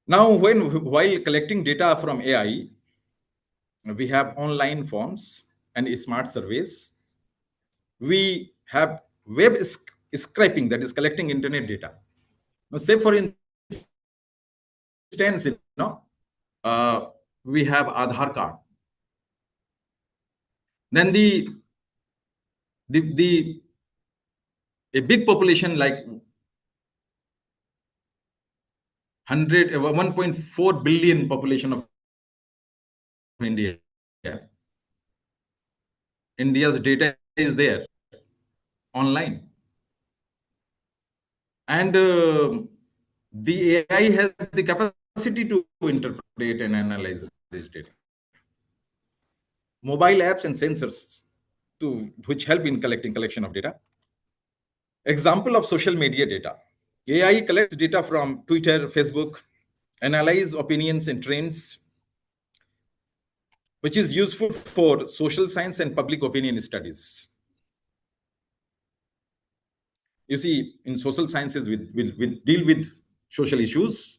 Now, while collecting data from AI, we have online forms and smart surveys. We have web scraping, that is collecting internet data. Now, say for instance, we have Aadhaar card. Then a big population like 1.4 billion population of India. India's data is there online. And the AI has the capacity to interpret and analyze this data. Mobile apps and sensors which help in collection of data. Example of social media data. AI collects data from Twitter, Facebook, analyze opinions and trends, which is useful for social science and public opinion studies. You see, in social sciences, we deal with social issues.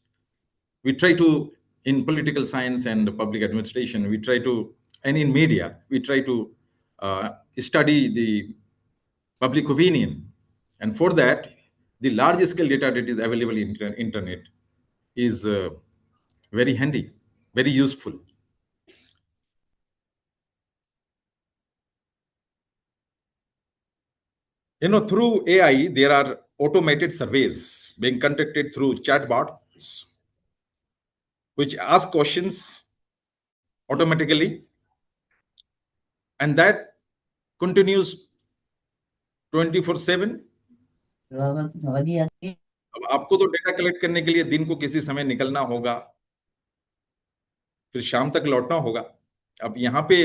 We try to, in political science and public administration, we try to, and in media, we try to study the public opinion. And for that, the large scale data that is available in internet is very handy, very useful. Through AI, there are automated surveys being conducted through chatbots, which ask questions automatically, and that continues 24/7. अब आपको तो data collect करने के लिए दिन को किसी समय निकलना होगा, फिर शाम तक लौटना होगा. अब यहाँ पे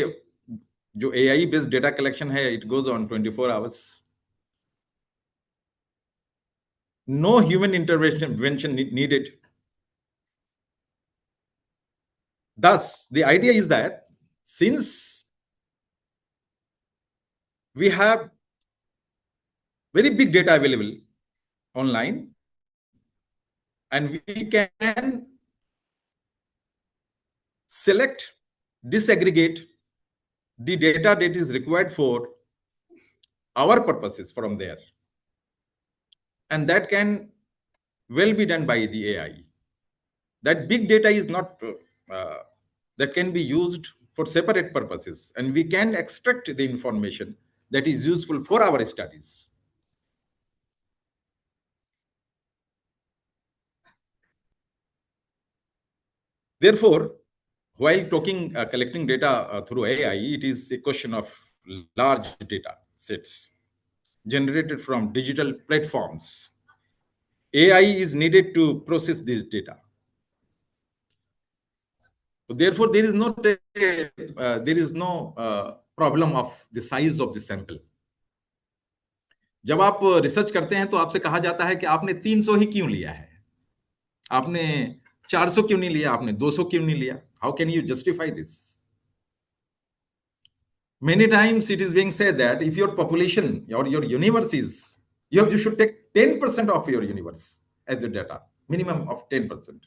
जो AI बेस्ड डेटा कलेक्शन है, it goes on 24 hours. No human intervention needed. Thus, the idea is that since we have very big data available online, and we can select, disaggregate the data that is required for our purposes from there. And that can well be done by the AI. That big data is not, that can be used for separate purposes, and we can extract the information that is useful for our studies. Therefore, while collecting data through AI, it is a question of large data sets generated from digital platforms. AI is needed to process this data. So therefore, there is no problem of the size of the sample. जब आप research करते हैं तो आपसे कहा जाता है कि आपने 300 ही क्यों लिया है, आपने 400 क्यों नहीं लिया, आपने 200 क्यों नहीं लिया? How can you justify this? Many times it is being said that if your population or your universe is, you should take 10% of your universe as your data, minimum of 10%.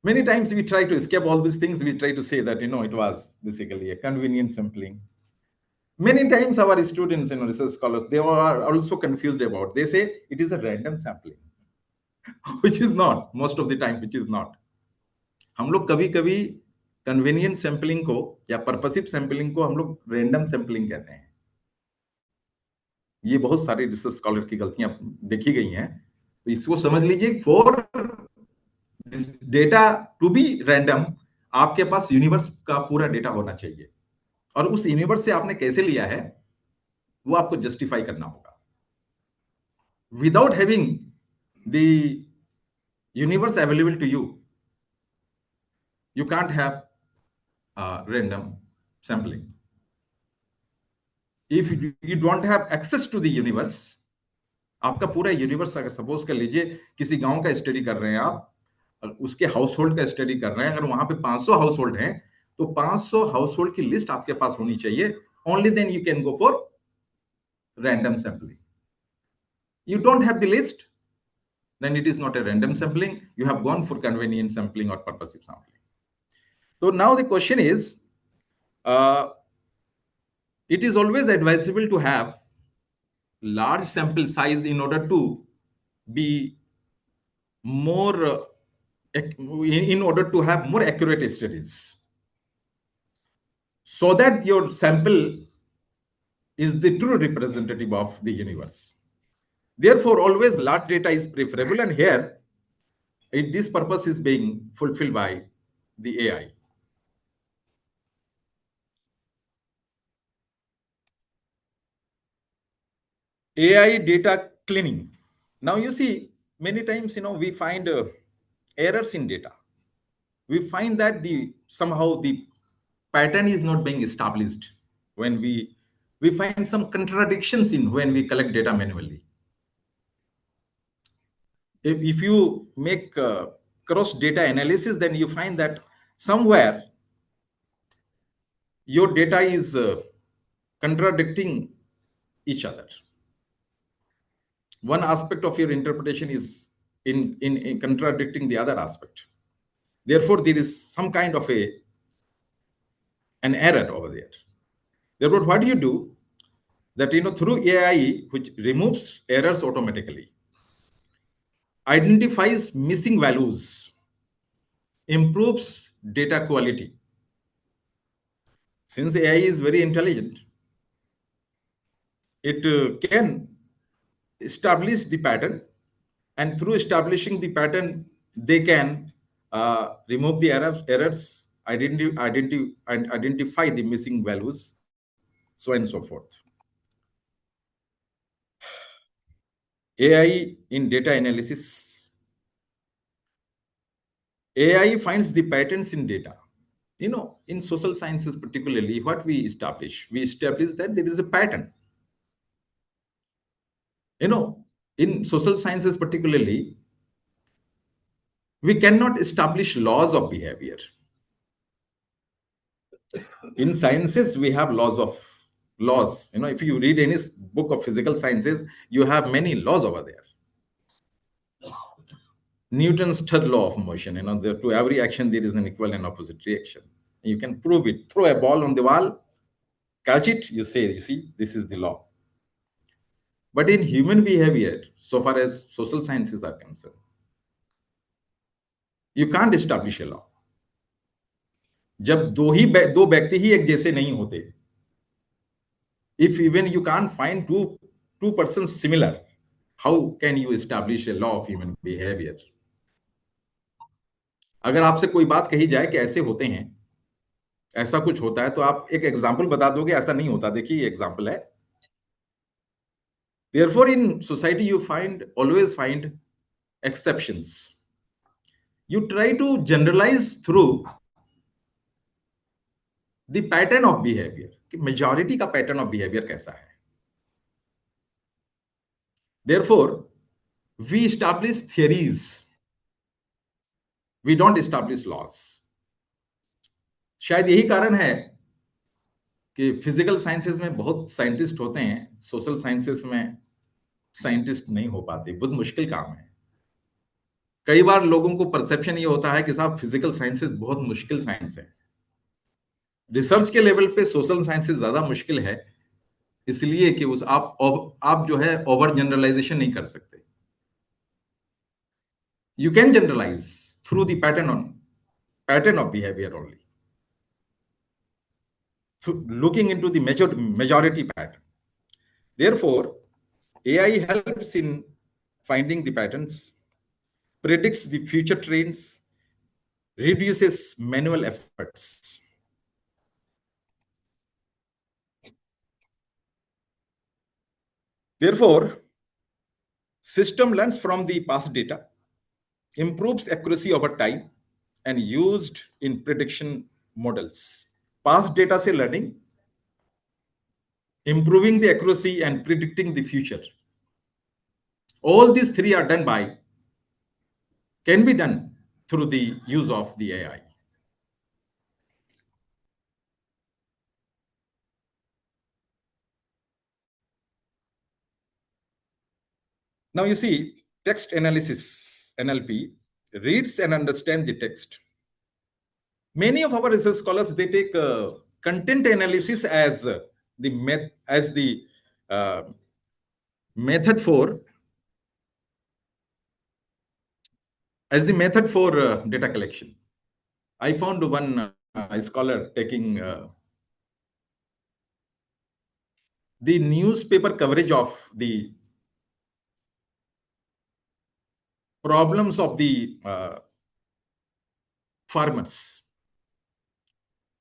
Many times we try to escape all these things. We try to say that, it was basically a convenient sampling. Many times our students, research scholars, they are also confused about, they say it is a random sampling, which is not, most of the time, which is not. हम लोग कभी-कभी convenient sampling को या purposive sampling को हम लोग random sampling कहते हैं. ये बहुत सारे रिसर्च स्कॉलर की गलतियां देखी गई हैं. तो इसको समझ लीजिए, for data to be random, आपके पास यूनिवर्स का पूरा डेटा होना चाहिए, और उस यूनिवर्स से आपने कैसे लिया है वो आपको जस्टिफाई करना होगा. Without having the universe available to you can't have random sampling. If you don't have access to the universe, आपका पूरा यूनिवर्स, अगर सपोज कर लीजिए किसी गांव का स्टडी कर रहे हैं आप, उसके हाउस होल्ड का स्टडी कर रहे हैं, अगर वहां पे 500 हाउस होल्ड हैं तो 500 हाउस होल्ड की लिस्ट आपके पास होनी चाहिए. Only then you can go for random sampling. You don't have the list, then it is not a random sampling. You have gone for convenient sampling or purposive sampling. So now the question is, it is always advisable to have large sample size in order to be more, in order to have more accurate studies, so that your sample is the true representative of the universe. Therefore, always large data is preferable, and here this purpose is being fulfilled by the AI. AI data cleaning. Now you see, many times we find errors in data. We find that somehow the pattern is not being established when we find some contradictions in when we collect data manually. If you make cross data analysis, then you find that somewhere your data is contradicting each other. One aspect of your interpretation is in contradicting the other aspect. Therefore, there is some kind of an error over there. Therefore, what do you do? That through AI, which removes errors automatically, identifies missing values, improves data quality. Since AI is very intelligent, it can establish the pattern, and through establishing the pattern, they can remove the errors, identify the missing values, so on and so forth. AI in data analysis. AI finds the patterns in data. In social sciences particularly, what we establish that there is a pattern. In social sciences particularly, we cannot establish laws of behavior. In sciences, we have laws. If you read any book of physical sciences, you have many laws over there. Newton's third law of motion, to every action there is an equal and opposite reaction. You can prove it. Throw a ball on the wall, catch it, you see, this is the law. But in human behavior, so far as social sciences are concerned, you can't establish a law. जब दो व्यक्ति ही एक जैसे नहीं होते, if even you can't find two persons similar, how can you establish a law of human behavior? अगर आपसे कोई बात कही जाए कि ऐसे होते हैं, ऐसा कुछ होता है, तो आप एक एग्जाम्पल बता दोगे ऐसा नहीं होता, देखिए ये एग्जाम्पल है. Therefore, in society, you always find exceptions. You try to generalize through the pattern of behavior. कि majority का pattern of behavior कैसा है. Therefore, we establish theories. We don't establish laws. शायद यही कारण है कि फिजिकल साइंसेस में बहुत साइंटिस्ट होते हैं, सोशल साइंसेस में साइंटिस्ट नहीं हो पाते, बहुत मुश्किल काम है. कई बार लोगों को परसेप्शन ये होता है कि साहब फिजिकल साइंसेस बहुत मुश्किल साइंस है. रिसर्च के लेवल पे सोशल साइंसेस ज्यादा मुश्किल है, इसलिए कि आप जो है ओवर जनरलाइजेशन नहीं कर सकते. You can generalize through the pattern of behavior only, through looking into the majority pattern. Therefore, AI helps in finding the patterns, predicts the future trends, reduces manual efforts. Therefore, system learns from the past data, improves accuracy over time, and used in prediction models. Past data से learning, improving the accuracy, and predicting the future. All these three are can be done through the use of the AI. Now you see, text analysis, NLP, reads and understands the text. Many of our research scholars, they take content analysis as the method for data collection. I found one scholar taking the newspaper coverage of the problems of the farmers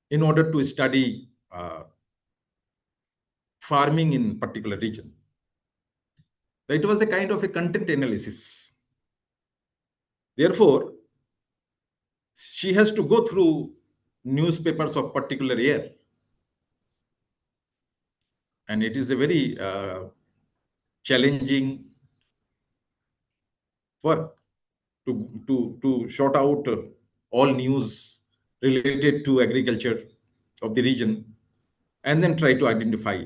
in order to study farming in particular region. It was a kind of a content analysis. Therefore, she has to go through newspapers of particular year, and it is a very challenging work to sort out all news related to agriculture of the region and then try to identify.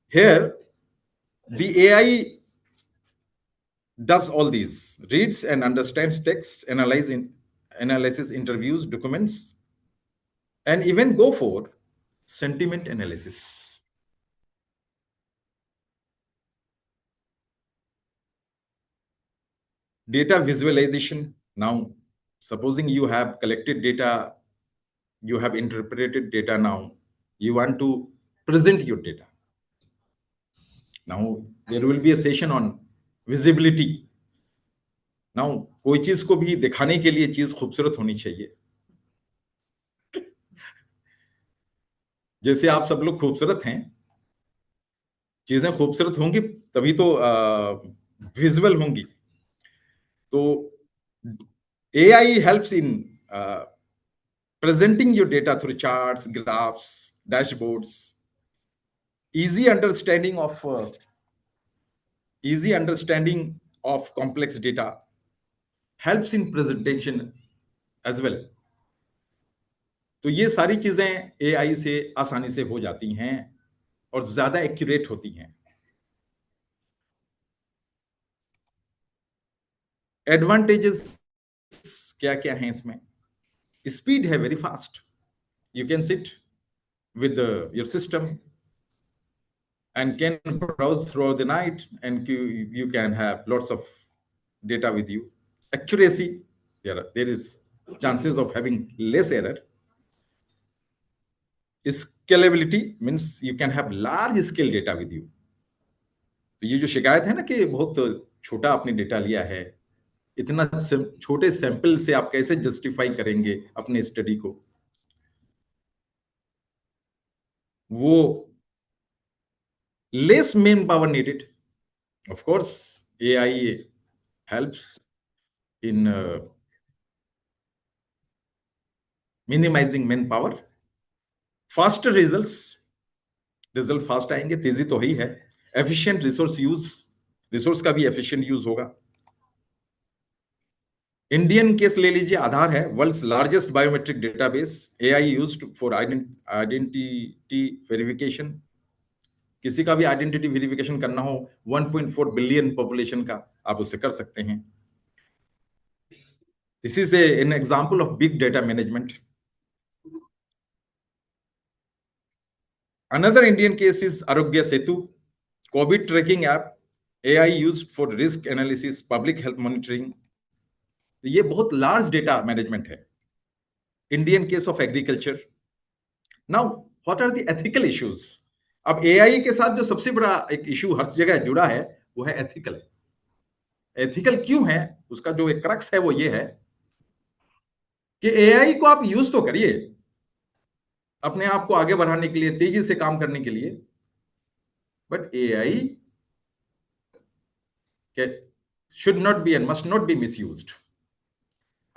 Here, the AI does all these, reads and understands text, analyzes interviews, documents, and even go for sentiment analysis. Data visualization. Now, supposing you have collected data, you have interpreted data, now you want to present your data. Now, there will be a session on visibility. Now, कोई चीज को भी दिखाने के लिए चीज खूबसूरत होनी चाहिए. जैसे आप सब लोग खूबसूरत हैं, चीजें खूबसूरत होंगी तभी तो विजुअल होंगी. तो AI helps in presenting your data through charts, graphs, dashboards, easy understanding of complex data, helps in presentation as well. तो ये सारी चीजें AI से आसानी से हो जाती हैं और ज्यादा एक्यूरेट होती हैं. एडवांटेजेस क्या क्या हैं इसमें? स्पीड है, very fast. You can sit with your system and can browse throughout the night, and you can have lots of data with you. Accuracy, there is chances of having less error. Scalability means you can have large scale data with you. तो ये जो शिकायत है ना कि बहुत छोटा आपने डेटा लिया है, इतना छोटे सैंपल से आप कैसे जस्टिफाई करेंगे अपने स्टडी को, वो less manpower needed. Of course, AI helps in minimizing manpower. Faster results, result fast आएंगे, तेजी तो ही है. एफिशिएंट रिसोर्स यूज, रिसोर्स का भी एफिशिएंट यूज होगा. इंडियन केस ले लीजिए, आधार है world's largest biometric database. AI used for identity verification. किसी का भी आइडेंटिटी वेरिफिकेशन करना हो 1.4 बिलियन पॉपुलेशन का, आप उससे कर सकते हैं. This is an example of big data management. Another Indian case is Arogya Setu, COVID tracking app, AI used for risk analysis, public health monitoring. ये बहुत large data management है. Indian case of agriculture. Now, what are the ethical issues? अब AI के साथ जो सबसे बड़ा एक इशू हर जगह जुड़ा है वो है ethical. Ethical क्यों है? उसका जो एक क्रक्स है वो ये है कि AI को आप यूज तो करिए अपने आप को आगे बढ़ाने के लिए, तेजी से काम करने के लिए, but AI should not be and must not be misused.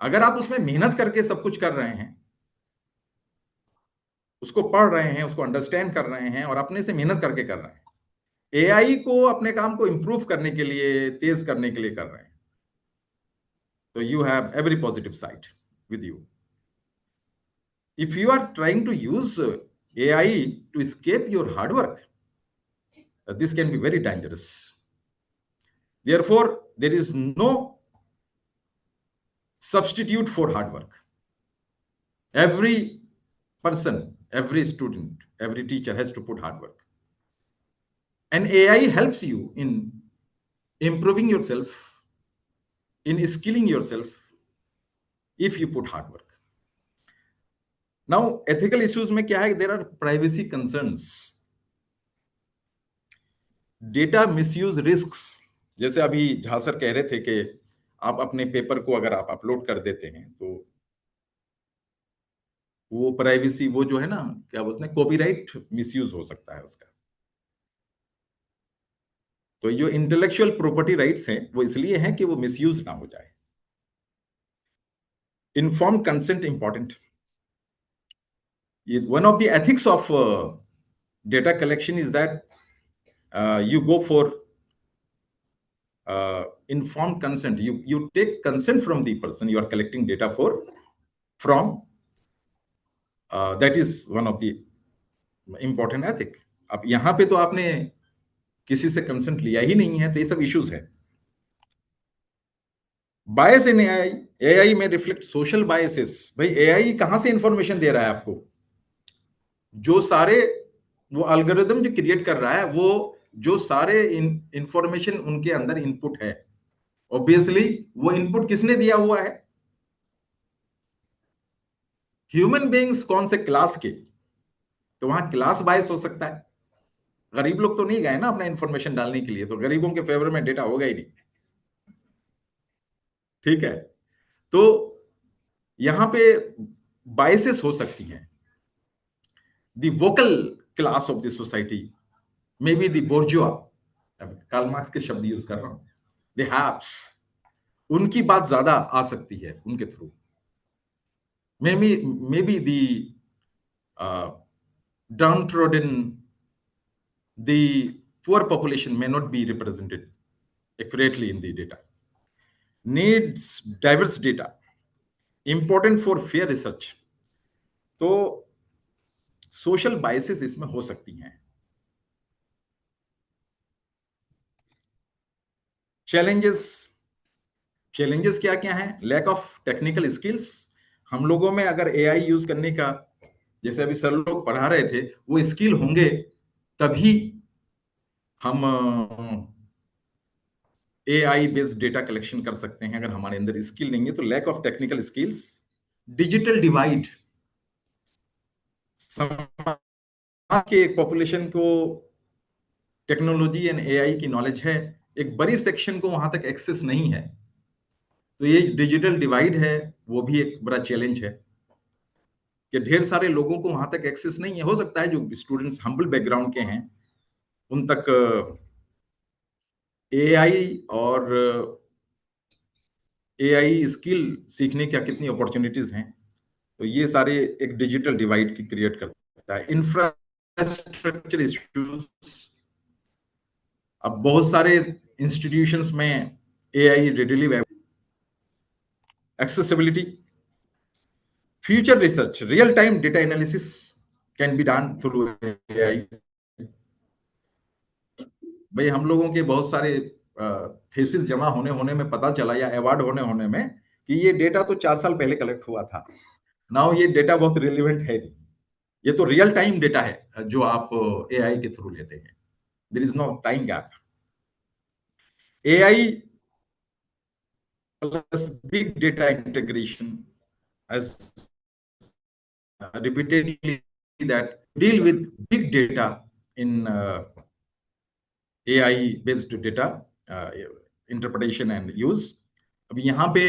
अगर आप उसमें मेहनत करके सब कुछ कर रहे हैं, उसको पढ़ रहे हैं, उसको अंडरस्टैंड कर रहे हैं और अपने से मेहनत करके कर रहे हैं, AI को अपने काम को इंप्रूव करने के लिए, तेज करने के लिए कर रहे हैं, तो you have every positive side with you. If you are trying to use AI to escape your hard work, this can be very dangerous. Therefore, there is no substitute for hard work. Every person, every student, every teacher has to put hard work. And AI helps you in improving yourself, in skilling yourself, if you put hard work. Now, ethical issues में क्या है? There are privacy concerns. Data misuse risks. जैसे अभी Jha sir कह रहे थे कि आप अपने पेपर को अगर आप अपलोड कर देते हैं तो वो प्राइवेसी, वो जो है ना, क्या बोलते हैं, कॉपीराइट मिसयूज हो सकता है उसका। तो जो इंटेलेक्चुअल प्रॉपर्टी राइट्स हैं वो इसलिए हैं कि वो मिसयूज ना हो जाए। Informed consent important. One of the ethics of data collection is that you go for informed consent. You take consent from the person you are collecting data from. That is one of the important ethic. अब यहाँ पे तो आपने किसी से consent लिया ही नहीं है, तो ये सब इश्यूज है। बायस इन एआई में रिफ्लेक्ट सोशल बायसेस। भाई एआई कहां से इंफॉर्मेशन दे रहा है आपको? जो सारे वो एल्गोरिथम जो क्रिएट कर रहा है, वो जो सारे इंफॉर्मेशन उनके अंदर इनपुट है, ऑब्वियसली वो इनपुट किसने दिया हुआ है? ह्यूमन बीइंग्स कौन से क्लास के? तो वहां क्लास बायस हो सकता है। गरीब लोग तो नहीं गए ना अपना इंफॉर्मेशन डालने के लिए, तो गरीबों के फेवर में डेटा होगा ही नहीं। ठीक है, तो यहां पे बायसेस हो सकती हैं। The vocal class of the society, may be the bourgeois, Karl Marx के शब्द यूज कर रहा हूं, द हैप्स, उनकी बात ज्यादा आ सकती है उनके through. May be the downtrodden, the poor population may not be represented accurately in the data. Needs diverse data, important for fair research. तो सोशल बायसेस इसमें हो सकती हैं। चैलेंजेस क्या क्या हैं? Lack of technical skills. हम लोगों में अगर एआई यूज करने का, जैसे अभी सर लोग पढ़ा रहे थे, वो स्किल होंगे तभी हम एआई बेस्ड डेटा कलेक्शन कर सकते हैं। अगर हमारे अंदर स्किल नहीं है तो lack of technical skills. Digital divide, समाज के एक पॉपुलेशन को टेक्नोलॉजी एंड एआई की नॉलेज है, एक बड़ी सेक्शन को वहां तक एक्सेस नहीं है, तो ये डिजिटल डिवाइड है, वो भी एक बड़ा चैलेंज है कि ढेर सारे लोगों को वहां तक एक्सेस नहीं है। हो सकता है जो स्टूडेंट्स हम्बल बैकग्राउंड के हैं उन तक एआई और एआई स्किल सीखने का कितनी अपॉर्चुनिटीज हैं, तो ये सारे एक डिजिटल डिवाइड की क्रिएट करता है। इंफ्रास्ट्रक्चर इश्यूज, अब बहुत सारे इंस्टीट्यूशंस में AI readily accessibility, future research, real time data analysis can be done through AI. भाई हम लोगों के बहुत सारे थीसिस जमा होने में पता चला, या अवार्ड होने में, कि ये डेटा तो 4 साल पहले कलेक्ट हुआ था, नाउ ये डेटा बहुत रिलेवेंट है नहीं। ये तो रियल टाइम डेटा है जो आप एआई के थ्रू लेते हैं, there is no time gap. AI plus big data integration has repeatedly that deal with big data in AI based data interpretation and use। अब यहाँ पे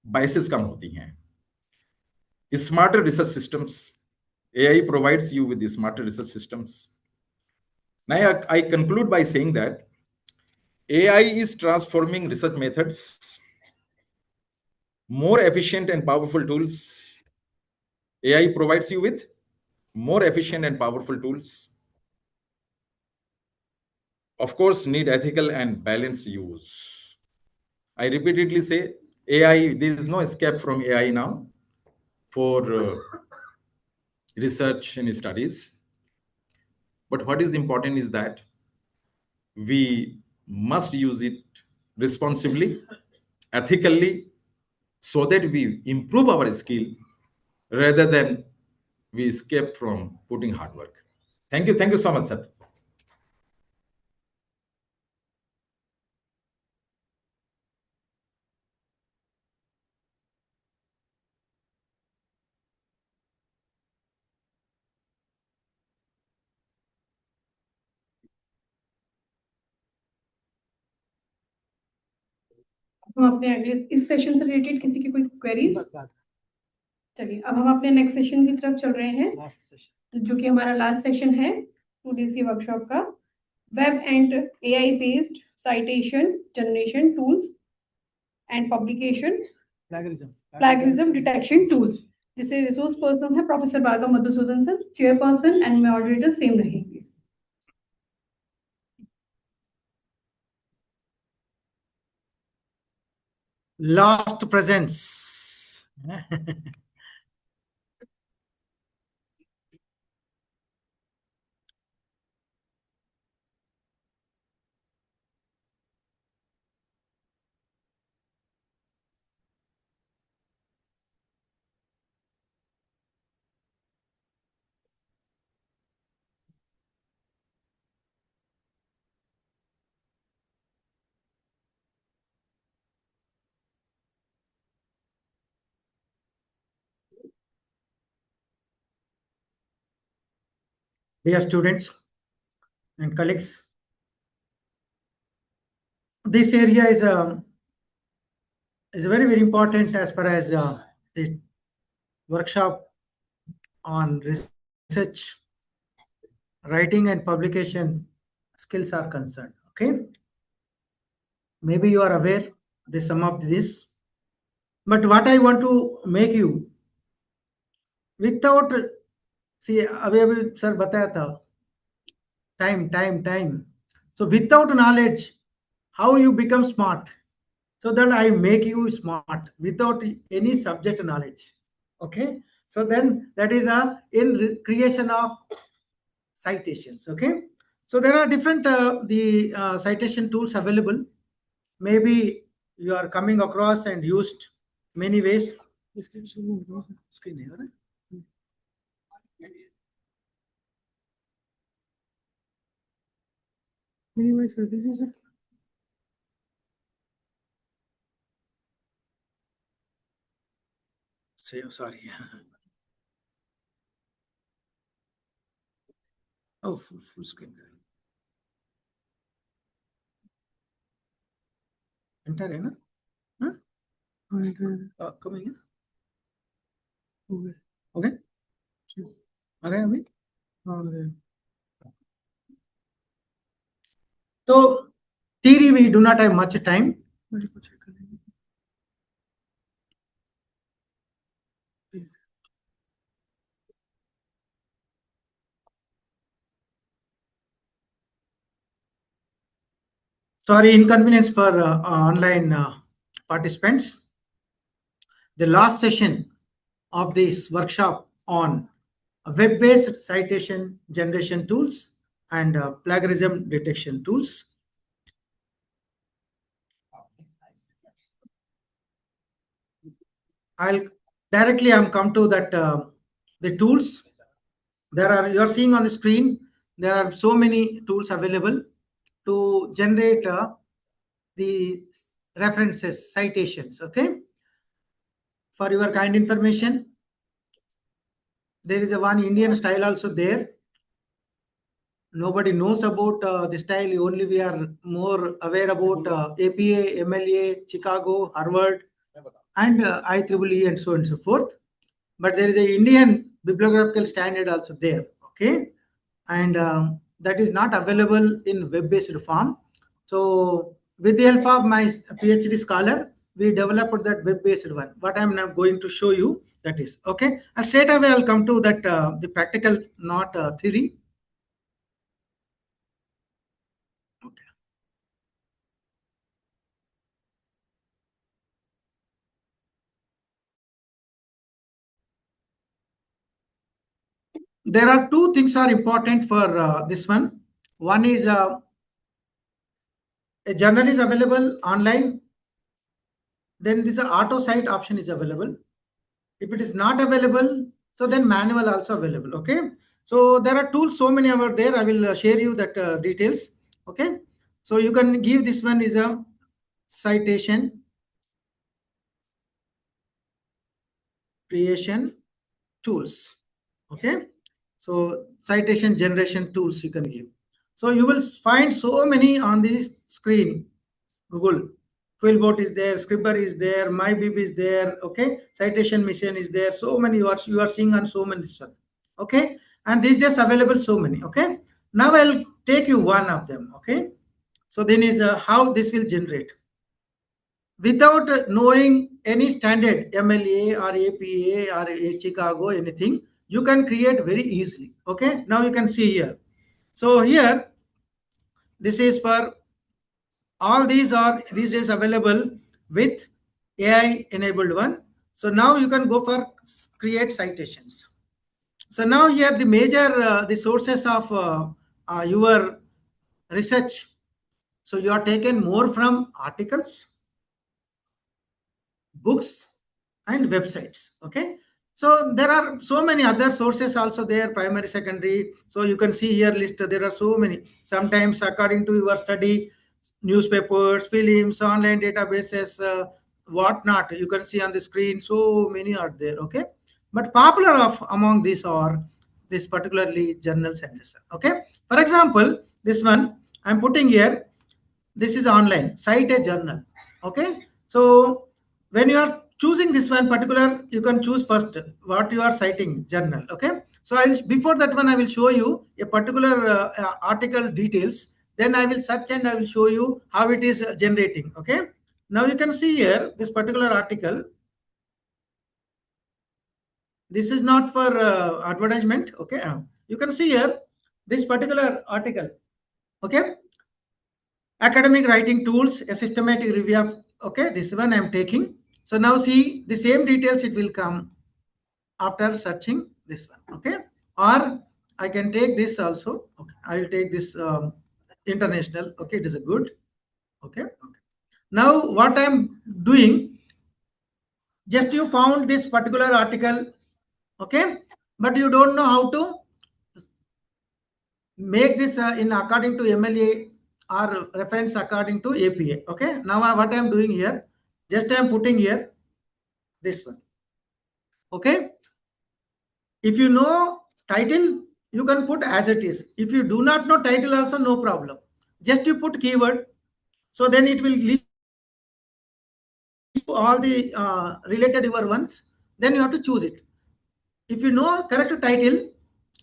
बायसेस कम होती हैं। Smarter research systems, AI provides you with the smarter research systems. Now I conclude by saying that AI is transforming research methods, more efficient and powerful tools. AI provides you with more efficient and powerful tools. Of course, need ethical and balanced use. I repeatedly say AI, there is no escape from AI now for research and studies. But what is important is that we must use it responsibly, ethically, so that we improve our skill rather than we escape from putting hard work. Thank you. Thank you so much, sir. हम अपने अगले इस session से related किसी की कोई queries? चलिए अब हम अपने नेक्स्ट सेशन की तरफ चल रहे हैं, जो कि हमारा लास्ट सेशन है 2 days की वर्कशॉप का, web and AI based citation generation tools and publication plagiarism detection tools, जिसे रिसोर्स पर्सन है प्रोफेसर बागा Madhusudan sir, chairperson and moderator same रहेंगे. Last presence. Dear students and colleagues, this area is very, very important as far as the workshop on research, writing and publication skills are concerned. Okay, maybe you are aware this some of this, but what I want to make you without, see अभी sir बताया था, time. So without knowledge, how you become smart? So then I make you smart without any subject knowledge. Okay, so then that is a creation of citations. Okay, so there are different citation tools available. Maybe you are coming across and used many ways. Screen है, sorry. Oh, full screen. Enter है ना? हाँ? Coming है? Okay. अरे अभी? अरे. So theory we do not have much time. Sorry, inconvenience for online participants. The last session of this workshop on web-based citation generation tools and plagiarism detection tools. I'll directly come to that the tools. There are, you are seeing on the screen, there are so many tools available to generate the references, citations. Okay, for your kind information, there is a one Indian style also there. Nobody knows about the style, only we are more aware about APA, MLA, Chicago, Harvard, and IEEE, and so on and so forth. But there is a Indian bibliographical standard also there. Okay, and that is not available in web-based form. So with the help of my PhD scholar, we developed that web-based one. What I'm now going to show you, that is okay. And straight away I'll come to that the practical, not theory. Okay. There are two things are important for this one. One is a journal is available online, then this auto cite option is available. If it is not available, so then manual also available. Okay, so there are tools so many over there. I will share you that details. Okay, so you can give this one is a citation creation tools. Okay, so citation generation tools you can give. So you will find so many on the screen. Google Quillbot is there, Scribber is there, MyBib is there. Okay, citation mission is there. So many you are seeing on so many this one. Okay, and these days available so many. Okay, now I'll take you one of them. Okay, so then is how this will generate without knowing any standard MLA or APA or a Chicago anything. You can create very easily. Okay, now you can see here. So here this is for all these are these days available with AI enabled one. So now you can go for create citations. So now here the major the sources of your research. So you are taken more from articles, books, and websites. Okay, so there are so many other sources also there, primary, secondary. So you can see here list, there are so many. Sometimes according to your study, newspapers, films, online databases, whatnot, you can see on the screen, so many are there. Okay, but popular of among these are this particularly journals and research. Okay, for example, this one I'm putting here, this is online cite a journal. Okay, so when you are choosing this one particular, you can choose first what you are citing journal. Okay, so before that one I will show you a particular article details, then I will search and I will show you how it is generating. Okay, now you can see here this particular article. This is not for advertisement. Okay, you can see here this particular article. Okay, academic writing tools, a systematic review of. Okay, this one I am taking. So now see the same details, it will come after searching this one. Okay, or I can take this also. Okay, I will take this international. Okay, it is a good. Okay, okay. Now what I am doing, just you found this particular article. Okay, but you don't know how to make this in according to MLA or reference according to APA. Okay, now what I am doing here, just I am putting here this one. Okay, if you know title, you can put as it is. If you do not know title also, no problem, just you put keyword, so then it will list all the related your ones, then you have to choose it. If you know correct title,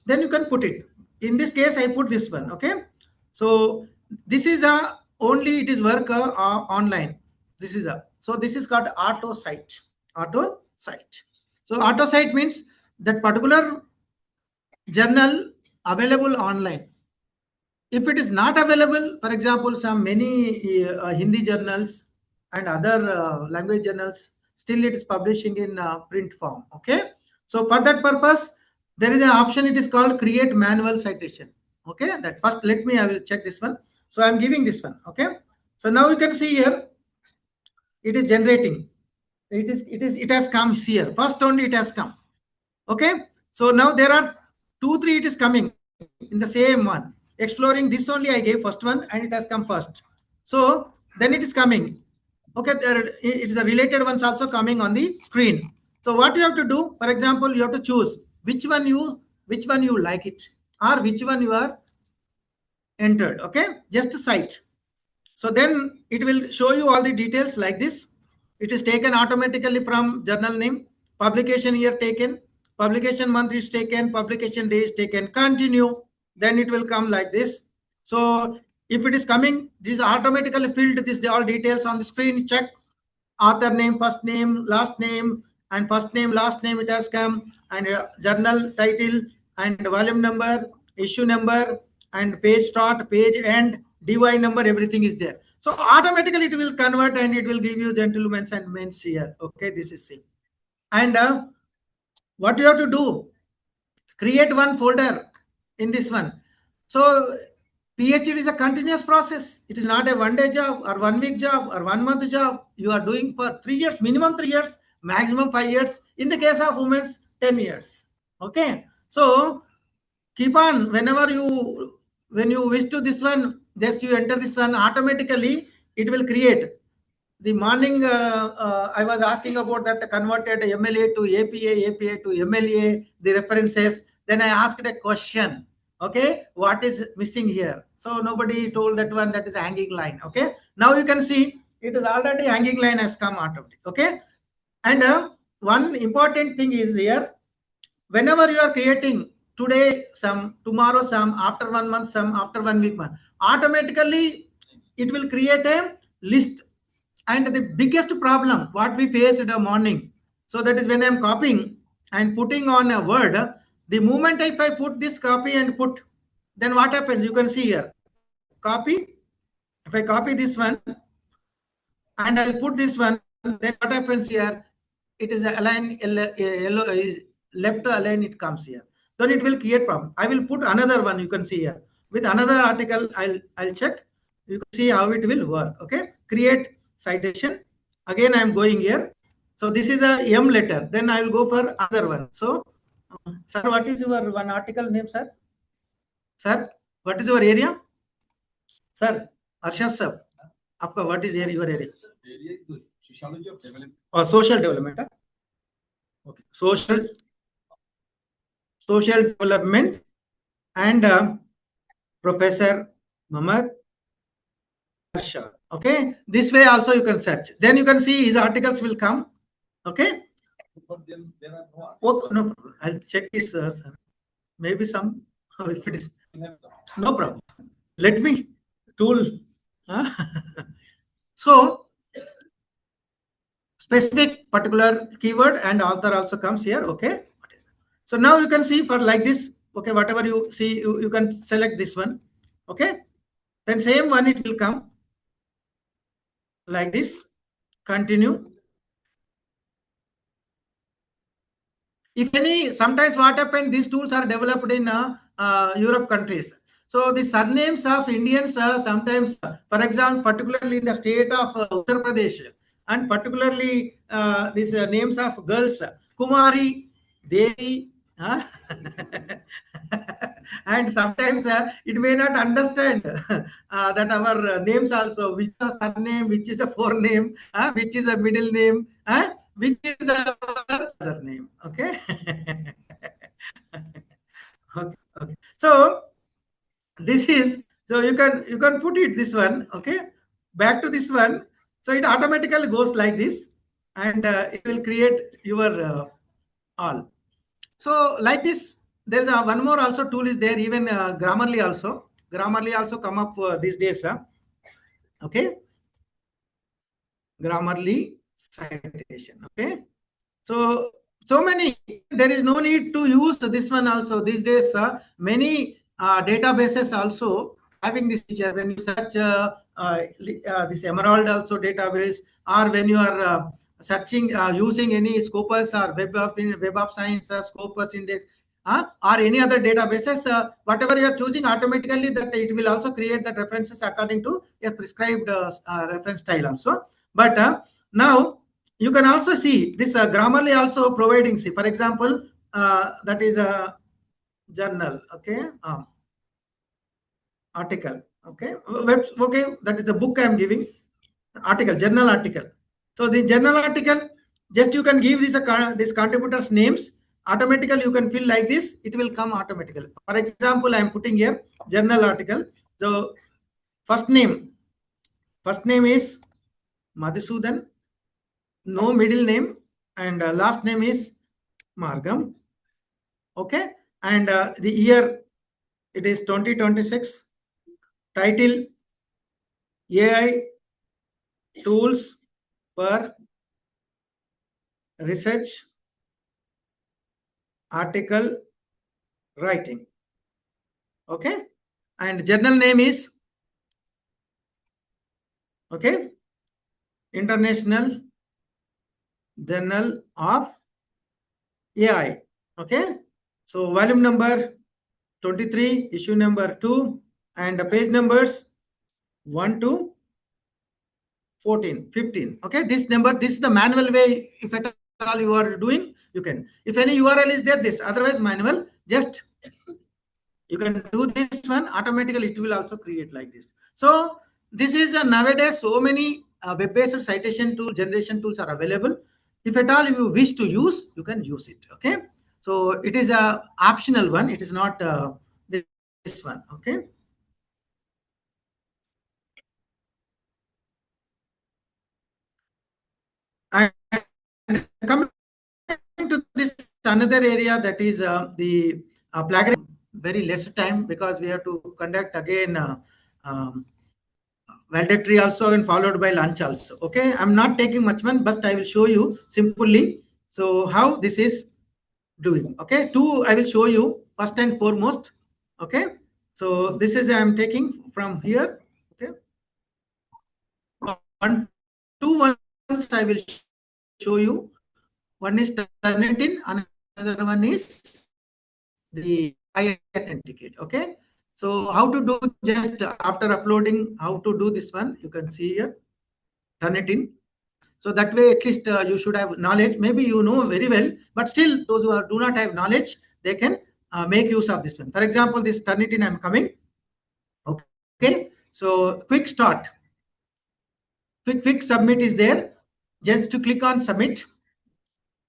then you can put it. In this case I put this one. Okay, so this is a only it is work online. This is a, so this is called auto site. Auto site. So auto site means that particular journal available online. If it is not available, for example, some many Hindi journals and other language journals, still it is publishing in print form. Okay, so for that purpose, there is an option. It is called create manual citation. Okay, that first let me, I will check this one. So I'm giving this one. Okay, so now you can see here, it is generating. It has come here. First only it has come. Okay, so now there are 2-3 it is coming in the same one. Exploring this only I gave first one and it has come first. So then it is coming. Okay, there it is a related ones also coming on the screen. So what you have to do, for example, you have to choose which one you like it, or which one you are entered. Okay, just cite. So then it will show you all the details like this. It is taken automatically from journal name, publication year taken, publication month is taken, publication day is taken, continue, then it will come like this. So if it is coming, this automatically filled this all details on the screen. Check author name, first name, last name, and first name, last name it has come, and journal title and volume number, issue number, and page start, page end, DY number, everything is there. So automatically it will convert and it will give you gentlemen's and men's here. Okay, this is same. And what you have to do, create one folder in this one. So PhD is a continuous process. It is not a 1-day job or 1-week job or 1-month job. You are doing for 3 years, minimum 3 years, maximum 5 years. In the case of women, 10 years. Okay. So keep on, when you wish to this one, just you enter this one, automatically it will create. The morning I was asking about that converted MLA to APA, APA to MLA, the references. Then I asked a question. Okay, what is missing here? So nobody told that one, that is hanging line. Okay, now you can see it is already hanging line has come automatically. Okay, and one important thing is here, whenever you are creating today some, tomorrow some, after 1 month some, after 1 week one, automatically it will create a list. And the biggest problem what we face in the morning, so that is when I'm copying and putting on a word, the moment if I put this copy and put, then what happens, you can see here, copy. If I copy this one and I'll put this one, then what happens here, it is align yellow is left align, it comes here, then it will create problem. I will put another one, you can see here with another article, I'll check, you can see how it will work. Okay, create citation, again I am going here, so this is a M letter, then I will go for other one. So sir, what is your one article name, sir? Sir, what is your area? Sir, Arshad sir, आपका what is your area? Or social development. Huh? Okay, social development, and Professor Muhammad Arshad. Okay, this way also you can search. Then you can see his articles will come. Okay. Oh, no problem. I'll check his sir. Maybe some. If it is no problem. Let me tool. So specific particular keyword and author also comes here. Okay. So now you can see for like this. Okay, whatever you see, you can select this one. Okay. Then same one it will come like this. Continue. If any, sometimes what happened, these tools are developed in Europe countries. So the surnames of Indians sometimes, for example, particularly in the state of Uttar Pradesh, and particularly these names of girls, Kumari, Devi, and sometimes it may not understand that our names also, which is a surname, which is a forename, which is a middle name, which is our other name. Okay. Okay. So this is, so you can put it this one. Okay, back to this one. So it automatically goes like this, and it will create your all. So like this, there's one more also tool is there, even Grammarly also. Grammarly also come up these days. Okay, Grammarly citation. Okay, so many, there is no need to use this one also these days. Many databases also having this feature. When you search this Emerald also database, or when you are searching using any Scopus or Web of Science Scopus Index, or any other databases, whatever you are choosing, automatically that it will also create the references according to a prescribed reference style also. But now you can also see this Grammarly also providing, see, for example, that is a journal. Okay, article. Okay, okay, that is a book I am giving. Article, journal article. So the journal article, just you can give this contributors names. Automatically you can fill like this, it will come automatically. For example, I am putting here journal article. So first name is Madhusudan, no middle name, and last name is Margam. Okay, and the year it is 2026. Title AI tools for research article writing. Okay, and journal name is, okay, International Journal of AI. Okay, so volume number 23, issue number 2, and the page numbers 1 to 14, 15. Okay, this is the manual way. If at all you are doing, you can. If any URL is there, this. Otherwise, manual. Just you can do this one automatically. It will also create like this. So this is nowadays so many web-based citation tool generation tools are available. If at all you wish to use, you can use it. Okay, so it is a optional one. It is not this one. Okay. And coming to this another area, that is the plagiarism. Very less time because we have to conduct again valedictory also and followed by lunch also. Okay, I'm not taking much one, but I will show you simply. So how this is doing. Okay, two I will show you first and foremost. Okay, so this is I'm taking from here. Okay, two ones I will show you. One is Turnitin, another one is the authenticate. Okay, so how to do, just after uploading, how to do this one, you can see here, Turnitin. So that way at least you should have knowledge. Maybe you know very well, but still those who do not have knowledge, they can make use of this one. For example, this Turnitin I'm coming. Okay, so quick start, quick submit is there. Just to click on submit.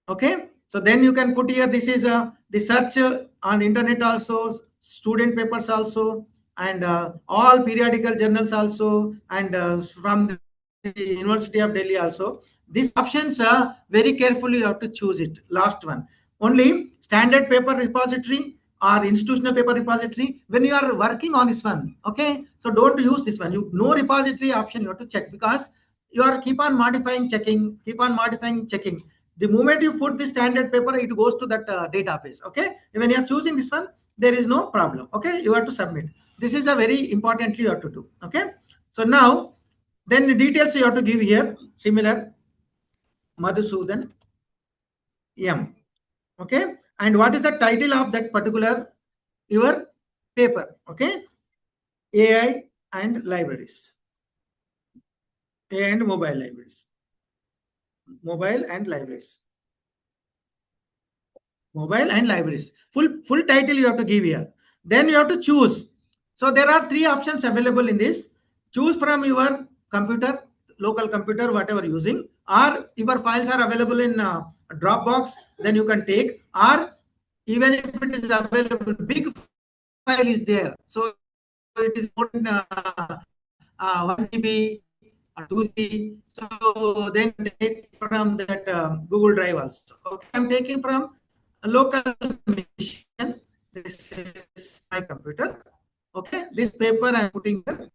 Okay, so then you can put here, this is the search on internet also, student papers also, and all periodical journals also, and from the University of Delhi also. These options are very carefully you have to choose it. Last one, only standard paper repository or institutional paper repository when you are working on this one. Okay, so don't use this one. You no repository option you have to check, because you are keep on modifying, checking, keep on modifying, checking. The moment you put the standard paper, it goes to that database. Okay, when you are choosing this one, there is no problem. Okay, you have to submit. This is a very importantly you have to do. Okay, so now then the details you have to give here, similar Madhusudan M. Okay, and what is the title of that particular your paper? Okay, AI and libraries, AI and mobile libraries, mobile and libraries, mobile and libraries. Full title you have to give here. Then you have to choose. So there are three options available in this. Choose from your computer, local computer, whatever using, or your files are available in Dropbox, then you can take, or even if it is available, big file is there. So it is more than 1 GB or 2 GB. So then take from that Google Drive also. Okay, I'm taking from a local machine. This is my computer. Okay, this paper I'm putting here.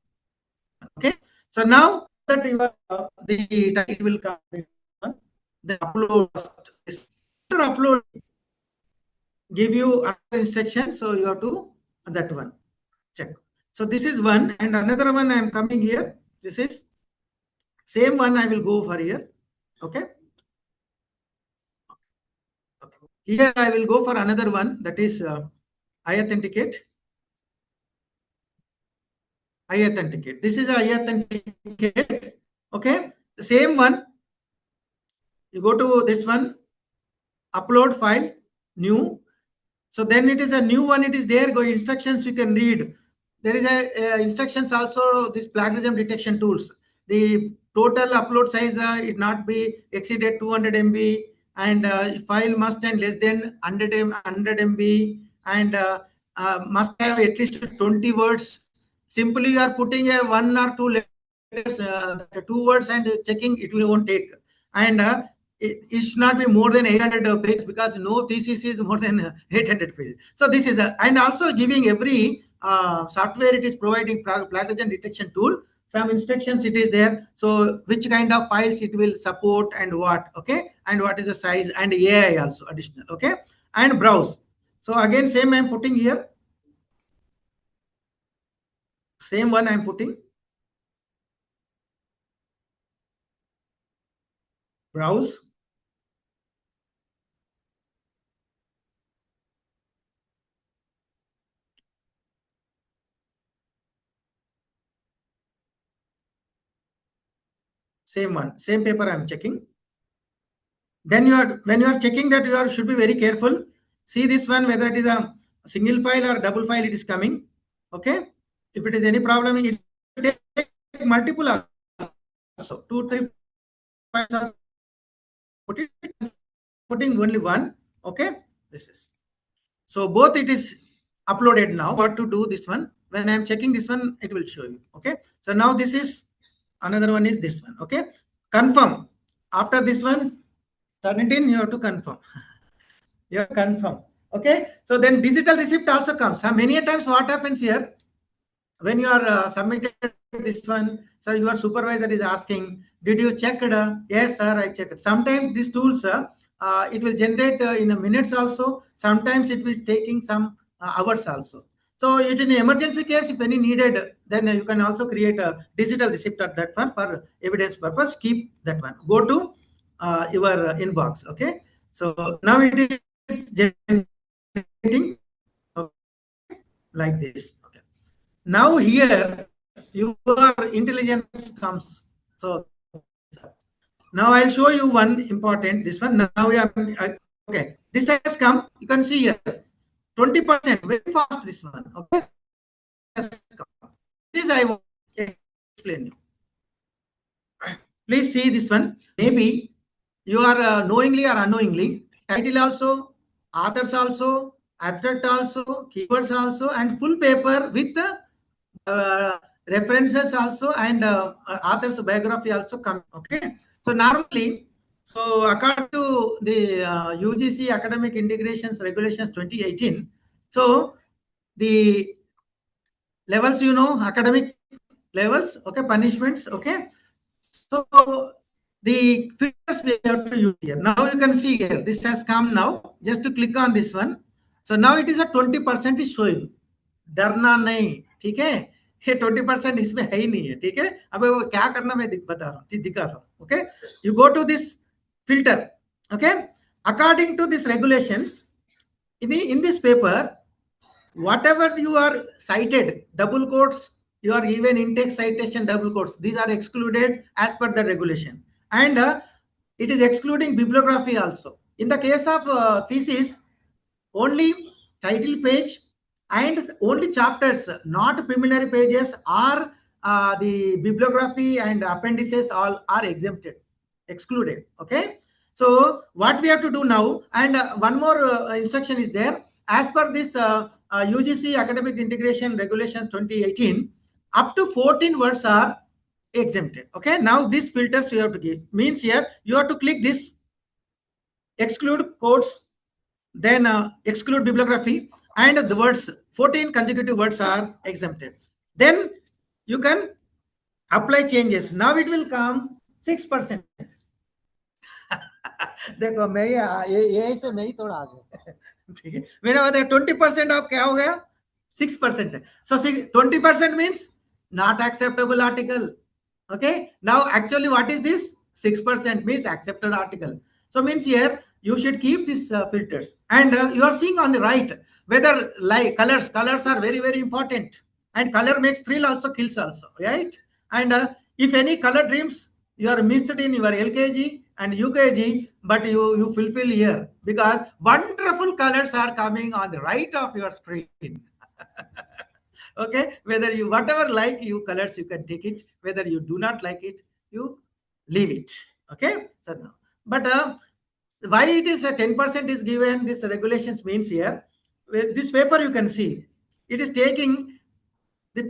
Okay, so now that you are, the title will come, the upload is after upload give you another instruction, so you have to that one check. So this is one, and another one I am coming here. This is same one I will go for here. Okay, here I will go for another one, that is I authenticate. This is I authenticate. Okay, the same one, you go to this one, upload file, new. So then it is a new one, it is there, go instructions you can read. There is a instructions also, this plagiarism detection tools. The total upload size it not be exceeded 200 MB, and file must and less than 100 MB, and must have at least 20 words. Simply you are putting a one or two letters, 2 words, and checking, it will won't take. And it should not be more than 800 pages, because no thesis is more than 800 pages. So this is and also giving every software it is providing plagiarism detection tool, some instructions it is there. So which kind of files it will support and what. Okay, and what is the size, and AI also additional. Okay, and browse. So again same I'm putting here, same one I'm putting, browse. Same one, same paper I am checking. Then when you are checking that, you should be very careful. See this one, whether it is a single file or double file it is coming. Okay. If it is any problem, it will take multiple also. 2, 3 files are putting only one. Okay. This is. So both it is uploaded now. What to do this one? When I am checking this one, it will show you. Okay. So now this is another one is this one. Okay. Confirm. After this one, turn it in, you have to confirm. You have to confirm. Okay. So then digital receipt also comes. So many times what happens here, when you are submitted this one, so your supervisor is asking, did you check it? Yes, sir, I checked it. Sometimes these tools, it will generate in a minutes also. Sometimes it will taking some hours also. So it in an emergency case, if any needed, then you can also create a digital receipt of that one for evidence purpose. Keep that one. Go to your inbox. Okay. So now it is generating like this. Okay. Now here your intelligence comes. So now I'll show you one important. This one now we are okay. This has come. You can see here 20% very fast. This one. Okay. This I will explain you. Please see this one. Maybe you are knowingly or unknowingly title also, authors also, abstract also, keywords also, and full paper with the references also and author's biography also come. Okay. So normally, so according to the UGC Academic Integrations Regulations 2018, so the levels, academic levels, okay, punishments, okay. So the filters we have to use here. Now you can see here, this has come now. Just to click on this one. So now it is a 20% is showing. डरना नहीं, ठीक है. ये 20% इसमें है ही नहीं है, ठीक है. अब वो क्या करना मैं बता रहा हूँ, दिखाता हूँ. Okay, you go to this filter. Okay, according to these regulations, in this paper, whatever you are cited, double quotes, you are given in-text citation, double quotes, these are excluded as per the regulation, and it is excluding bibliography also. In the case of thesis, only title page and only chapters, not preliminary pages or the bibliography and appendices all are excluded. Okay. So what we have to do now, and one more instruction is there. As per this UGC Academic Integration Regulations 2018, up to 14 words are exempted. Okay. Now these filters you have to give. Means here you have to click this exclude quotes, then exclude bibliography, and the words 14 consecutive words are exempted. Then you can apply changes. Now it will come 6%. देखो मैं ये से मैं ही थोड़ा आगे, ठीक है. मेरा बताया 20% आप क्या हो गया 6%. So 20% means not acceptable article. Okay. Now actually what is this? 6% means accepted article. So means here you should keep these filters, and you are seeing on the right whether like colors are very, very important, and color makes thrill also, kills also, right? And if any color dreams you are missed in your LKG and UKG, but you fulfill here because wonderful colors are coming on the right of your screen. Okay, whether you whatever like you colors, you can take it. Whether you do not like it, you leave it. Okay. So now, but why it is a 10% is given, this regulations means here, with this paper you can see it is taking the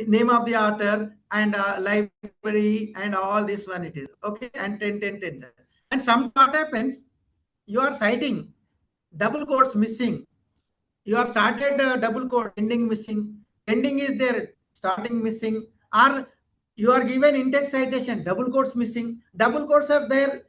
name of the author and library and all this one it is. Okay. And 10. And some what happens, you are citing double quotes missing. You have started double quote, ending missing. Ending is there, starting missing. Or you are given in-text citation, double quotes missing. Double quotes are there,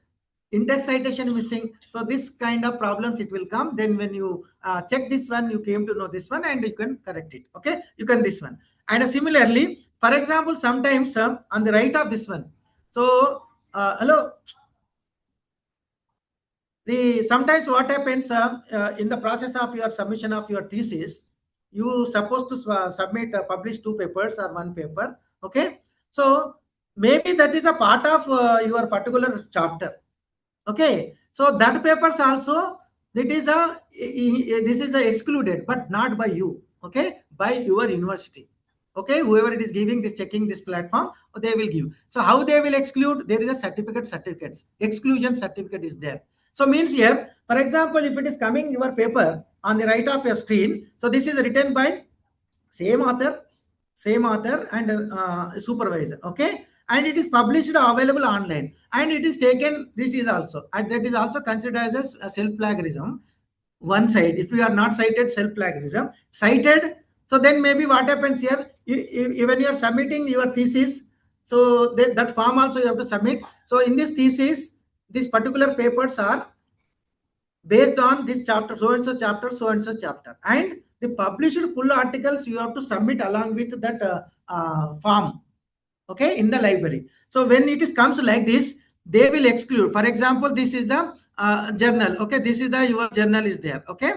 in-text citation missing. So this kind of problems it will come. Then when you check this one, you came to know this one and you can correct it. Okay, you can this one. And similarly, for example, sometimes on the right of this one. So hello. Sometimes what happens in the process of your submission of your thesis, you supposed to submit publish 2 papers or 1 paper. Okay. So maybe that is a part of your particular chapter. Okay, so that papers also, that is a this is a excluded, but not by you. Okay, by your university. Okay, whoever it is giving this, checking this platform, they will give. So how they will exclude? There is a certificates exclusion certificate is there. So means here, for example, if it is coming your paper on the right of your screen, so this is written by same author and supervisor. Okay, and it is published available online, and it is taken, this is also, and that is also considered as a self plagiarism. One side, if you are not cited, self plagiarism cited. So then maybe what happens here, when you are submitting your thesis, so that form also you have to submit. So in this thesis, these particular papers are based on this chapter, so and so chapter, so and so chapter, and the published full articles you have to submit along with that form. Okay, in the library. So when it is comes like this, they will exclude. For example, this is the journal. Okay, this is the your journal is there. Okay,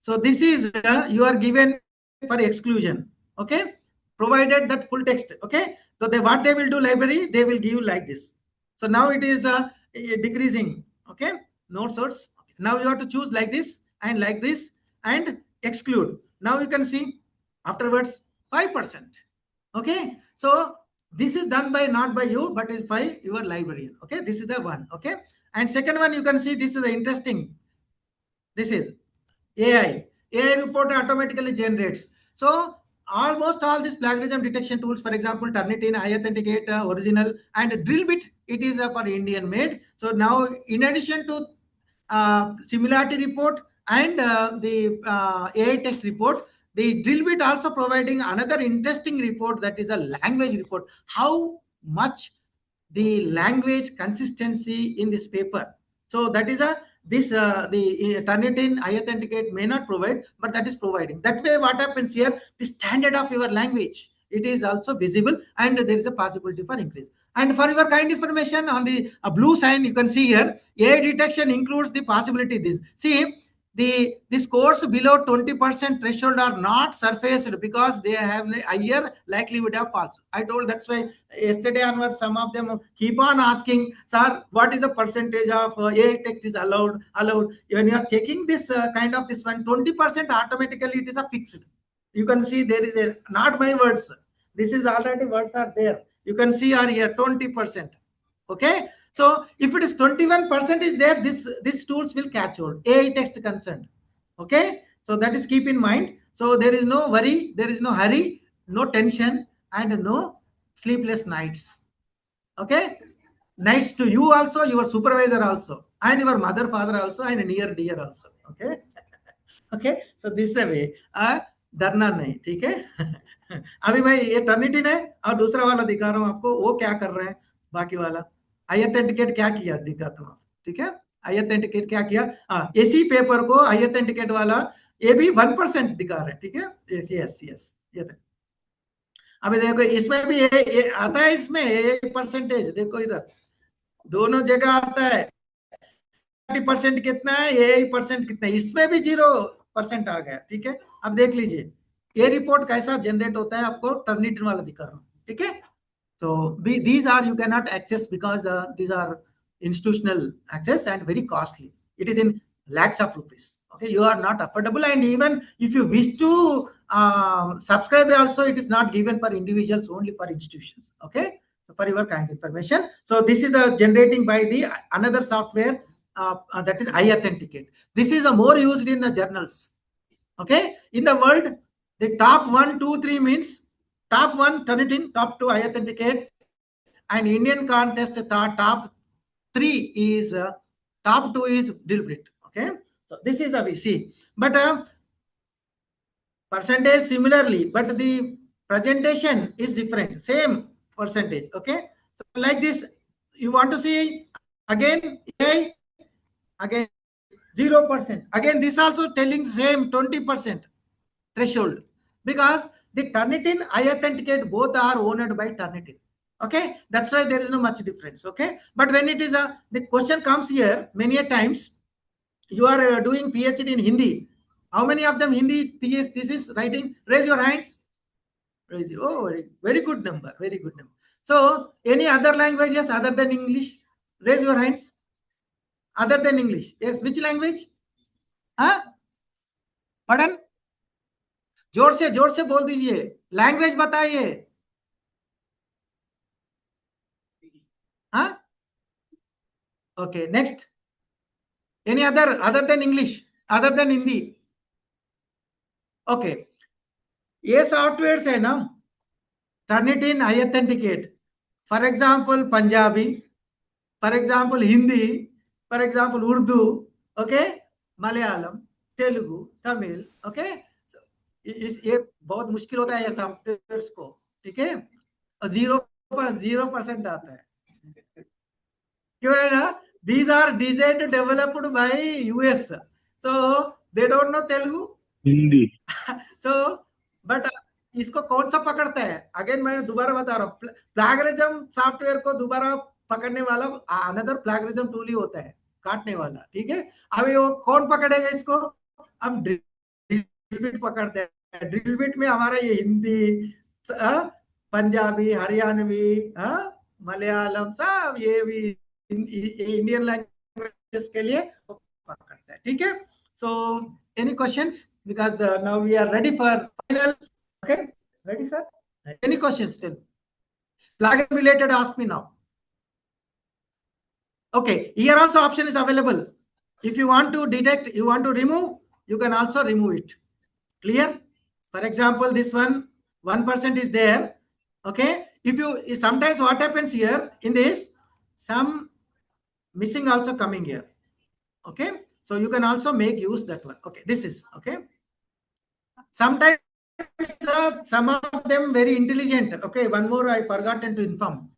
so this is you are given for exclusion. Okay, provided that full text. Okay, so what they will do, library, they will give like this. So now it is decreasing. Okay, no source. Now you have to choose like this and exclude. Now you can see afterwards 5%. Okay, so this is done by not by you, but is by your librarian. Okay, this is the one. Okay, and second one, you can see this is the interesting. This is AI report automatically generates. So almost all these plagiarism detection tools, for example, Turnitin, iAuthenticate, original, and Drillbit, it is for Indian made. So now in addition to similarity report and the AI text report, the Drillbit also providing another interesting report, that is a language report. How much the language consistency in this paper. So that is a the Turnitin, iAuthenticate may not provide, but that is providing. That way, what happens here, the standard of your language, it is also visible, and there is a possibility for increase. And for your kind information, on the blue sign, you can see here, AI detection includes the possibility. This, see, the scores below 20% threshold are not surfaced because they have a higher likelihood of false. I told, that's why yesterday onwards some of them keep on asking, sir, what is the percentage of AI text is allowed? When you are checking this kind of this one, 20% automatically it is a fixed. You can see there is a, not my words, this is already words are there. You can see are here 20%. Okay, so if it is 21% is there, this tools will catch hold. AI text concerned. Okay, so that is keep in mind. So there is no worry, there is no hurry, no tension, and no sleepless nights. Okay, nice to you also, your supervisor also, and your mother, father also, and near dear also. Okay. Okay, so this is the way. डरना नहीं, ठीक है। अभी भाई ये Turnitin है, और दूसरा वाला दिखा रहा हूं आपको, वो क्या कर रहा है। बाकी वाला iAuthenticate क्या किया दिखाता हूं, ठीक है। iAuthenticate क्या किया, इसी पेपर को iAuthenticate वाला ये भी 1% दिखा रहा है, ठीक है। यस यस, ये देखो, अभी देखो इसमें भी ये आता है, इसमें परसेंटेज देखो, इधर दोनों जगह आता है। 40% कितना है, ये परसेंट कितना है, इसमें भी 0% आ गया, ठीक है। अब देख लीजिए ये रिपोर्ट कैसा जनरेट होता है, आपको टर्निटिन वाला दिखा रहा हूँ, ठीक है। So these are you cannot access because these are institutional access and very costly. It is in lakhs of rupees. Okay, you are not affordable, and even if you wish to subscribe, also it is not given for individuals, only for institutions. Okay, so for your kind information. So this is the generating by the another software that is iAuthenticate. This is a more used in the journals. Okay, in the world, the top 1, 2, 3 means. Top 1 Turnitin, top 2 iAuthenticate, and Indian contest top 3 is top 2 is Drillbit. Okay, so this is the VC, but percentage similarly, but the presentation is different, same percentage. Okay, so like this, you want to see again AI, again 0%, again this also telling same 20% threshold, because the Turnitin, iAuthenticate, both are owned by Turnitin. Okay, that's why there is no much difference. Okay, but when it is the question comes here, many a times you are doing PhD in Hindi. How many of them Hindi thesis writing? Raise your hands. Raise your, oh, very good number, very good number. So any other languages other than English? Raise your hands. Other than English, yes. Which language? हाँ? पढ़न? जोर से बोल दीजिए. Language बताइए. हाँ? Okay, next. Any other than English, other than Hindi? Okay. ये software है ना, turn it in, I authenticate. For example, Punjabi. For example, Hindi. For example, Urdu. Okay? Malayalam, Telugu, Tamil. Okay? ये बहुत मुश्किल होता है ये सॉफ्टवेयर्स को. ठीक है? 0% आता है. क्यों है ना? These are designed developed by US, so they don't know Telugu. Hindi. So, but इसको कौन सा पकड़ता है? अगेन मैं दोबारा बता रहा हूँ, प्लैगरिज्म सॉफ्टवेयर को दोबारा पकड़ने वाला अनदर प्लैगरिज्म टूल ही होता है, काटने वाला. ठीक है? अभी वो कौन पकड़ेगा इसको? हम ड्रिल बिट पकड़ते हैं. ड्रिल बिट में हमारा ये हिंदी, पंजाबी, हरियाणवी, मलयालम, सब ये भी इंडियन लैंग्वेजेस के लिए पकड़ता है. ठीक है? So any questions? Because now we are ready for final. Okay, ready, sir? Any questions still? Plugin related, ask me now. Okay, here also option is available. If you want to detect, you want to remove, you can also remove it. Clear? For example, this one, 1% is there. Okay, if you sometimes what happens here in this, some missing also coming here. Okay, so you can also make use that one. Okay, this is okay. Sometimes some of them very intelligent. Okay, one more I forgotten to inform.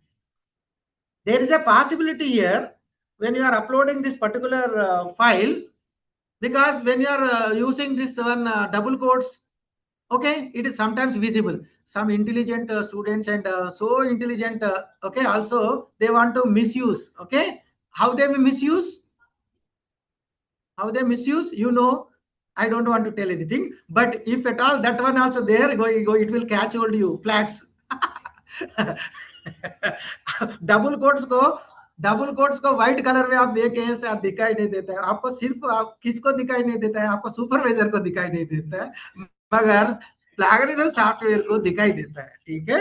There is a possibility here when you are uploading this particular file, because when you are using this one double quotes, okay, it is sometimes visible. Some intelligent students and so intelligent, okay, also they want to misuse. Okay, how they misuse? How they misuse? You know, I don't want to tell anything, but if at all that one also there, go, it will catch hold you, flags. Double quotes को white colour में आप देखे हैं, आप दिखाई नहीं देता है आपको. सिर्फ आप किसको दिखाई नहीं देता है? आपको सुपरवाइजर को दिखाई नहीं देता है, मगर प्लैगरिज्म सॉफ्टवेयर को दिखाई देता है. ठीक है?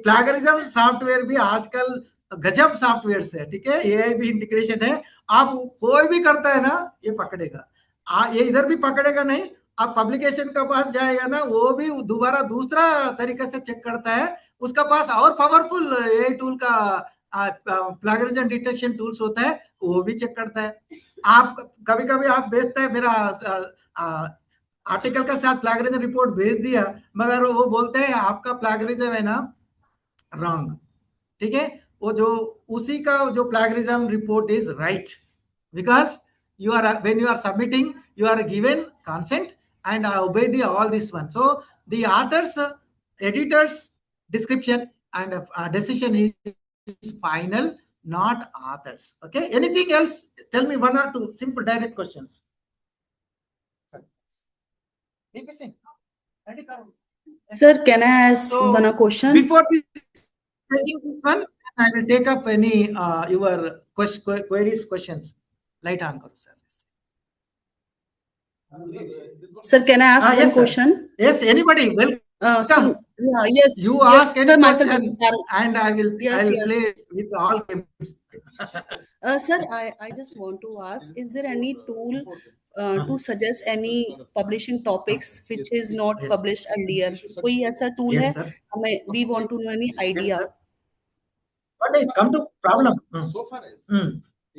प्लैगरिज्म सॉफ्टवेयर भी आजकल गजब सॉफ्टवेयर है. ठीक है? ये भी इंटीग्रेशन है. आप कोई भी करता है ना, ये पकड़ेगा. ये इधर भी पकड़ेगा नहीं. आप पब्लिकेशन के पास जाएगा ना, वो भी दोबारा दूसरा तरीके से चेक करता है. उसका पास और पावरफुल ए टूल का प्लैगरिज्म डिटेक्शन टूल्स होता है, वो भी चेक करता है. आप कभी कभी आप भेजते हैं, मेरा आर्टिकल का साथ प्लैगरिज्म रिपोर्ट भेज दिया, मगर वो बोलते हैं आपका प्लैगरिज्म है ना रॉन्ग. ठीक है? वो जो उसी का जो plagiarism report is right, because you are when you are submitting, you are given consent and obey the all this one. So the author's editor's description and decision is final, not author's. Okay, anything else? Tell me one or two simple direct questions. Sir, can I ask So, one question? before taking this one, I will take up any your queries, questions. Light on, sir. Sir, can I ask one Yes, sir. question? Yes, anybody. Welcome. Sir, yes. You yes, ask any sir, myself. question and I will Yes, yes. play with all games. Sir, I just want to ask, is there any tool to suggest any publishing topics which is not Yes. published earlier? कोई ऐसा tool Yes, है? sir. हमें we want to know any Yes, idea. sir. But it come to problem. So far as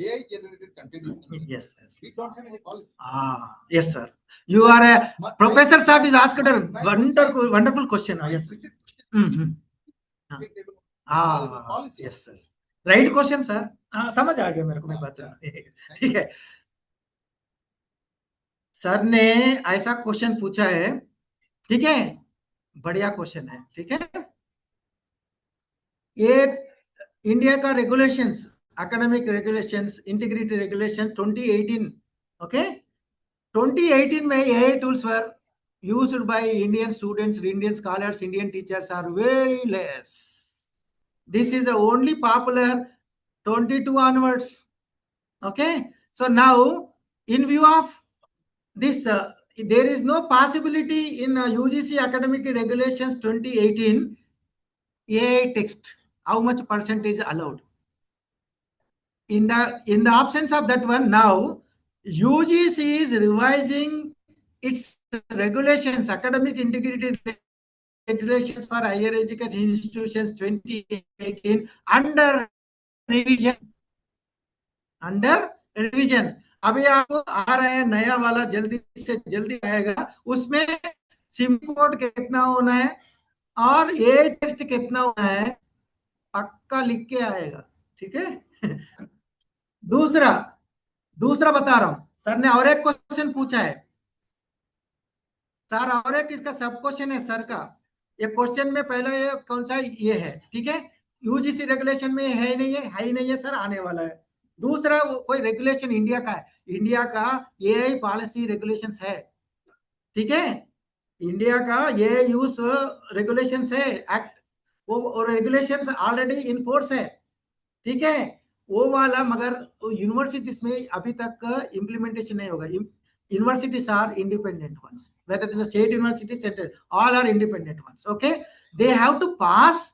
AI generated content is concerned, Yes, yes. we don't have any policy. Yes, sir. You are a Professor Saab is asked a wonderful question. Yes, sir. Yes, sir. Right question, sir. समझ आ गया मेरे को, मैं बता. ठीक है. Sir ने ऐसा क्वेश्चन पूछा है. ठीक है, बढ़िया क्वेश्चन है. ठीक है, ये इंडिया का regulations, academic regulations, integrity regulations 2018. Okay, 2018 में AI tools were used by Indian students, Indian scholars, Indian teachers are very less. This is the only popular 22 onwards. Okay. So now, in view of this, there is no possibility in UGC academic regulations 2018 AI text. How much percentage allowed? In the absence of that one, now UGC is revising its regulations, academic integrity regulations for higher education institutions 2018 under revision. Under revision. अभी आपको आ रहा है नया वाला, जल्दी से जल्दी आएगा। उसमें सिम कोड कितना होना है और ये टेक्स्ट कितना होना है, पक्का लिख के आएगा। ठीक है। दूसरा बता रहा हूं, सर ने और एक क्वेश्चन पूछा है सर, और एक इसका सब क्वेश्चन है सर का। ये क्वेश्चन में पहला ये कौन सा ये है, ठीक है, यूजीसी रेगुलेशन में है ही नहीं है सर, आने वाला है। दूसरा कोई रेगुलेशन इंडिया का है, इंडिया का एआई पॉलिसी रेगुलेशंस है, ठीक है, इंडिया का ये यूज रेगुलेशंस है, एक्ट, वो रेगुलेशंस ऑलरेडी इन फोर्स है, ठीक है, वो वाला। मगर यूनिवर्सिटीज में अभी तक इम्प्लीमेंटेशन नहीं होगा। Universities are independent ones, whether it is a state university, central, all are independent ones. Okay, they have to pass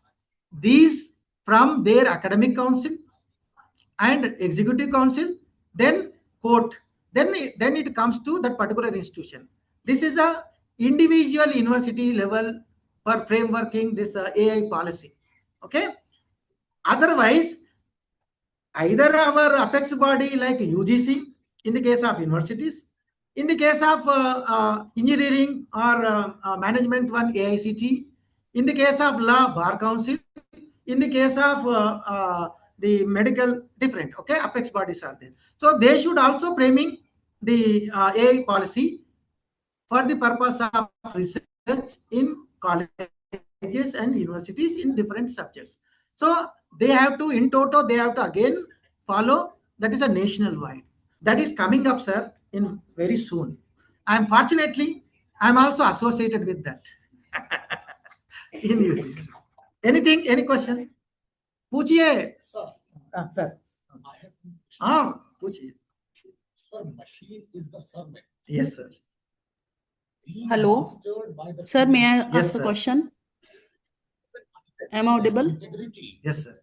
these from their academic council and executive council, then court, then it comes to that particular institution. This is a individual university level for frameworking this AI policy. Okay, otherwise either our apex body like UGC in the case of universities, in the case of engineering or management one AICT, in the case of law bar council, in the case of the medical, different, okay, apex bodies are there. So they should also framing the AI policy for the purpose of research in colleges and universities in different subjects. So they have to, in toto, they have to again follow, that is a national wide. That is coming up, sir, in very soon. Fortunately, I'm also associated with that. In UGC. Anything, any question? पूछिए sir. हाँ पूछिए। Sir, machine is the servant. Yes, sir. Hello, sir, may I ask the question? Am I audible? Integrity. Yes, sir.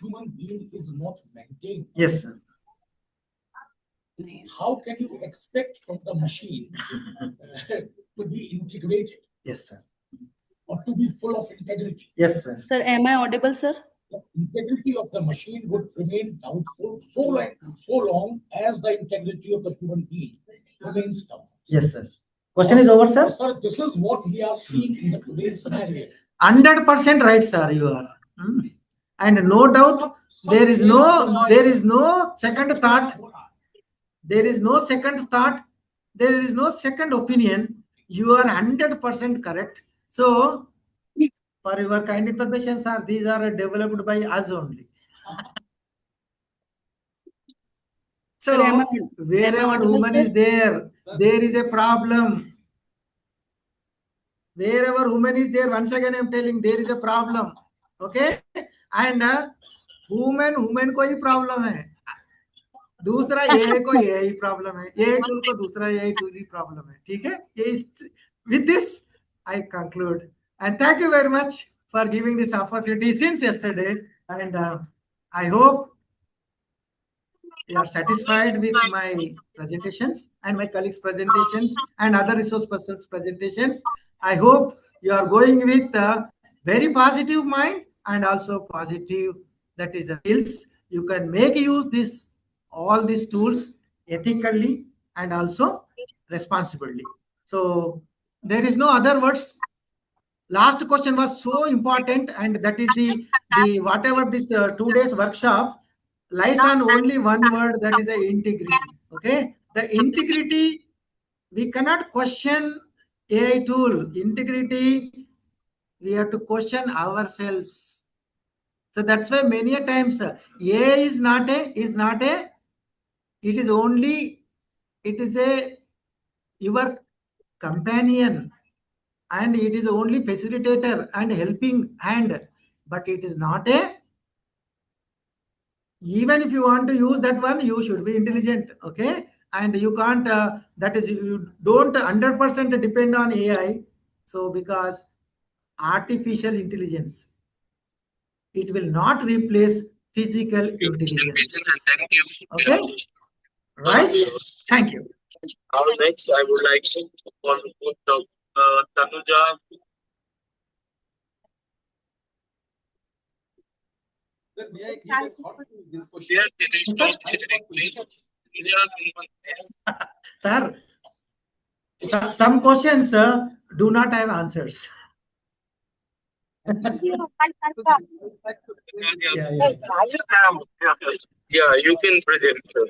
Human being is not maintained. Yes, sir. How can you expect from the machine to be integrated? Yes, sir. Or to be full of integrity? Yes, sir. Sir, am I audible, sir? The integrity of the machine would remain doubtful so long as the integrity of the human being remains doubtful. Yes, sir. Question is over, sir. Sir, this is what we are seeing in the today's scenario. 100% right, sir. You are, and no doubt there is no second thought. There is no second thought. There is no second opinion. You are 100% correct. So, for your kind information, sir, these are developed by us only. So, wherever woman is there, there is a problem. Wherever woman is there, once again I am telling, there is a problem. Okay, and woman को ही problem है, दूसरा AI को AI problem है, AI tool को दूसरा AI tool ही problem है, ठीक है? With this I conclude, and thank you very much for giving this opportunity since yesterday, and I hope you are satisfied with my presentations and my colleagues' presentations and other resource persons' presentations. I hope you are going with a very positive mind and also positive, that is skills. You can make use all these tools ethically and also responsibly. So there is no other words. Last question was so important, and that is the whatever this 2 days workshop lies on only one word, that is integrity. Okay, the integrity, we cannot question AI tool. Integrity, we have to question ourselves. So that's why many a times AI is not a, it is only, it is a your companion, and it is only facilitator and helping hand. but it is not a. Even if you want to use that one, you should be intelligent, okay? And you can't. That is, you don't 100% depend on AI. So because artificial intelligence, it will not replace physical intelligence. Okay, right? Thank you. Now next, I would like to call Tanuja. Sir, may I give a thought to this question? Yes, it is not sitting, please. Sir, some questions do not have answers. Yeah, you can present, sir.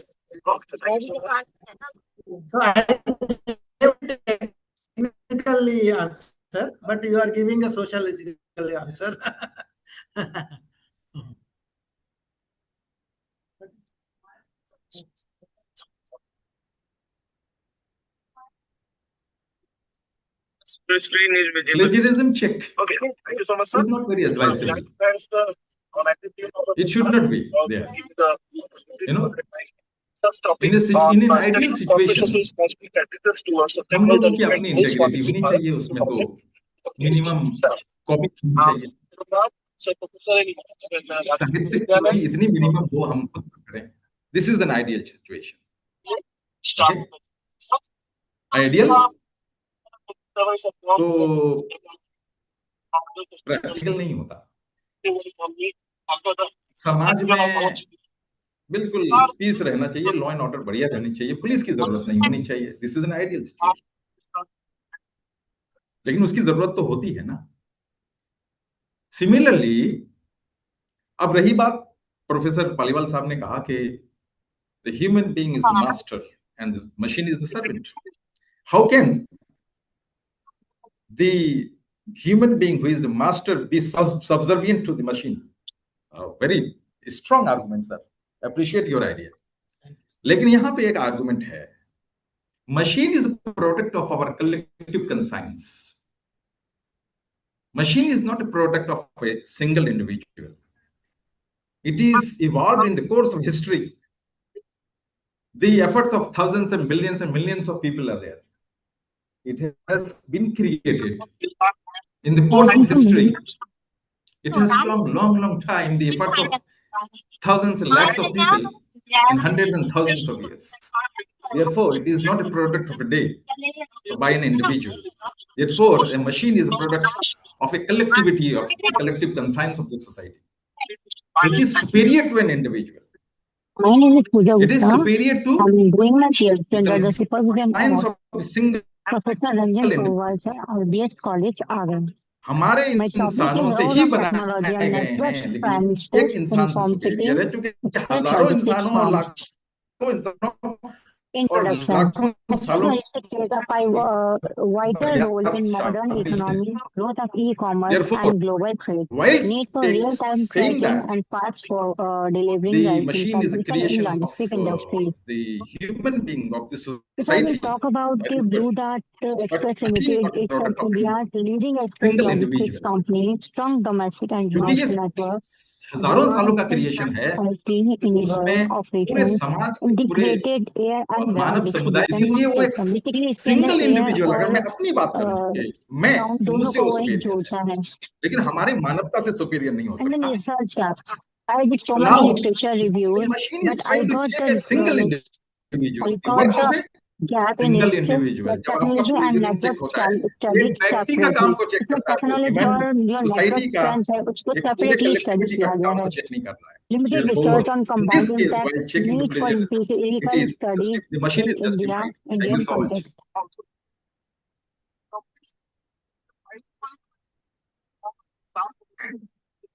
So I technically answer, but you are giving a sociological answer. Screen is visible. Plagiarism check. Okay, thank you so much, sir. It's not very advisable. It should not be there. You know, in an ideal situation, हम लोगों की अपनी integrity होनी चाहिए, उसमें तो minimum copy होनी चाहिए, साहित्य की इतनी मिनिमम हो हम खुद करें. This is an ideal situation. Okay? Ideal तो प्रैक्टिकल नहीं होता. समाज में बिल्कुल पीस रहना चाहिए, लॉ एंड ऑर्डर बढ़िया रहनी चाहिए, पुलिस की जरूरत नहीं होनी चाहिए. This is an ideal situation. लेकिन उसकी जरूरत तो होती है ना. सिमिलरली, अब रही बात, प्रोफेसर पालीवाल साहब ने कहा कि the human being is the master and the machine is the servant. How can the human being who is the master be subservient to the machine? Very strong argument sir. Appreciate your idea. लेकिन यहां पे एक argument है, machine is a product of our collective conscience. Machine is not a product of a single individual. It is evolved in the course of history. The efforts of thousands and millions of people are there. It has been created in the course of history. It has come long time. The efforts of thousands and lakhs of people in hundreds and thousands of years. Therefore, it is not a product of a day by an individual. Therefore, a machine is a product of a collectivity, of the collective conscience of the society, which is superior to an individual. My name is Pooja It is Gupta. superior to I'm doing my PhD the under the supervision conscience of of a single Professor Ranjan individual. Purwal, RBS College, Agar. हमारे My topic इंसानों is से role he of बनाए technology गए and networks, हैं, लेकिन prime एक minister, इंसान से inform सुपीरियर है, city, क्योंकि हजारों 36 इंसानों और forms. लाखों इंसानों और Introduction. लाखों सालों Technology plays a vital role in modern economy, growth of e-commerce Therefore, and global trade. while Need for real-time saying tracking that and fast for delivering the right machine is a information in creation of logistic industry. the human being of the If I will society, talk about that the is Blue good. Dart But Express machine is Limited, not a it's an product of India's leading express single logistics individual. company, strong domestic and क्योंकि ये international network, हजारों सालों का creation है, quality, तो उसमें enable, पूरे operations, समाज के पूरे integrated air and water मानव समुदाय, distribution इसीलिए वो एक system. Basically, इसके सिंगल अंदर air इंडिविजुअल, अगर मैं और अपनी बात करूं कि मैं ground दोनों मुझसे को वो वो एक सुपीरियर है, जोड़ता है. लेकिन हमारे मानवता से सुपीरियर नहीं हो And then सकता. research. I did so Now, many literature the reviews, machine is but I trying to got check a single the individual. I What got is the it? gap in single its individual. जब आपका technology and plagiarism check network होता है, studied एक व्यक्ति का separately. काम को check इसमें करता है, वो technology ह्यूमन और जो सोसाइटी network का, strengths है उसको एक पूरे separately study कलेक्टिविटी का किया गया काम है. को चेक नहीं कर रहा है. Limited Therefore, research on in this combined case, impact, while checking the need for plagiarism, it empirical is study the machine in is justified. Thank Indian you so much. context.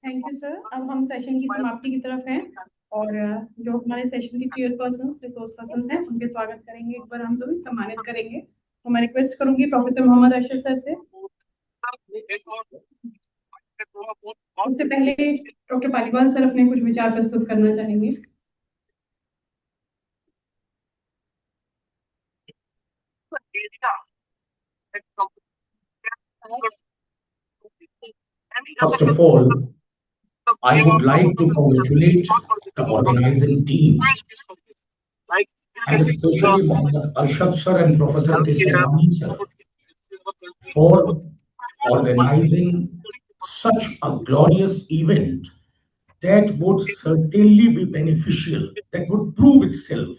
Thank you sir. अब हम session की समाप्ति की तरफ हैं और जो हमारे सेशन की चेयरपर्सन रिसोर्स पर्सन हैं उनके स्वागत करेंगे. एक बार हम सभी सम्मानित करेंगे. तो मैं रिक्वेस्ट करूंगी प्रोफेसर मोहम्मद अशरफ सर से. उससे पहले डॉक्टर पालीवाल सर अपने कुछ विचार प्रस्तुत करना चाहेंगे. First of all, I would like to congratulate the organizing team and especially Mohammed Arshad sir and Professor Kesavani sir for organizing such a glorious event that would certainly be beneficial, that would prove itself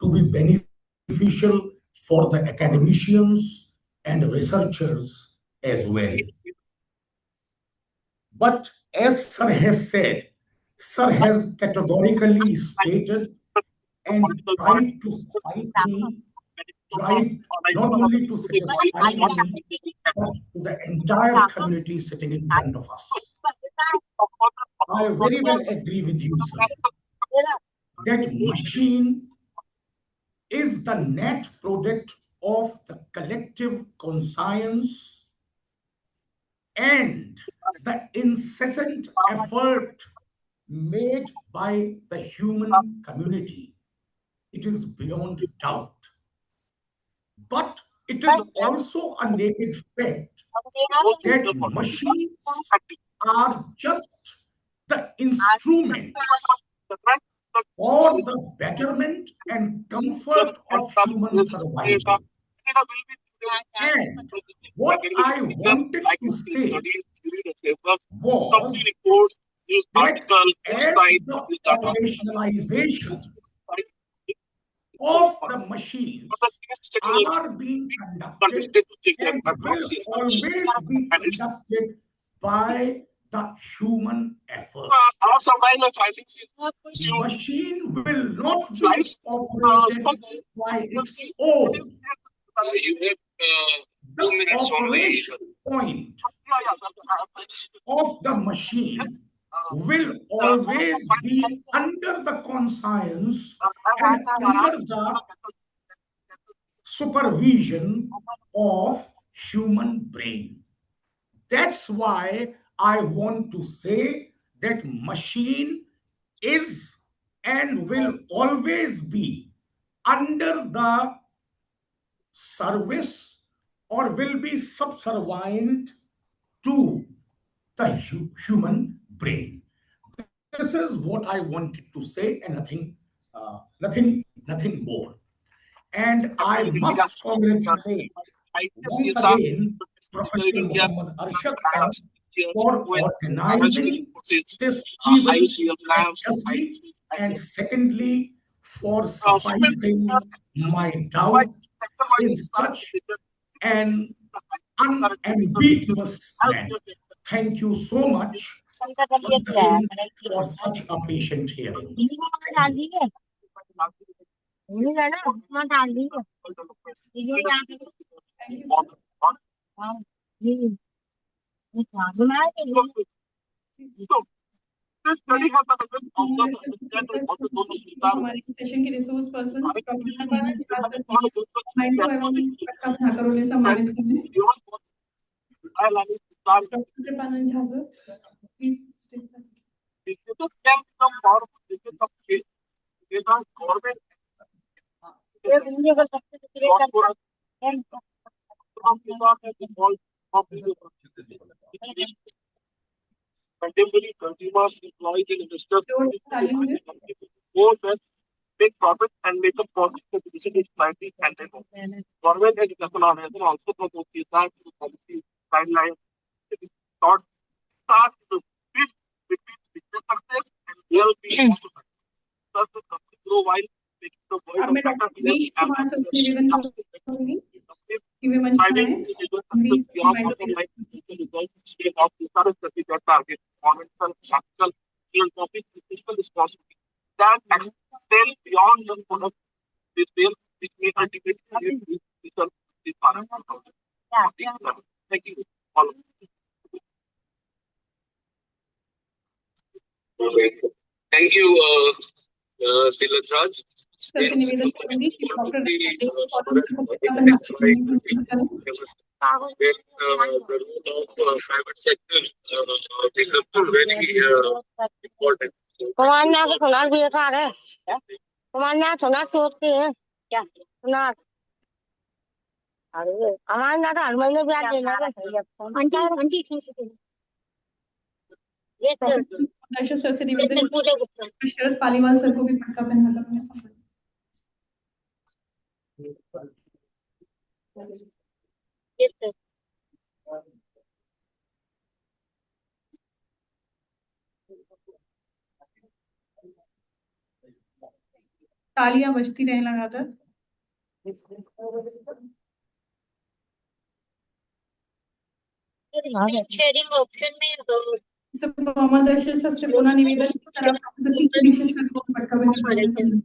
to be beneficial for the academicians and researchers as well. But as Sir has said, Sir has categorically stated and tried to suffice me, tried not only to satisfy me, but to the entire community sitting in front of us. I very well agree with you, sir. That machine is the net product of the collective conscience and the incessant effort made by the human community. It is beyond doubt. But it is also a naked fact that machines are just the instruments for the betterment and comfort of human survival. And what I wanted to say was that as the operationalization of the machines are being conducted and will always be conducted by the human effort. Machine will not be operated by its own. The operation point of the machine will always be under the conscience and under the supervision of human brain. That's why I want to say that machine is and will always be under the service or will be subservient to the human brain. This is what I wanted to say, and nothing more. And I must congratulate once again Professor Muhammad Arshad Khan for organizing this event consciously, and secondly, for sufficing my doubt in such an unambiguous manner. Thank you so much once again for such a patient hearing. हमारे session के resource person Thakur सम्मानित करें doctor Kripanand Jha sir please contemporary consumers, employees, and investors both make profits and make a profit for the decision slightly handled. Government and international organizations also propose design to policy guidelines that is not start to fit between business success and well-being. Thus, the company grow while making the world a better place and target environmental, social, philanthropic, fiscal responsibility that extend beyond the product they sell, which may ultimately create this Thank you. All. Thank you, Tilan Raj. निवेदन करूंगी कि doctor private sector become very important. Kemana ke sonar biar kare? Kemana sonar tuh ke? Ya, sonar. अरे हमारे ना तो हर महीने ब्याज देना है। Aunty aunty Yes, sir. दर्शक सर से Yes, निवेदन sir. Pooja Gupta. शरद पालीवाल सर को भी पटका पहनाकर अपने सम्मान। Yes, sir. तालियां बजती रहें लगातार। शेयरिंग ऑप्शन में मोहम्मद दर्शक सर से पुनः निवेदन सर आप प्रोफेसर कृष्ण सर को पटका पहनाकर अपने सम्मान।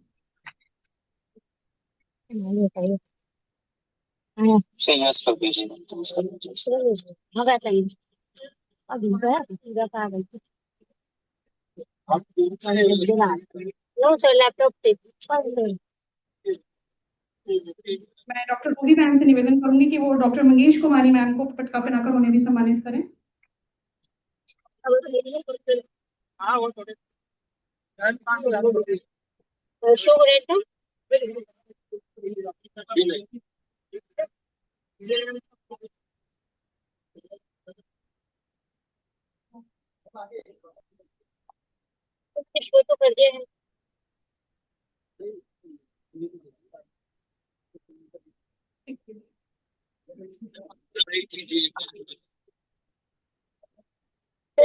Say yes for BJ. होगा सही अभी पूरा पागल नो सर लैपटॉप से मैं डॉक्टर रूबी मैम से निवेदन करूंगी कि वो डॉक्टर मंगेश कुमारी मैम को पटका पहनाकर उन्हें भी सम्मानित करें। शो हो रहे थे शो तो कर दिया है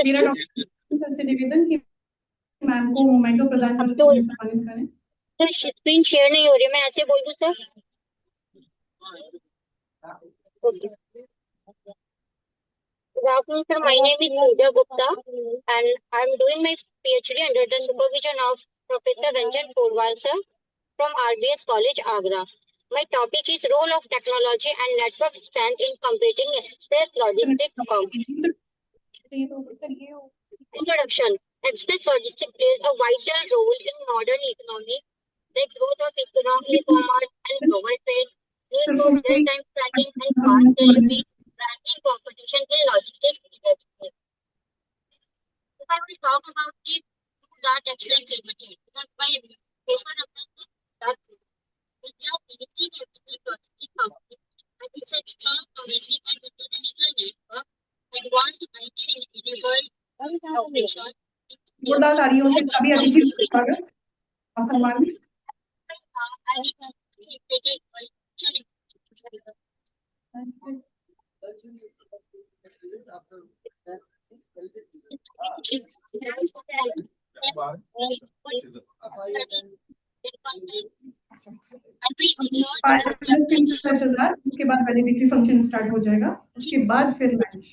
मेरा डॉक्टर सर से निवेदन कि मैम को मोमेंटो प्रदान करके उन्हें सम्मानित करें। सर स्क्रीन शेयर नहीं हो रही मैं ऐसे बोल दूं sir Good afternoon, sir. My name is Pooja Gupta, and I'm doing my PhD under the supervision of Professor Ranjan Porwal, sir, from RBS College, Agra. My topic is role of technology and network strength in competing express logistics. Introduction. Express logistics plays a vital role in modern economy. The growth of e-commerce and global trade, need for real-time tracking and fast delivery, rising competition in logistics industry. If I will talk about the that Excellence Limited, because by paper references that India is leading express logistics company and it's a strong domestic and international network, advanced IT-enabled operation. गुड़दातारियों से सभी अतिथियों का स्वागत और सम्मान। इंतजार उसके बाद वैलिडिटी फंक्शन स्टार्ट हो जाएगा उसके बाद फिर lunch.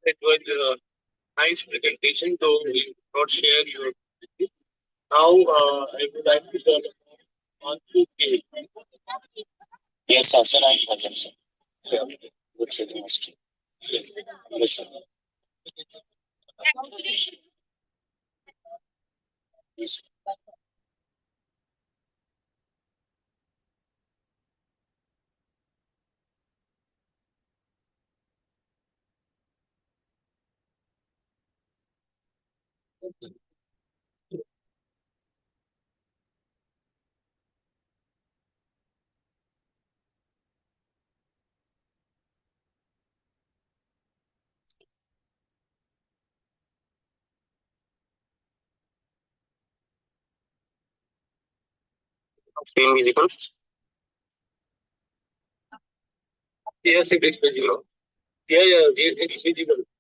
It was a nice presentation, though we not share your. Now, I would like to turn on to K. Yes, sir. Sir, I am present, sir. Yeah. Good sir, Master. Yes. Yes, sir. Yes. Screen visible? Yes, it is visible. Yeah, it's visible.